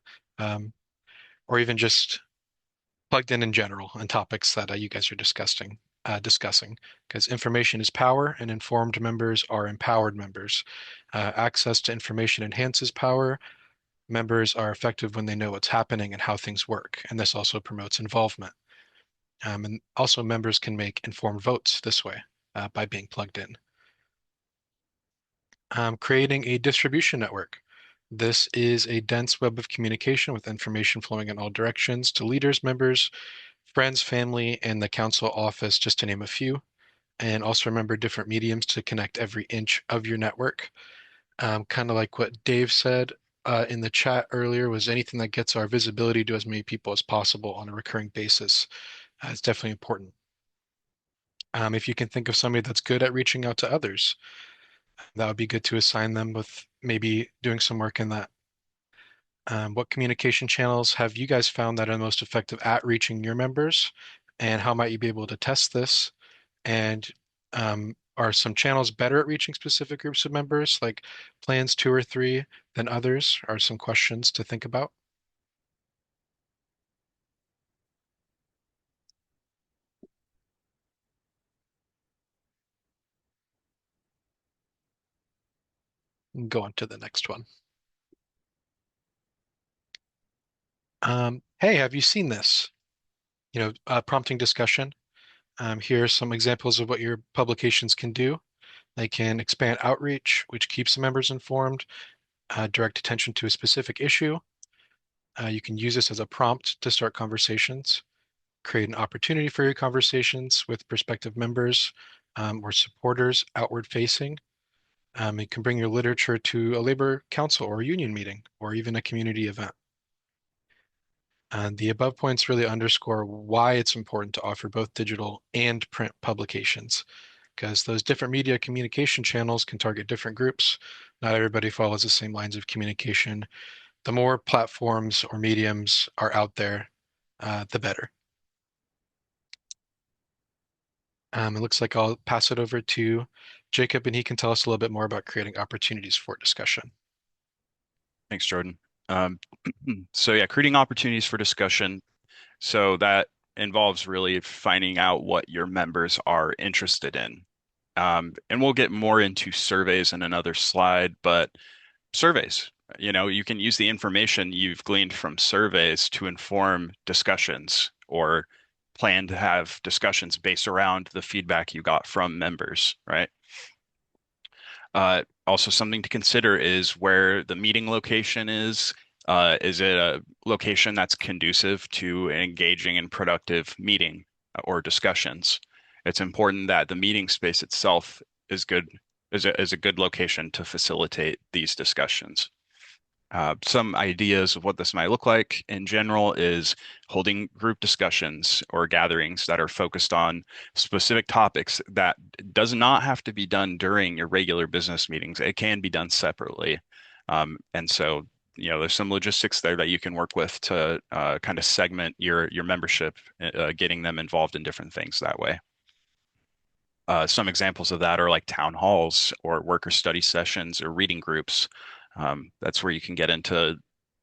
or even just plugged in general on topics that you guys are discussing. Because information is power, and informed members are empowered members. Access to information enhances power. Members are effective when they know what's happening and how things work, and this also promotes involvement. And also, members can make informed votes this way by being plugged in. Creating a distribution network. This is a dense web of communication with information flowing in all directions to leaders, members, friends, family, and the council office, just to name a few. And also remember different mediums to connect every inch of your network. Kind of like what Dave said in the chat earlier, was anything that gets our visibility to as many people as possible on a recurring basis. It's definitely important. If you can think of somebody that's good at reaching out to others, that would be good to assign them with maybe doing some work in that. What communication channels have you guys found that are the most effective at reaching your members? And how might you be able to test this? And are some channels better at reaching specific groups of members, like plans 2 or 3 than others? Are some questions to think about. And go on to the next one. Hey, have you seen this? Prompting discussion. Here are some examples of what your publications can do. They can expand outreach, which keeps the members informed, direct attention to a specific issue. You can use this as a prompt to start conversations, create an opportunity for your conversations with prospective members or supporters outward facing. It can bring your literature to a labor council or union meeting or even a community event. And the above points really underscore why it's important to offer both digital and print publications, because those different media communication channels can target different groups. Not everybody follows the same lines of communication. The more platforms or mediums are out there, the better. It looks like I'll pass it over to Jacob, and he can tell us a little bit more about creating opportunities for discussion. Thanks, Jordan. So yeah, creating opportunities for discussion. So that involves really finding out what your members are interested in. And we'll get more into surveys in another slide, but surveys, you can use the information you've gleaned from surveys to inform discussions or plan to have discussions based around the feedback you got from members, right? Also, something to consider is where the meeting location is. Is it a location that's conducive to an engaging and productive meeting or discussions? It's important that the meeting space itself is a good location to facilitate these discussions. Some ideas of what this might look like in general is holding group discussions or gatherings that are focused on specific topics that does not have to be done during your regular business meetings. It can be done separately. And so, there's some logistics there that you can work with to kind of segment your membership, getting them involved in different things that way. Some examples of that are like town halls or worker study sessions or reading groups. That's where you can get into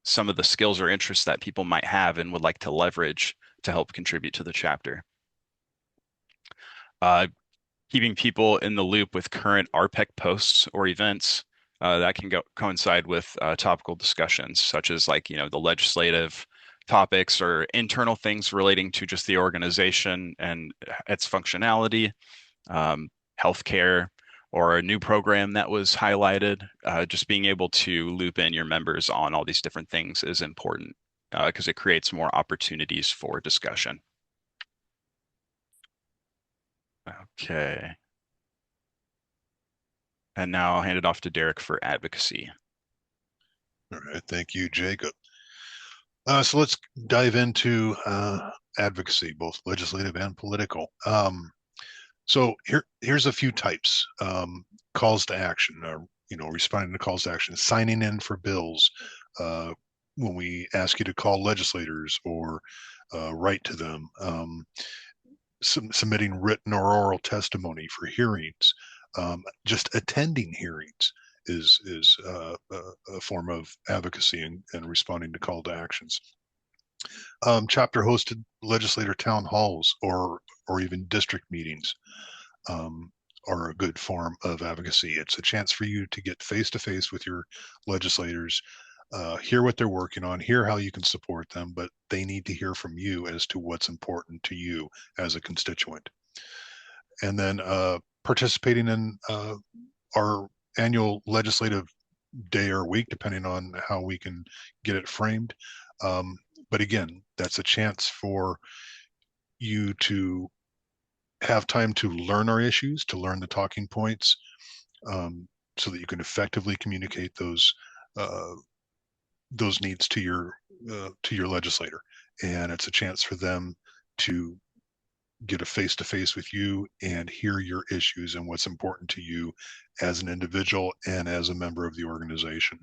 some of the skills or interests that people might have and would like to leverage to help contribute to the chapter. Keeping people in the loop with current RPEC posts or events that can coincide with topical discussions, such as the legislative topics or internal things relating to just the organization and its functionality, healthcare, or a new program that was highlighted. Just being able to loop in your members on all these different things is important because it creates more opportunities for discussion. Okay. And now I'll hand it off to Derek for advocacy. All right, thank you, Jacob. So let's dive into advocacy, both legislative and political. So here's a few types. Calls to action, responding to calls to action, signing in for bills when we ask you to call legislators or write to them, submitting written or oral testimony for hearings, just attending hearings is a form of advocacy and responding to call to actions. Chapter hosted legislator town halls or even district meetings are a good form of advocacy. It's a chance for you to get face to face with your legislators, hear what they're working on, hear how you can support them, but they need to hear from you as to what's important to you as a constituent. And then participating in our annual legislative day or week, depending on how we can get it framed. But again, that's a chance for you to have time to learn our issues, to learn the talking points, so that you can effectively communicate those needs to your legislator. And it's a chance for them to get a face-to-face with you and hear your issues and what's important to you as an individual and as a member of the organization.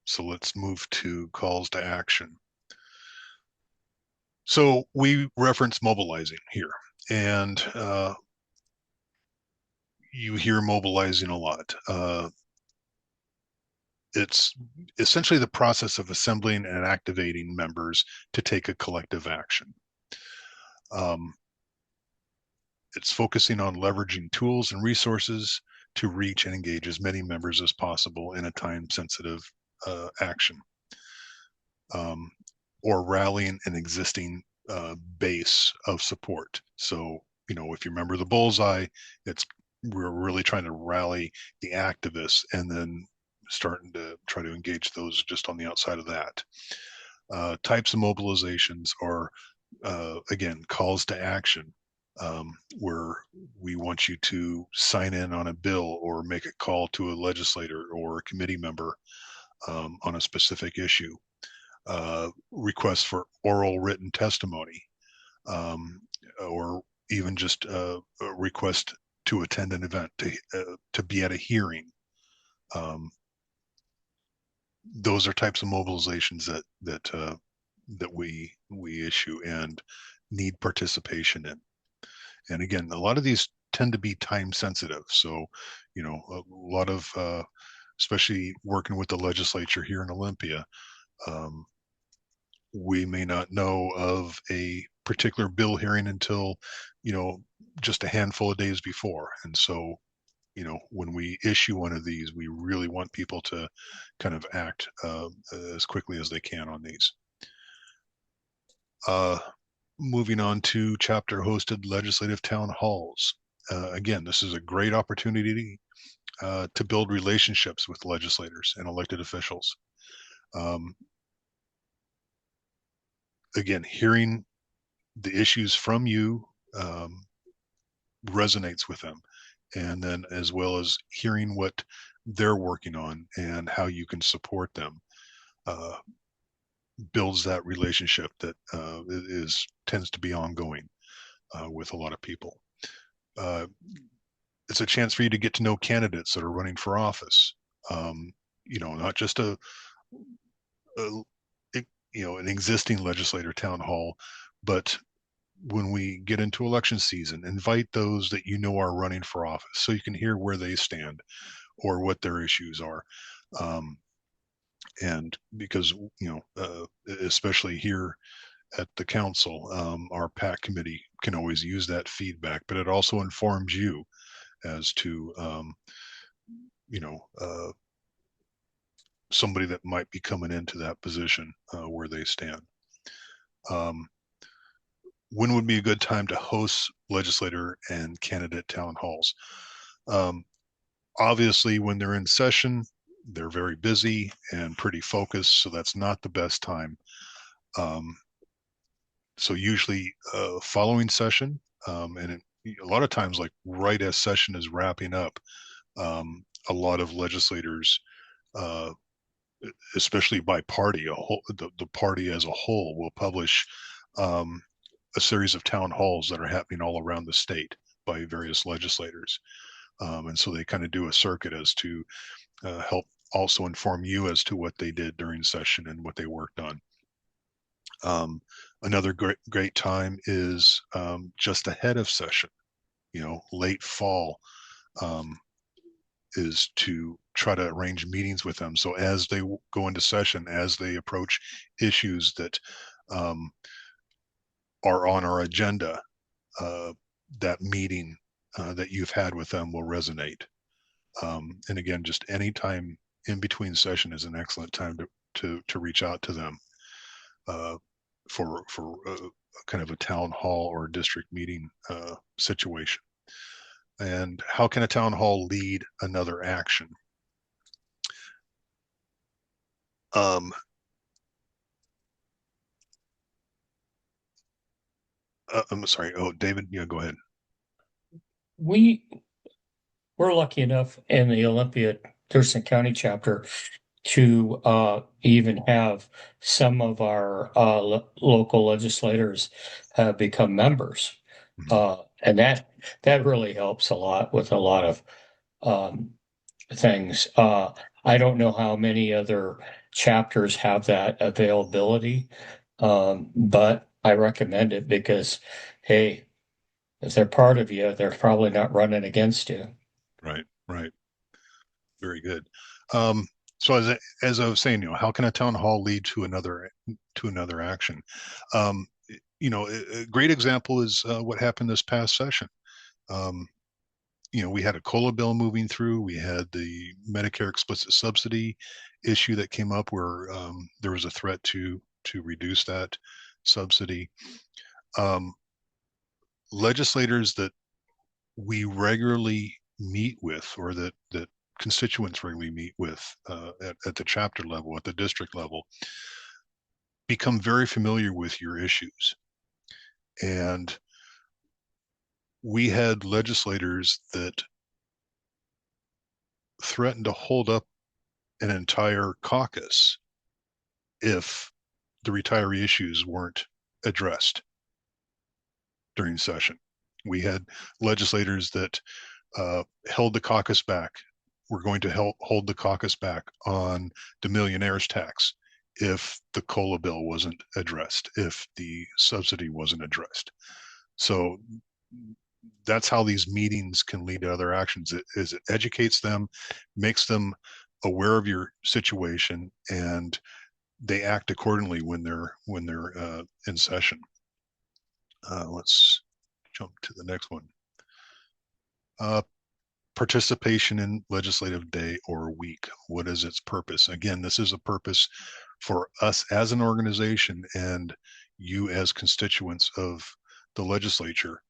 So let's move to calls to action. So we reference mobilizing here, and you hear mobilizing a lot. It's essentially the process of assembling and activating members to take a collective action. It's focusing on leveraging tools and resources to reach and engage as many members as possible in a time-sensitive action, or rallying an existing base of support. So if you remember the bullseye, we're really trying to rally the activists and then starting to try to engage those just on the outside of that. Types of mobilizations are, again, calls to action, where we want you to sign in on a bill or make a call to a legislator or a committee member on a specific issue. Requests for oral written testimony, or even just a request to attend an event, to be at a hearing. Those are types of mobilizations that we issue and need participation in. And again, a lot of these tend to be time sensitive. So, a lot of, especially working with the legislature here in Olympia, we may not know of a particular bill hearing until, just a handful of days before. And so, when we issue one of these, we really want people to kind of act as quickly as they can on these. Moving on to chapter hosted legislative town halls. Again, this is a great opportunity to build relationships with legislators and elected officials. Again, hearing the issues from you resonates with them. And then as well as hearing what they're working on and how you can support them, builds that relationship that tends to be ongoing with a lot of people. It's a chance for you to get to know candidates that are running for office. Not just an existing legislator town hall, but when we get into election season, invite those that are running for office so you can hear where they stand or what their issues are. And because, especially here at the council, our PAC committee can always use that feedback, but it also informs you as to, somebody that might be coming into that position, where they stand. When would be a good time to host legislator and candidate town halls? Obviously, when they're in session, they're very busy and pretty focused, so that's not the best time. So usually following session, and a lot of times, like right as session is wrapping up, a lot of legislators, especially by party, the party as a whole will publish a series of town halls that are happening all around the state by various legislators. And so they kind of do a circuit as to help also inform you as to what they did during session and what they worked on. Another great time is just ahead of session, late fall, is to try to arrange meetings with them. So as they go into session, as they approach issues that are on our agenda, that meeting that you've had with them will resonate. And again, just any time in between session is an excellent time to reach out to them for kind of a town hall or district meeting situation. And how can a town hall lead another action? I'm sorry. Oh, David, yeah, go ahead. We're lucky enough in the Olympia Thurston County chapter to even have some of our local legislators have become members. And that really helps a lot with a lot of things. I don't know how many other chapters have that availability, but I recommend it because, hey, if they're part of you, they're probably not running against you. Right. Very good. So as I was saying, how can a town hall lead to another action? A great example is what happened this past session. We had a COLA bill moving through. We had the Medicare explicit subsidy issue that came up where there was a threat to reduce that subsidy. legislators that we regularly meet with, or that constituents regularly meet with at the chapter level, at the district level, become very familiar with your issues. And we had legislators that threatened to hold up an entire caucus if the retiree issues weren't addressed during session. We had legislators that held the caucus back. We're going to hold the caucus back on the millionaire's tax if the COLA bill wasn't addressed, if the subsidy wasn't addressed. So that's how these meetings can lead to other actions. It educates them, makes them aware of your situation, and they act accordingly when they're in session. Let's jump to the next one. Participation in legislative day or week. What is its purpose? Again, this is a purpose for us as an organization and you as constituents of the legislature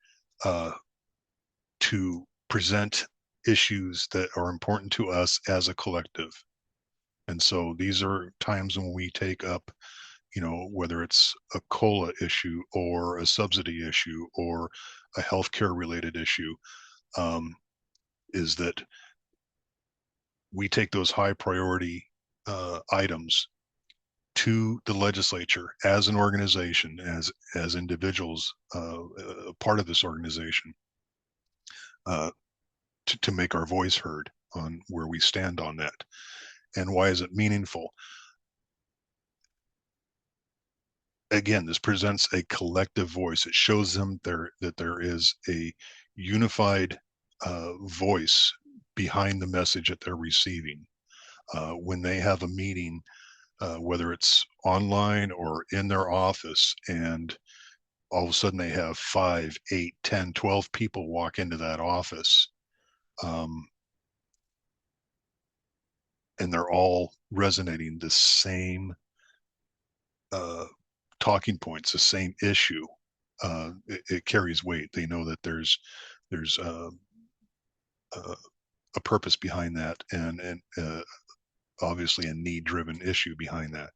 to present issues that are important to us as a collective. And so these are times when we take up, whether it's a COLA issue or a subsidy issue or a healthcare related issue, is that we take those high priority items to the legislature as an organization, as individuals, part of this organization, to make our voice heard on where we stand on that. And why is it meaningful? Again, this presents a collective voice. It shows them that there is a unified voice behind the message that they're receiving. When they have a meeting, whether it's online or in their office, and all of a sudden they have 5, 8, 10, 12 people walk into that office, and they're all resonating the same talking points, the same issue, it carries weight. They know that there's a purpose behind that, and obviously a need-driven issue behind that.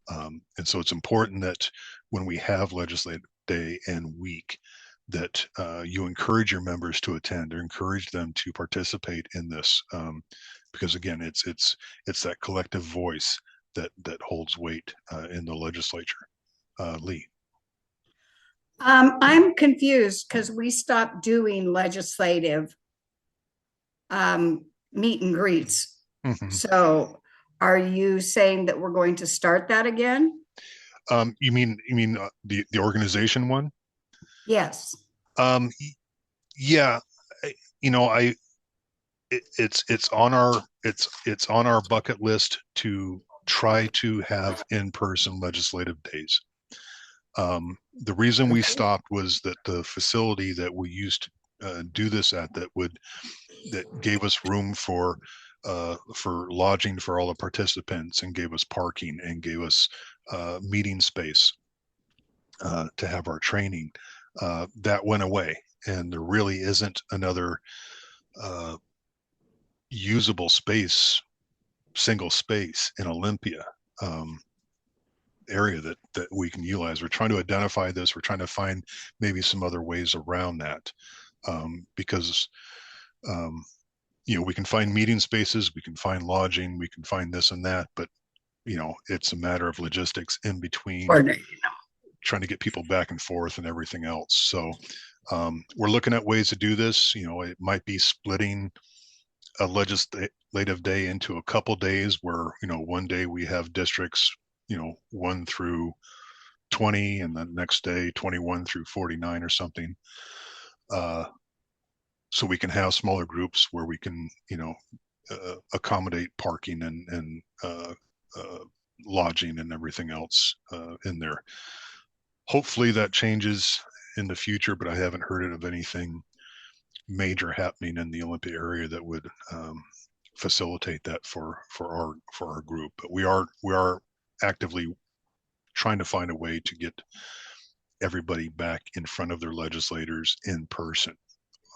And so it's important that when we have legislative day and week, that you encourage your members to attend or encourage them to participate in this, because again, it's that collective voice that holds weight in the legislature. Lee. I'm confused because we stopped doing legislative meet and greets. Mm-hmm. So are you saying that we're going to start that again? You mean the organization one? Yes. Yeah, it's on our bucket list to try to have in-person legislative days. The reason we stopped was that the facility that we used to do this at, that gave us room for lodging for all the participants, and gave us parking, and gave us meeting space to have our training, that went away, and there really isn't another usable space, single space in Olympia area that we can utilize. We're trying to identify this. We're trying to find maybe some other ways around that, because we can find meeting spaces, we can find lodging, we can find this and that, but it's a matter of logistics in between, trying to get people back and forth and everything else. So we're looking at ways to do this. It might be splitting a legislative day into a couple days, where one day we have districts 1 through 20, and the next day 21 through 49 or something, so we can have smaller groups where we can accommodate parking and lodging and everything else in there. Hopefully that changes in the future, but I haven't heard of anything major happening in the Olympia area that would facilitate that for our group. But we are actively trying to find a way to get everybody back in front of their legislators in person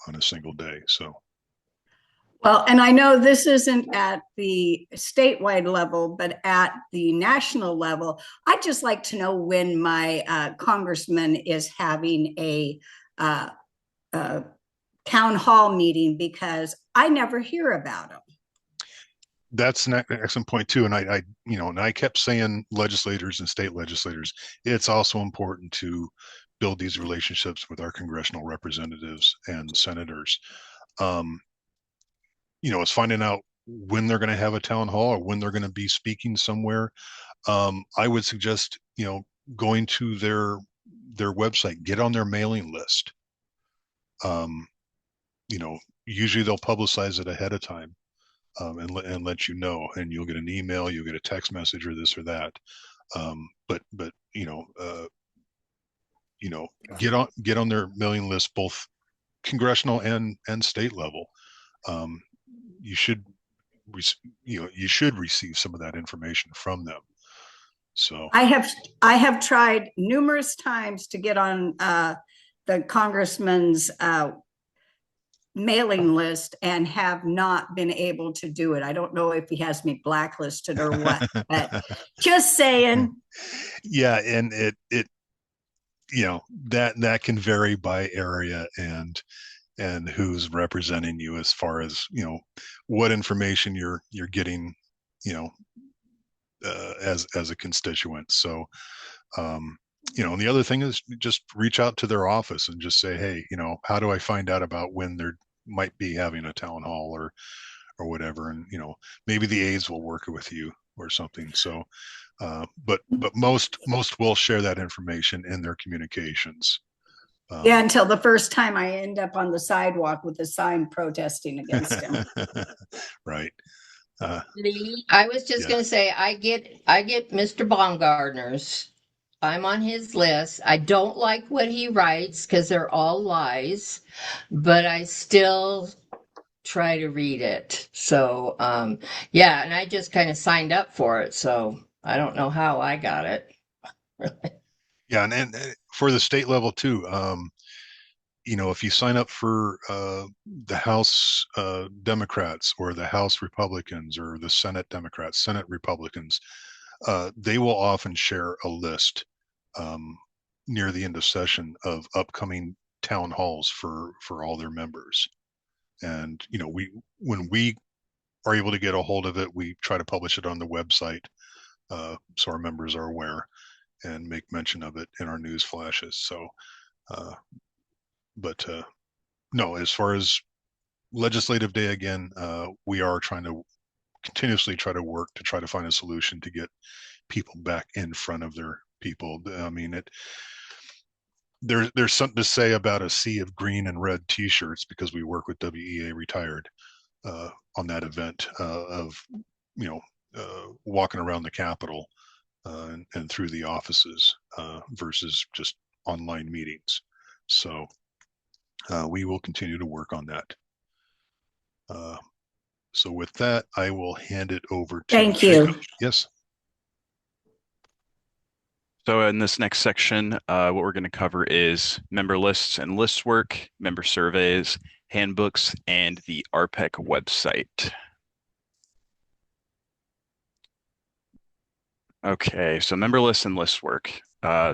on a single day. So, Well, and I know this isn't at the statewide level, but at the national level, I'd just like to know when my congressman is having a town hall meeting, because I never hear about them. that's an excellent point too. And I kept saying legislators and state legislators, it's also important to build these relationships with our congressional representatives and senators. It's finding out when they're going to have a town hall or when they're going to be speaking somewhere. I would suggest, going to their website, get on their mailing list. Usually they'll publicize it ahead of time. And let you know, and you'll get an email, you'll get a text message or this or that. But get on their mailing list, both congressional and state level. You should receive some of that information from them. So I have tried numerous times to get on the congressman's mailing list and have not been able to do it. I don't know if he has me blacklisted or what, but just saying. Yeah, and it that can vary by area and who's representing you, as far as what information you're getting, as a constituent. So and the other thing is just reach out to their office and just say, hey, how do I find out about when they're might be having a town hall or whatever, and maybe the aides will work with you or something. So but most will share that information in their communications. Yeah, until the first time I end up on the sidewalk with a sign protesting against him. Right. I was just going to say, I get Mr. Baumgartner's. I'm on his list. I don't like what he writes because they're all lies, but I still try to read it. So, yeah, and I just kind of signed up for it. So I don't know how I got it. Yeah, and for the state level too. If you sign up for the House Democrats or the House Republicans or the Senate Democrats, Senate Republicans, they will often share a list near the end of session of upcoming town halls for all their members. And when we are able to get a hold of it, we try to publish it on the website so our members are aware and make mention of it in our news flashes. So, but no, as far as legislative day, again, we are trying to continuously try to work to try to find a solution to get people back in front of their people. I mean, there's something to say about a sea of green and red T-shirts, because we work with WEA Retired on that event of walking around the Capitol and through the offices versus just online meetings. So we will continue to work on that. So with that, I will hand it over to Thank you. Jacob. Yes. So in this next section, what we're going to cover is member lists and list work, member surveys, handbooks, and the RPEC website. Okay, so member lists and list work.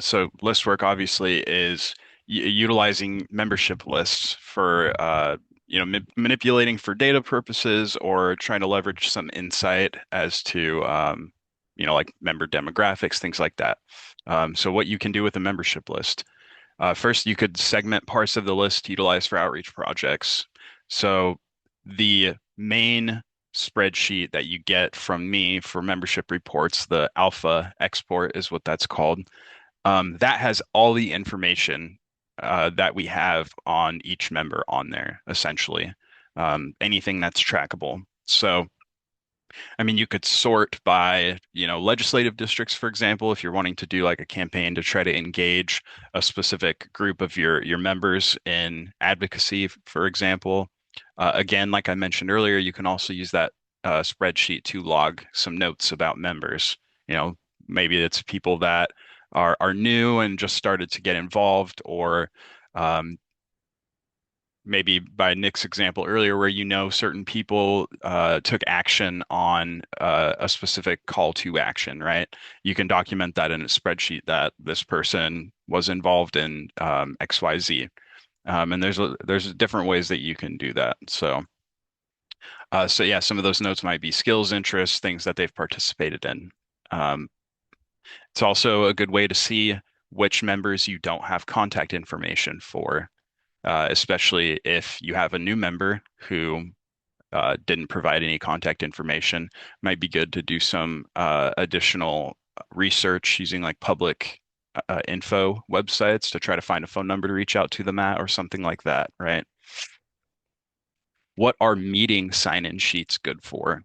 So list work obviously is utilizing membership lists for manipulating for data purposes or trying to leverage some insight as to like member demographics, things like that. So what you can do with a membership list. First, you could segment parts of the list utilized for outreach projects. So the main spreadsheet that you get from me for membership reports, the alpha export is what that's called. That has all the information that we have on each member on there, essentially. Anything that's trackable. So I mean, you could sort by, legislative districts, for example, if you're wanting to do like a campaign to try to engage a specific group of your members in advocacy, for example. Again, like I mentioned earlier, you can also use that spreadsheet to log some notes about members. Maybe it's people that are new and just started to get involved, or maybe by Nick's example earlier, where certain people took action on a specific call to action, right? You can document that in a spreadsheet that this person was involved in XYZ. And there's different ways that you can do that. So yeah, some of those notes might be skills, interests, things that they've participated in. It's also a good way to see which members you don't have contact information for, especially if you have a new member who didn't provide any contact information. Might be good to do some additional research using like public info websites to try to find a phone number to reach out to them at, or something like that, right? What are meeting sign-in sheets good for?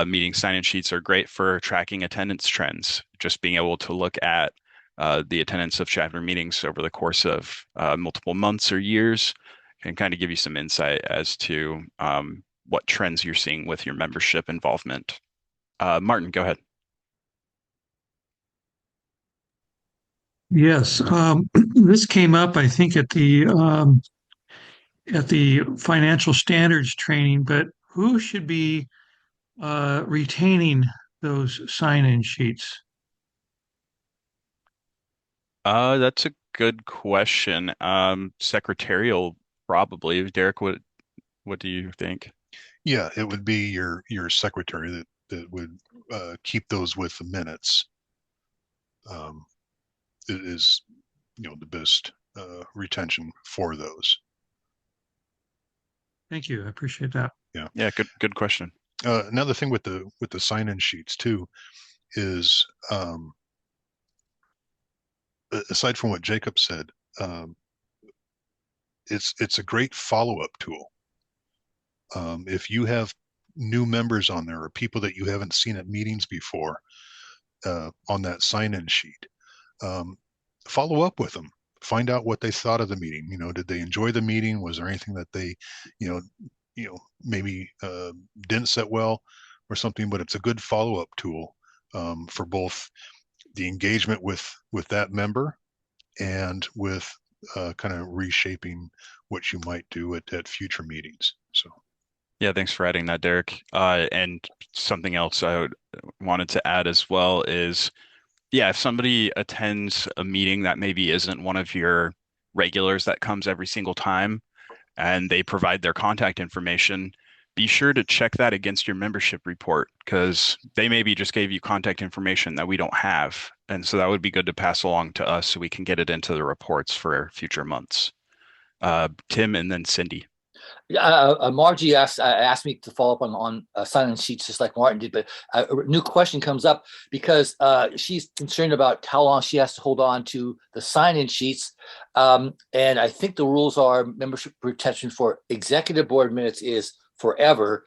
Meeting sign-in sheets are great for tracking attendance trends. Just being able to look at the attendance of chapter meetings over the course of multiple months or years can kind of give you some insight as to what trends you're seeing with your membership involvement. Martin, go ahead. Yes, this came up, I think, at the financial standards training, but who should be retaining those sign-in sheets? That's a good question. Secretarial, probably. Derek, what do you think? Yeah, it would be your secretary that would keep those with the minutes. It is, the best retention for those. Thank you. I appreciate that. Yeah. Yeah, good question. Another thing with the sign-in sheets too is, aside from what Jacob said, it's a great follow-up tool. If you have new members on there or people that you haven't seen at meetings before, on that sign-in sheet, follow up with them. Find out what they thought of the meeting. Did they enjoy the meeting? Was there anything that they, maybe didn't set well or something? But it's a good follow-up tool for both the engagement with that member and with kind of reshaping what you might do at future meetings. So. Yeah, thanks for adding that, Derek. And something else wanted to add as well is, yeah, if somebody attends a meeting that maybe isn't one of your regulars that comes every single time, and they provide their contact information, be sure to check that against your membership report, because they maybe just gave you contact information that we don't have. And so that would be good to pass along to us so we can get it into the reports for future months. Tim and then Cindy. Margie asked me to follow up on sign-in sheets just like Martin did, but a new question comes up because she's concerned about how long she has to hold on to the sign-in sheets. And I think the rules are membership retention for executive board minutes is forever.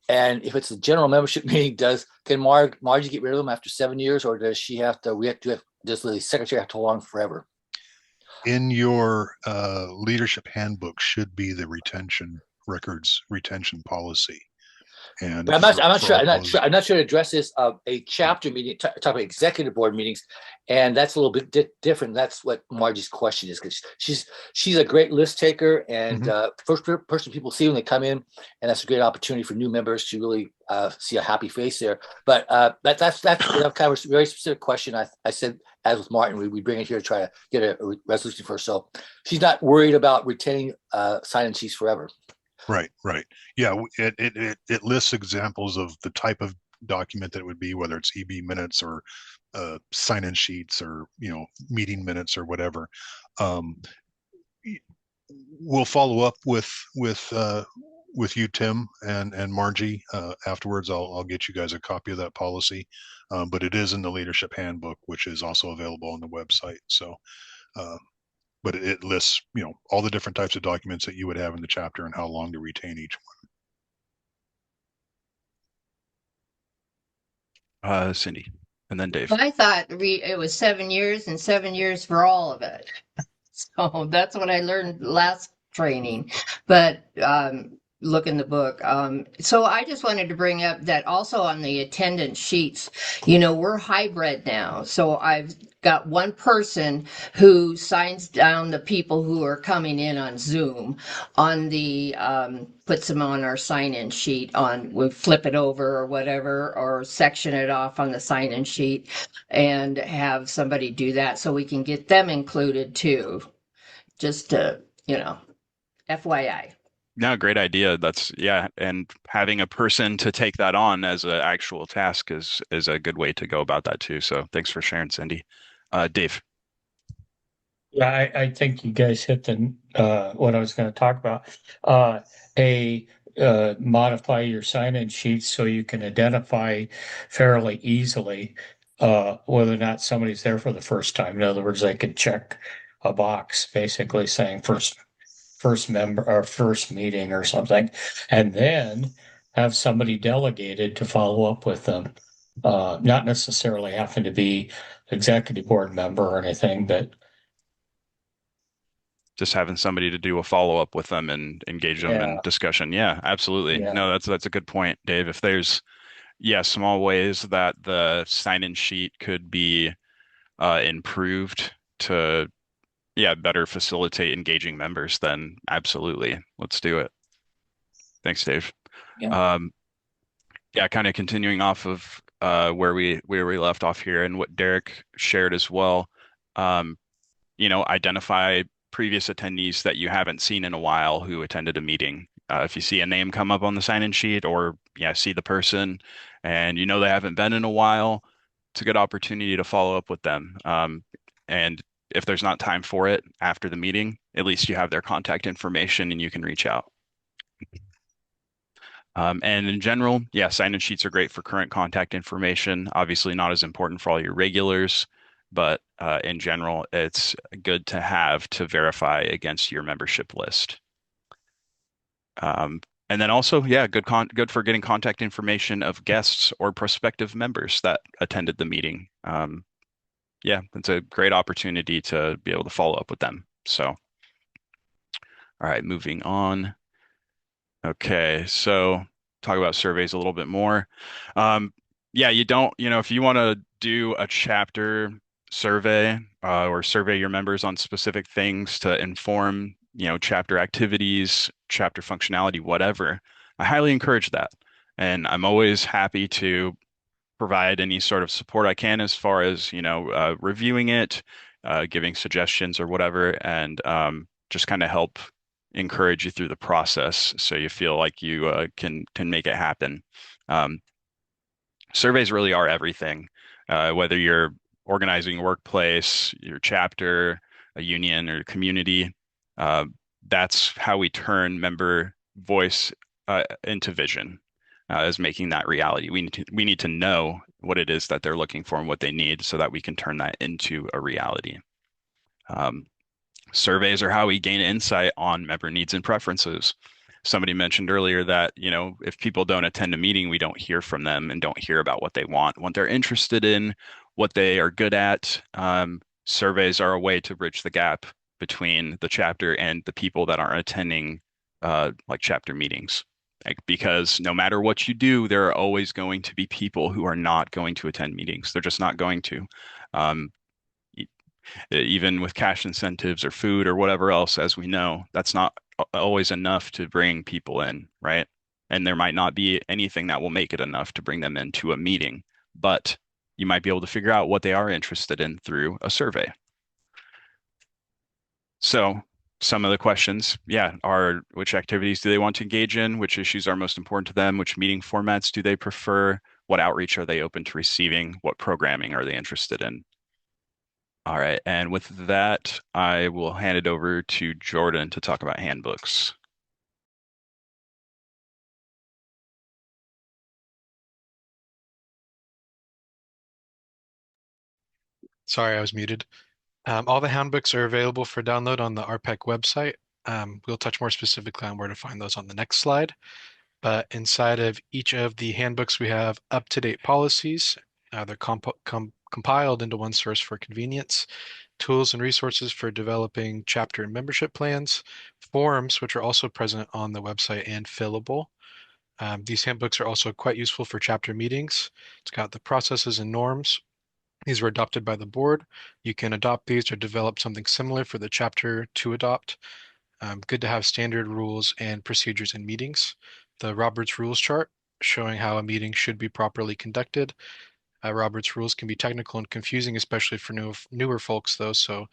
And if it's a general membership meeting, can Margie get rid of them after 7 years, or does she have to? Does the secretary have to hold on forever? In your leadership handbook should be the records retention policy. And but I'm not sure it addresses a chapter meeting, talk about executive board meetings, and that's a little bit different. That's what Margie's question is, because she's a great list taker, and first person people see when they come in, and that's a great opportunity for new members to really see a happy face there. But that's kind of a very specific question. I said, as with Martin, we bring it here to try to get a resolution for her. So she's not worried about retaining sign-in sheets forever. Right. Yeah, it lists examples of the type of document that it would be, whether it's EB minutes or sign-in sheets or meeting minutes or whatever. We'll follow up with you, Tim and Margie, afterwards. I'll get you guys a copy of that policy, but it is in the leadership handbook, which is also available on the website. So. But it lists, all the different types of documents that you would have in the chapter and how long to retain each one. Cindy, and then Dave. I thought it was 7 years and 7 years for all of it. So that's what I learned last training. But look in the book. So I just wanted to bring up that also on the attendance sheets, we're hybrid now. So I've got one person who signs down the people who are coming in on Zoom on the, puts them on our sign-in sheet we flip it over or whatever, or section it off on the sign-in sheet and have somebody do that so we can get them included too. Just to, FYI. No, great idea. And having a person to take that on as an actual task is a good way to go about that too. So thanks for sharing, Cindy. Dave. Yeah, I think you guys hit the what I was going to talk about. Modify your sign-in sheets so you can identify fairly easily whether or not somebody's there for the first time. In other words, they could check a box basically saying first member or first meeting or something, and then have somebody delegated to follow up with them. Not necessarily having to be executive board member or anything, but just having somebody to do a follow-up with them and engage them in discussion. Yeah, absolutely. Yeah. No, that's a good point, Dave. If there's small ways that the sign-in sheet could be improved to better facilitate engaging members, then absolutely. Let's do it. Thanks, Dave. Yeah. Kind of continuing off of where we left off here and what Derek shared as well. Identify previous attendees that you haven't seen in a while who attended a meeting. If you see a name come up on the sign-in sheet or see the person and they haven't been in a while, it's a good opportunity to follow up with them. And if there's not time for it after the meeting, at least you have their contact information and you can reach out. And in general, sign-in sheets are great for current contact information. Obviously not as important for all your regulars, but in general, it's good to have to verify against your membership list. And then also, good for getting contact information of guests or prospective members that attended the meeting. It's a great opportunity to be able to follow up with them. So, all right, moving on. Okay, so talk about surveys a little bit more. You don't, if you want to do a chapter survey or survey your members on specific things to inform, chapter activities, chapter functionality, whatever, I highly encourage that. And I'm always happy to provide any sort of support I can as far as, reviewing it, giving suggestions or whatever, and just kind of help encourage you through the process so you feel like you can make it happen. Surveys really are everything, whether you're organizing a workplace, your chapter, a union, or community. That's how we turn member voice into vision, is making that reality. We need to know what it is that they're looking for and what they need so that we can turn that into a reality. Surveys are how we gain insight on member needs and preferences. Somebody mentioned earlier that, if people don't attend a meeting, we don't hear from them and don't hear about what they want, what they're interested in, what they are good at. Surveys are a way to bridge the gap between the chapter and the people that aren't attending like chapter meetings. Because no matter what you do, there are always going to be people who are not going to attend meetings. They're just not going to. Even with cash incentives or food or whatever else, as we know, that's not always enough to bring people in, right? And there might not be anything that will make it enough to bring them into a meeting, but you might be able to figure out what they are interested in through a survey. So some of the questions, are which activities do they want to engage in? Which issues are most important to them? Which meeting formats do they prefer? What outreach are they open to receiving? What programming are they interested in? All right, and with that, I will hand it over to Jordan to talk about handbooks. Sorry, I was muted. All the handbooks are available for download on the RPEC website. We'll touch more specifically on where to find those on the next slide. But inside of each of the handbooks, we have up-to-date policies. They're compiled into one source for convenience. tools and resources for developing chapter and membership plans, forms, which are also present on the website and fillable. These handbooks are also quite useful for chapter meetings. It's got the processes and norms. These were adopted by the board. You can adopt these or develop something similar for the chapter to adopt. Good to have standard rules and procedures in meetings. The Roberts Rules chart showing how a meeting should be properly conducted. Roberts Rules can be technical and confusing, especially for newer folks, though. So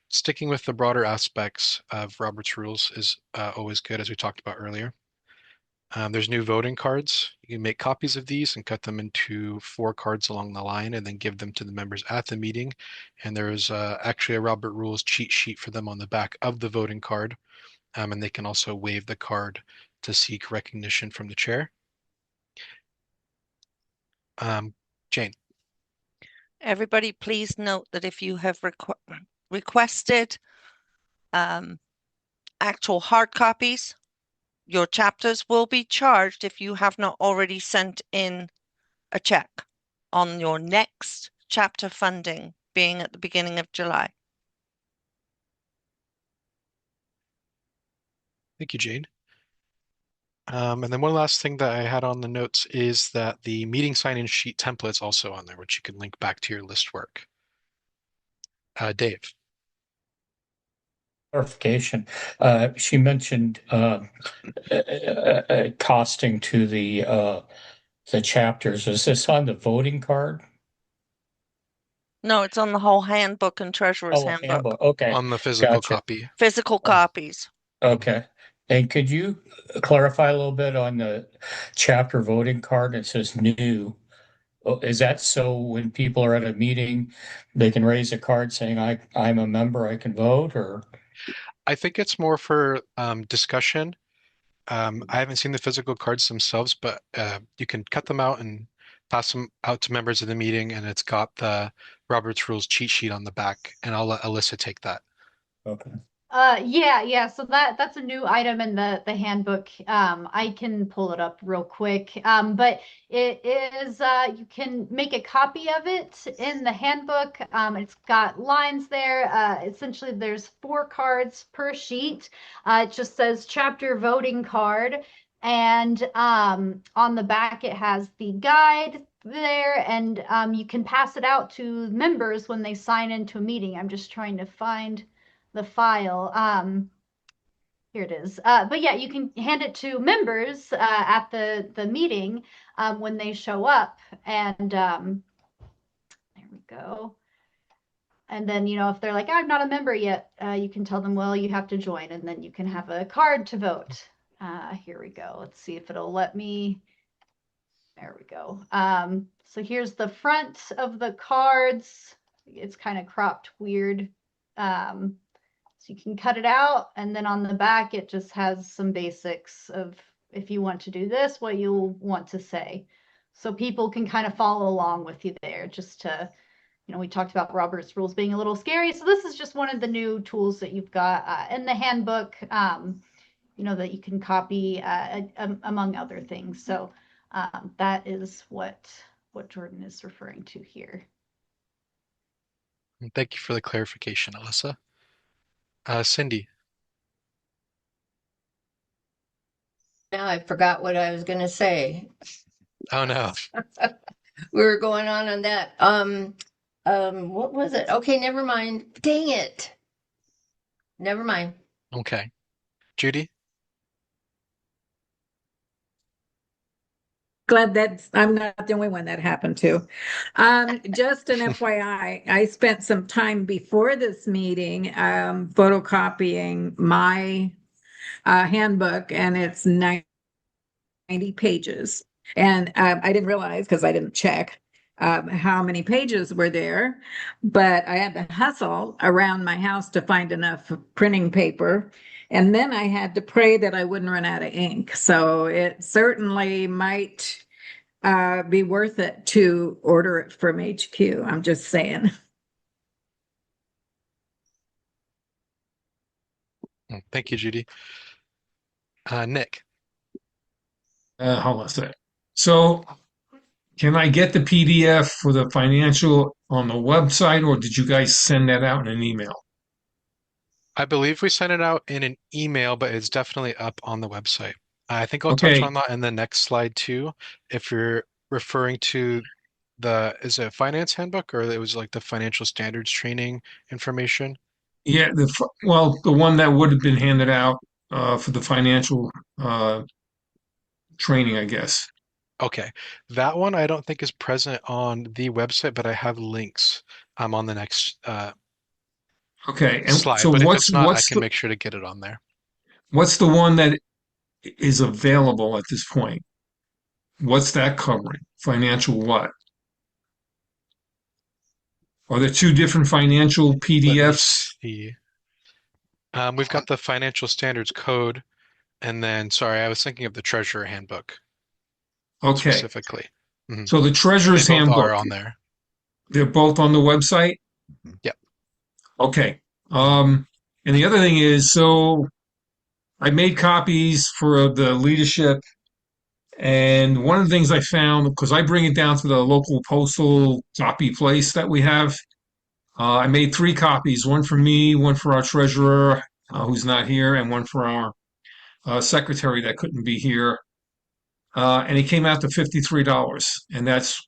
sticking with the broader aspects of Roberts Rules is always good, as we talked about earlier. There's new voting cards. You can make copies of these and cut them into 4 cards along the line and then give them to the members at the meeting. And there's actually a Robert Rules cheat sheet for them on the back of the voting card. And they can also wave the card to seek recognition from the chair. Jane. Everybody, please note that if you have requested actual hard copies, your chapters will be charged if you have not already sent in a check on your next chapter funding, being at the beginning of July. Thank you, Jane. And then one last thing that I had on the notes is that the meeting sign-in sheet template's also on there, which you can link back to your list work. Dave. Clarification. She mentioned costing to the chapters. Is this on the voting card? No, it's on the whole handbook and treasurer's handbook. Okay. On the physical Gotcha. copy. Physical copies. Okay. And could you clarify a little bit on the chapter voting card? It says new. Is that so when people are at a meeting, they can raise a card saying, I'm a member, I can vote, or? I think it's more for discussion. I haven't seen the physical cards themselves, but you can cut them out and pass them out to members of the meeting, and it's got the Robert's Rules cheat sheet on the back, and I'll let Alyssa take that. Okay. Yeah. So that's a new item in the handbook. I can pull it up real quick. But it is you can make a copy of it in the handbook. It's got lines there. Essentially, there's 4 cards per sheet. It just says chapter voting card, and on the back it has the guide there, and you can pass it out to members when they sign into a meeting. I'm just trying to find the file. Here it is. But yeah, you can hand it to members at the meeting when they show up, and there we go. And then, if they're like, I'm not a member yet, you can tell them, well, you have to join, and then you can have a card to vote. Here we go. Let's see if it'll let me. There we go. So here's the front of the cards. It's kind of cropped weird. So you can cut it out, and then on the back it just has some basics of if you want to do this, what you'll want to say. So people can kind of follow along with you there, just to, we talked about Robert's Rules being a little scary. So this is just one of the new tools that you've got in the handbook, that you can copy among other things. So that is what Jordan is referring to here. Thank you for the clarification, Alyssa. Cindy. Now I forgot what I was going to say. Oh no. We were going on that. What was it? Okay, never mind. Dang it. Never mind. Okay. Judy. Glad that I'm not the only one that happened to. Just an FYI, I spent some time before this meeting photocopying my handbook, and it's 90 pages. And I didn't realize, because I didn't check how many pages were there, but I had to hustle around my house to find enough printing paper. And then I had to pray that I wouldn't run out of ink. So it certainly might be worth it to order it from HQ. I'm just saying. Thank you, Judy. Nick. Hold on a second. So can I get the PDF for the financial on the website, or did you guys send that out in an email? I believe we sent it out in an email, but it's definitely up on the website. I think I'll touch Okay, on that in the next slide too. If you're referring to is it a finance handbook or it was like the financial standards training information? yeah, well, the one that would have been handed out for the financial uh, training, I guess. Okay, that one I don't think is present on the website, but I have links on the next Okay, and slide. so But if it's not, I can make sure to get it on there. what's the one that is available at this point? What's that covering? Financial what? Are there two different financial Let me PDFs? see. We've got the financial standards code, and then, sorry, I was thinking of the treasurer handbook Okay, specifically. Mhm. so the They treasurer's both are handbook, on there. they're both on the website? Yep. Okay. And the other thing is, so I made copies for the leadership, and one of the things I found, because I bring it down to the local postal copy place that we have, I made 3 copies, one for me, one for our treasurer, who's not here, and one for our secretary that couldn't be here. And it came out to $53. And that's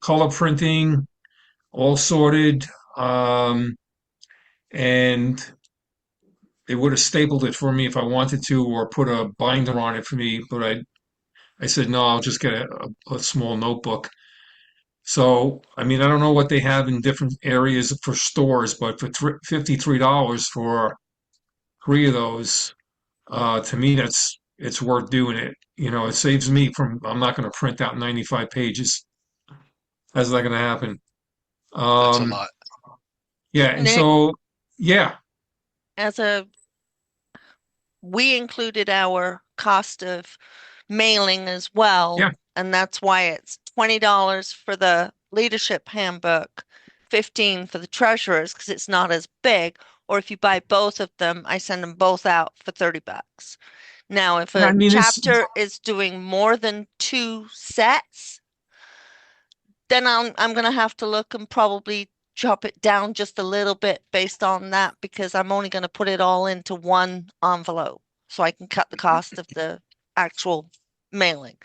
color printing, all sorted. And they would have stapled it for me if I wanted to, or put a binder on it for me. But I said, no, I'll just get a small notebook. So, I mean, I don't know what they have in different areas for stores, but for $53 for 3 of those, to me, it's worth doing it. You know, it saves me from, I'm not going to print out 95 pages. That's not going to happen. That's a Um, lot. yeah, and Nick, so, yeah, we included our cost of mailing as well, yeah. and that's why it's $20 for the leadership handbook, 15 for the treasurers because it's not as big. Or if you buy both of them, I send them both out for $30. Now, if I a mean, chapter is doing more than 2 sets, then I'm gonna have to look and probably chop it down just a little bit based on that because I'm only gonna put it all into one envelope so I can cut the cost of the actual mailing.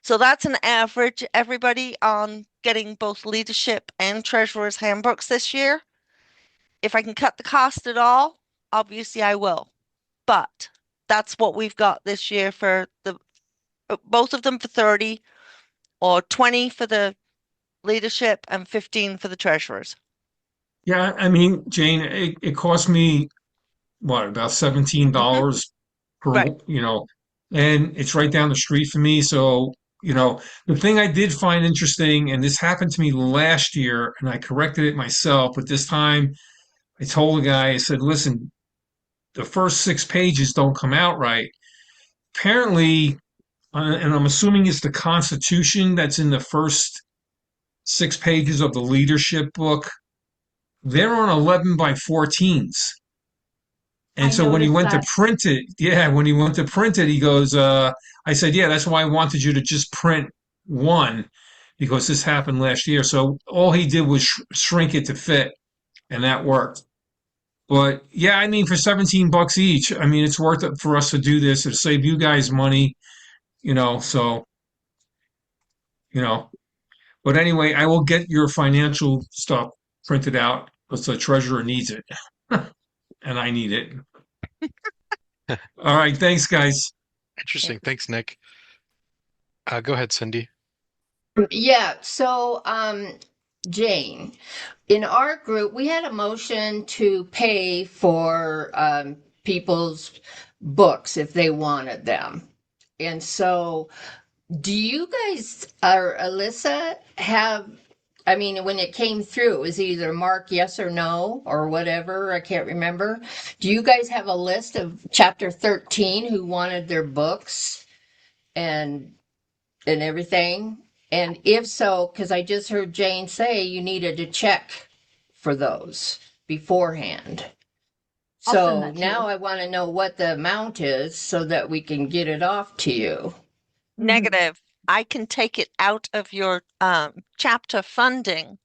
So that's an average, everybody, on getting both leadership and treasurer's handbooks this year. If I can cut the cost at all, obviously I will. But that's what we've got this year for the both of them for 30 or 20 for the leadership and 15 for the treasurers. Yeah, I mean, Jane, it cost me what, about Hmm. $17 per, Right. and it's right down the street for me. So, the thing I did find interesting, and this happened to me last year, and I corrected it myself, but this time I told the guy, I said, listen, the first 6 pages don't come out right. Apparently, and I'm assuming it's the Constitution that's in the first 6 pages of the leadership book. They're on 11 by 14s. And I so when he noticed went to that. print it, yeah, when he went to print it, he goes, I said, yeah, that's why I wanted you to just print one because this happened last year. So all he did was shrink it to fit, and that worked. But yeah, I mean, for $17 each, I mean, it's worth it for us to do this. It'll save you guys money, so, you know. But anyway, I will get your financial stuff printed out because the treasurer needs it and I need it. All right. Thanks, guys. Interesting. Thanks, Nick. Go ahead, Cindy. Yeah, so Jane, in our group, we had a motion to pay for people's books if they wanted them. And so, do you guys or Alyssa have, I mean, when it came through, it was either mark yes or no or whatever, I can't remember. Do you guys have a list of chapter 13 who wanted their books and everything? And if so, because I just heard Jane say you needed to check for those beforehand. I'll send So that to now you. I want to know what the amount is so that we can get it off to you. Negative. I can take it out of your chapter funding.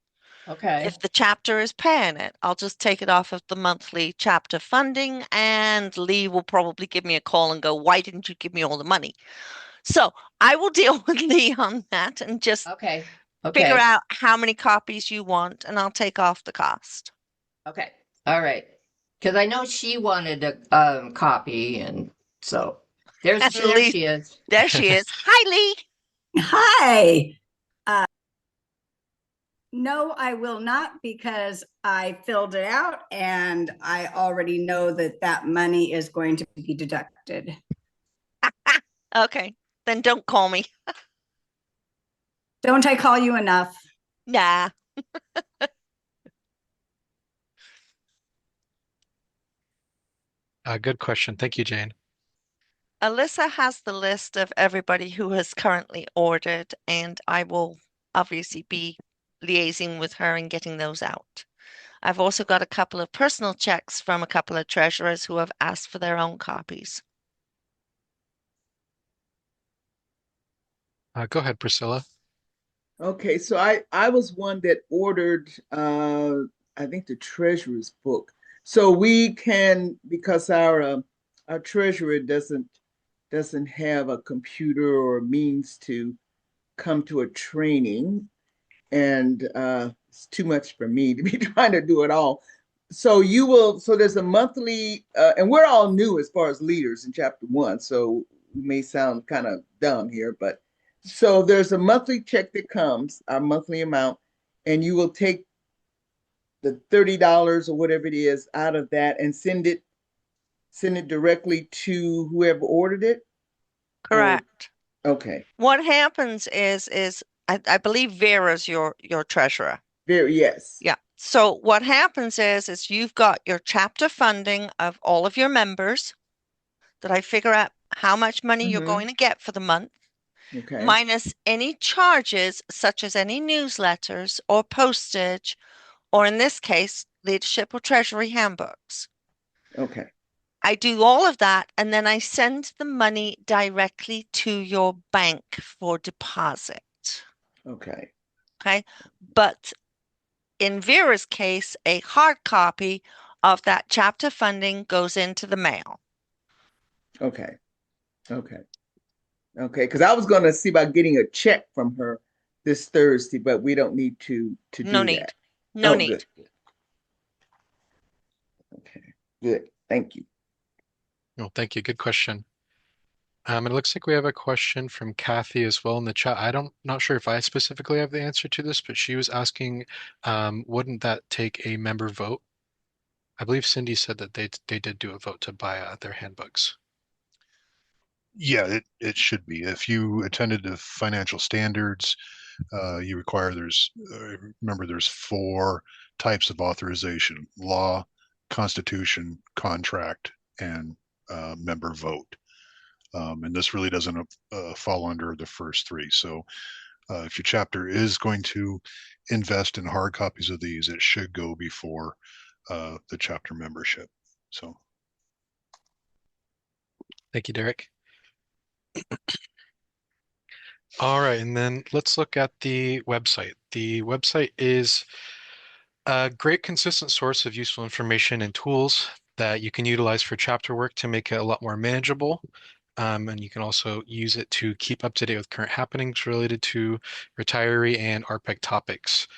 Okay. If the chapter is paying it, I'll just take it off of the monthly chapter funding, and Lee will probably give me a call and go, "Why didn't you give me all the money?" So I will deal with Lee on that and just Okay. figure Okay. out how many copies you want, and I'll take off the cost. Okay. All right. Because I know she wanted a copy, and so there Lee, she is. there she is. Hi, Lee. Hi. No, I will not, because I filled it out and I already know that that money is going to be deducted. Okay, then don't call me. Don't I call you enough? Nah. Good question. Thank you, Jane. Alyssa has the list of everybody who has currently ordered, and I will obviously be liaising with her and getting those out. I've also got a couple of personal checks from a couple of treasurers who have asked for their own copies. Go ahead, Priscilla. Okay, so I was one that ordered I think the treasurer's book. So we can, because our treasurer doesn't have a computer or means to come to a training, and it's too much for me to be trying to do it all. So so there's a monthly, and we're all new as far as leaders in chapter one, so we may sound kind of dumb here, but so there's a monthly check that comes, our monthly amount, and you will take the $30 or whatever it is out of that and send it directly to whoever ordered it. Correct. Okay. What happens is I believe Vera's your treasurer. Very, yes. Yeah. So what happens is you've got your chapter funding of all of your members that I figure out how much money you're going to get for the month, Okay. minus any charges such as any newsletters or postage, or in this case, leadership or treasury handbooks. Okay. I do all of that, and then I send the money directly to your bank for deposit. Okay. Okay. But in Vera's case, a hard copy of that chapter funding goes into the mail. Okay. Okay. Okay. Because I was going to see about getting a check from her this Thursday, but we don't need to No do need. that. No Oh, need. good. Okay. Good. Thank you. Oh, thank you. Good question. It looks like we have a question from Kathy as well in the chat. Not sure if I specifically have the answer to this, but she was asking, wouldn't that take a member vote? I believe Cindy said that they did do a vote to buy their handbooks. Yeah, it should be. If you attended the financial standards, you require remember there's 4 types of authorization: law, constitution, contract, and member vote. And this really doesn't fall under the first 3. So if your chapter is going to invest in hard copies of these, it should go before the chapter membership. So Thank you, Derek. All right, and then let's look at the website. The website is a great consistent source of useful information and tools that you can utilize for chapter work to make it a lot more manageable. And you can also use it to keep up to date with current happenings related to retiree and RPEC topics,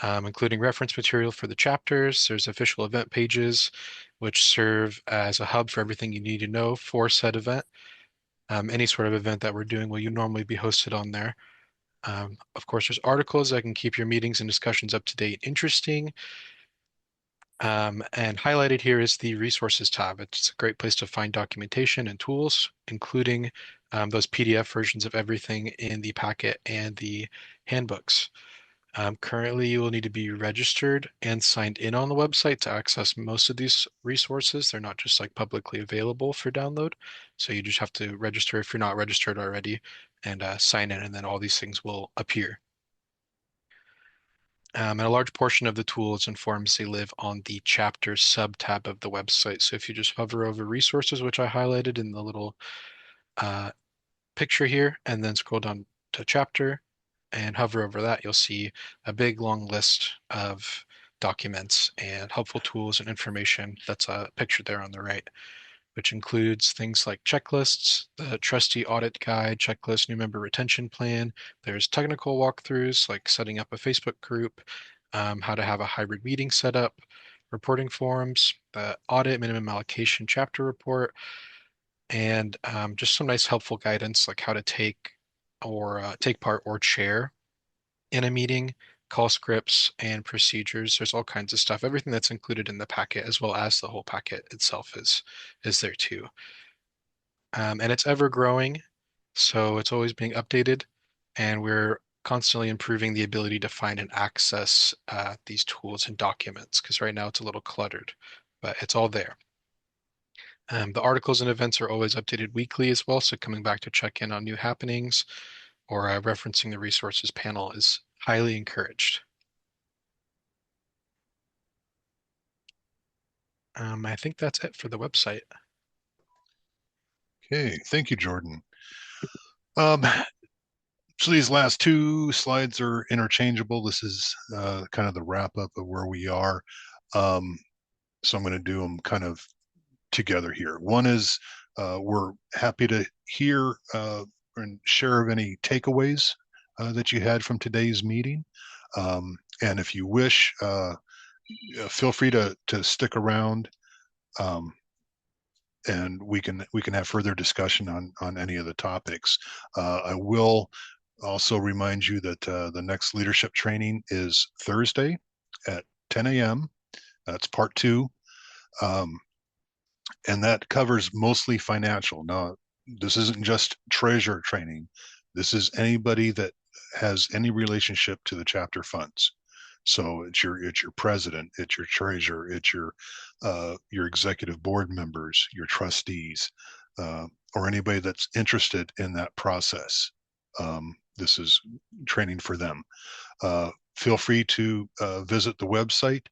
including reference material for the chapters. There's official event pages, which serve as a hub for everything you need to know for said event. Any sort of event that we're doing will normally be hosted on there. Of course, there's articles that can keep your meetings and discussions up to date, interesting. And highlighted here is the resources tab. It's a great place to find documentation and tools, including those PDF versions of everything in the packet and the handbooks. Currently, you will need to be registered and signed in on the website to access most of these resources. They're not just like publicly available for download. So you just have to register if you're not registered already and sign in, and then all these things will appear. And a large portion of the tools and forms, they live on the chapter sub tab of the website. So if you just hover over resources, which I highlighted in the little picture here, and then scroll down to chapter and hover over that, you'll see a big long list of documents and helpful tools and information that's pictured there on the right, which includes things like checklists, the trustee audit guide, checklist, new member retention plan. There's technical walkthroughs like setting up a Facebook group, how to have a hybrid meeting set up, reporting forms, the audit minimum allocation chapter report, and just some nice helpful guidance like how to take part or chair in a meeting, call scripts and procedures. There's all kinds of stuff. Everything that's included in the packet, as well as the whole packet itself, is there too. And it's ever growing, so it's always being updated, and we're constantly improving the ability to find and access these tools and documents, because right now it's a little cluttered, but it's all there. The articles and events are always updated weekly as well, so coming back to check in on new happenings or referencing the resources panel is highly encouraged. I think that's it for the website. Okay, thank you, Jordan. So these last two slides are interchangeable. This is kind of the wrap up of where we are. So I'm going to do them kind of together here. One is we're happy to hear and share of any takeaways that you had from today's meeting. And if you wish, feel free to stick around, and we can have further discussion on any of the topics. I will also remind you that the next leadership training is Thursday at 10 a.m. That's part 2. And that covers mostly financial. Now, this isn't just treasurer training. This is anybody that has any relationship to the chapter funds. So it's your president, it's your treasurer, it's your executive board members, your trustees, or anybody that's interested in that process. This is training for them. Feel free to visit the website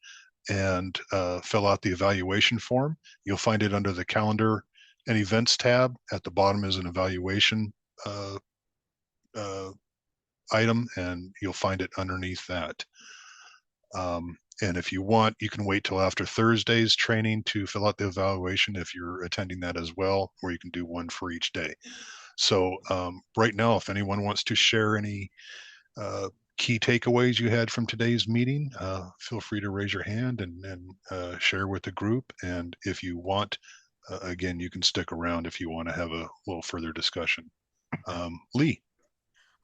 and fill out the evaluation form. You'll find it under the calendar and events tab. At the bottom is an evaluation item, and you'll find it underneath that. And if you want, you can wait till after Thursday's training to fill out the evaluation if you're attending that as well, or you can do one for each day. So right now, if anyone wants to share any key takeaways you had from today's meeting, feel free to raise your hand and share with the group. And if you want, again, you can stick around if you want to have a little further discussion. Lee.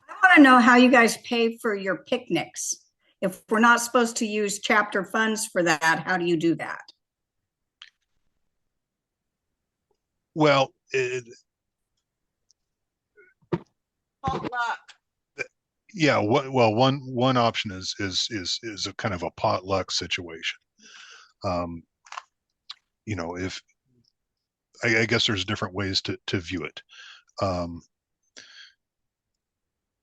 I want to know how you guys pay for your picnics. If we're not supposed to use chapter funds for that, how do you do that? Well, yeah. One option is a kind of a potluck situation. If I guess there's different ways to view it.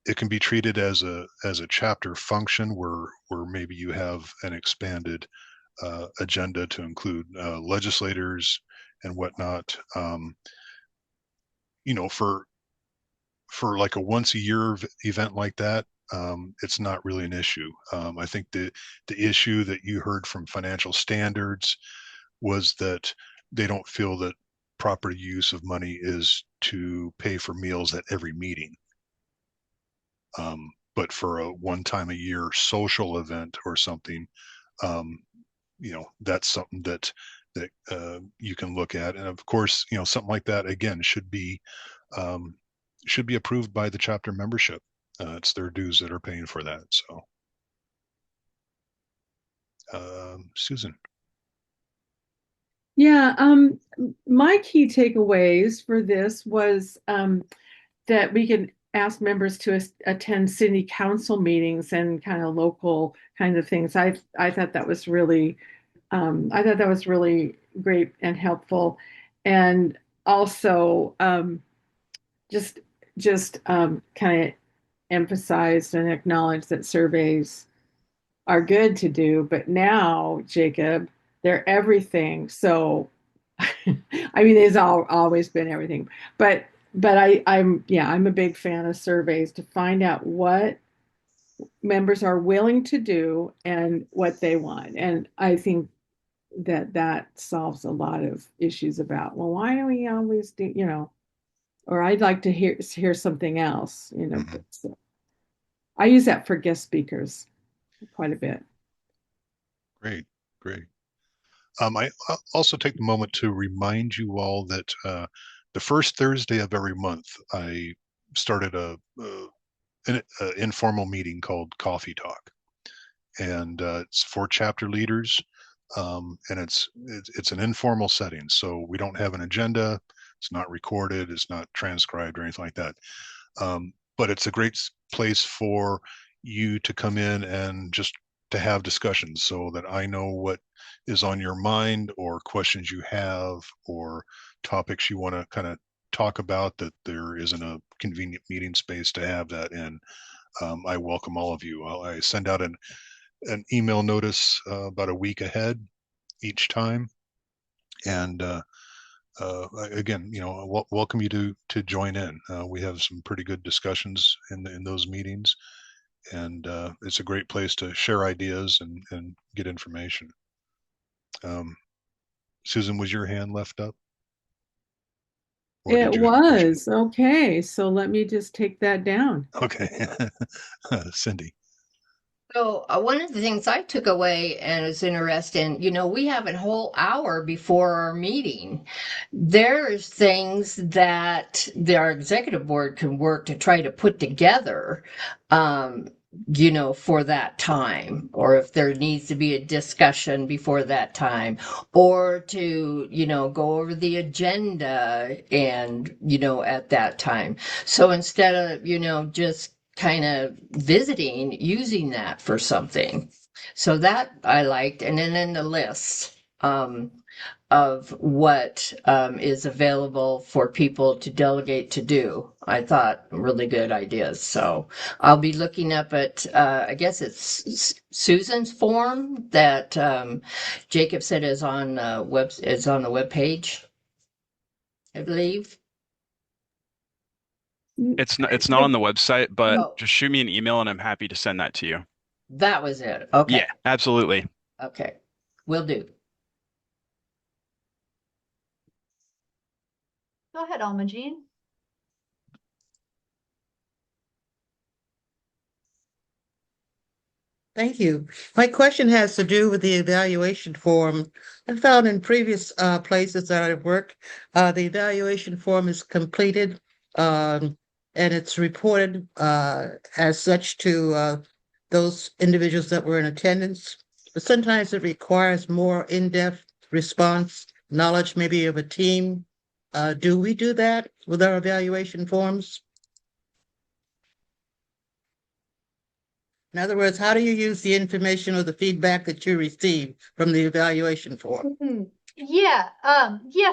It can be treated as a chapter function where maybe you have an expanded agenda to include legislators and whatnot. For like a once a year event like that, it's not really an issue. I think the issue that you heard from financial standards was that they don't feel that proper use of money is to pay for meals at every meeting. But for a one time a year social event or something, that's something that you can look at. And of course, something like that again should be approved by the chapter membership. It's their dues that are paying for that. So, Susan. Yeah, my key takeaways for this was that we can ask members to attend city council meetings and kind of local kinds of things. I thought that was really great and helpful, and also just kind of emphasized and acknowledged that surveys are good to do, but now, Jacob, they're everything. So, I mean, it's always been everything, but but I'm a big fan of surveys to find out what members are willing to do and what they want. And I think that solves a lot of issues about, well, why do we always do, or I'd like to hear something else, but so I use that for guest speakers quite a bit. Great, great. I also take the moment to remind you all that the first Thursday of every month, I started an informal meeting called Coffee Talk, and it's for chapter leaders, and it's an informal setting, so we don't have an agenda. It's not recorded. It's not transcribed or anything like that. But it's a great place for you to come in and just to have discussions so that I know what is on your mind or questions you have or topics you want to kind of talk about, that there isn't a convenient meeting space to have that in. I welcome all of you. I send out an email notice about a week ahead each time. And again, welcome you to join in. We have some pretty good discussions in those meetings, and it's a great place to share ideas and get information. Susan, was your hand left up? It was. Okay, so let me just take that down. Okay. Cindy. So one of the things I took away and is interesting, we have a whole hour before our meeting. There's things that our executive board can work to try to put together, for that time, or if there needs to be a discussion before that time, or to, go over the agenda and, at that time. So instead of, just kind of visiting, using that for something. So that I liked. And then in the list of what is available for people to delegate to do, I thought really good ideas. So I'll be looking up at, I guess it's Susan's form that Jacob said is on the web page, I believe. It's not on the website, but just shoot me an email and I'm happy to send that to you. That was it. Okay. Yeah, absolutely. Okay. Will do. Go ahead, Alma Jean. Thank you. My question has to do with the evaluation form. I found in previous places that I've worked, the evaluation form is completed and it's reported as such to those individuals that were in attendance. But sometimes it requires more in-depth response, knowledge maybe of a team. Do we do that with our evaluation forms? In other words, how do you use the information or the feedback that you receive from the evaluation form? Yeah,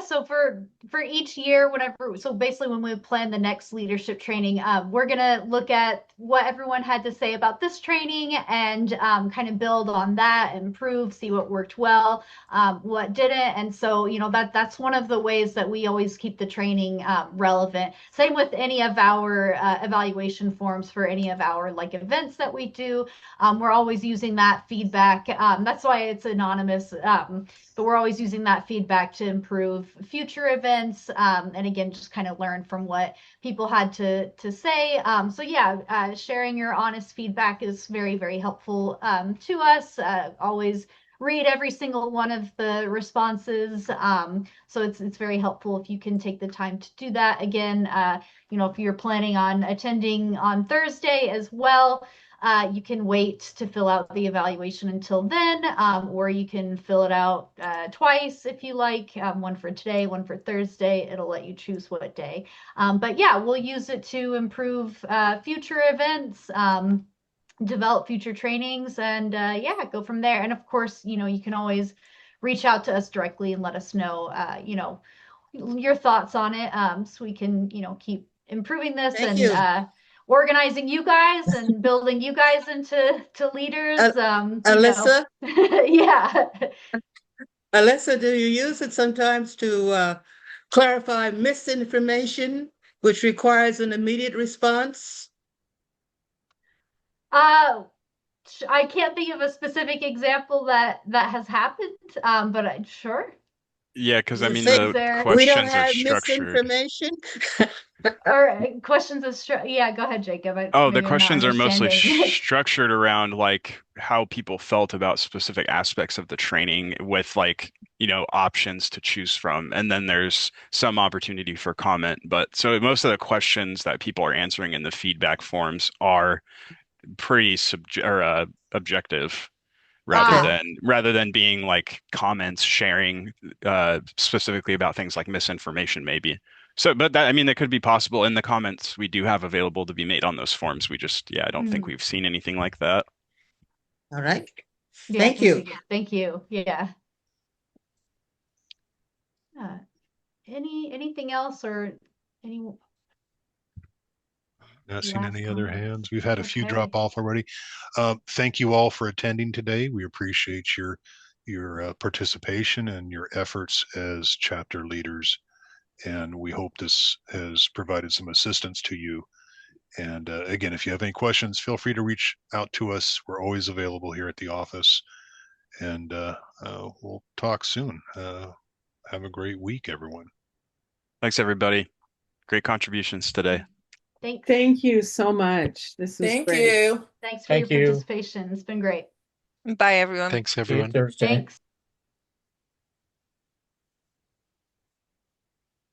so for each year, so basically when we plan the next leadership training, we're gonna look at what everyone had to say about this training and kind of build on that, improve, see what worked well, what didn't. And so, that's one of the ways that we always keep the training relevant. Same with any of our evaluation forms for any of our events that we do. We're always using that feedback. That's why it's anonymous. But we're always using that feedback to improve future events, and again, just kind of learn from what people had to say. So yeah, sharing your honest feedback is very, very helpful to us. Always read every single one of the responses. So it's very helpful if you can take the time to do that. Again, if you're planning on attending on Thursday as well, you can wait to fill out the evaluation until then, or you can fill it out twice if you like, one for today, one for Thursday. It'll let you choose what day. But yeah, we'll use it to improve future events, develop future trainings, and yeah, go from there. And of course, you can always reach out to us directly and let us know, your thoughts on it, so we can, keep improving this. Thank and you. Organizing you guys and building you guys into leaders. Alyssa? Yeah. Alyssa, do you use it sometimes to clarify misinformation which requires an immediate response? I can't think of a specific example that has happened, but sure. Yeah, because I mean Say the we don't questions are have structured. misinformation. Or questions of yeah, go ahead, Jacob. The Maybe I'm not questions are mostly understanding. structured around like how people felt about specific aspects of the training with like, options to choose from. And then there's some opportunity for comment. But so most of the questions that people are answering in the feedback forms are pretty objective rather than being like comments sharing specifically about things like misinformation maybe. So, but that, I mean, that could be possible in the comments we do have available to be made on those forms. We just, I don't think we've seen anything like that. All right. Yeah, Thank you. Thank you. Yeah. Anything else or any? Not seen any other hands. We've had a few drop off already. Thank you all for attending today. We appreciate your participation and your efforts as chapter leaders, and we hope this has provided some assistance to you. And again, if you have any questions, feel free to reach out to us. We're always available here at the office, and we'll talk soon. Have a great week, everyone. Thanks, everybody. Great contributions today. Thank you so much. This was Thank great. you. Thanks for your participation. It's been great. Bye, everyone. Thanks, everyone. Thursday. Thanks.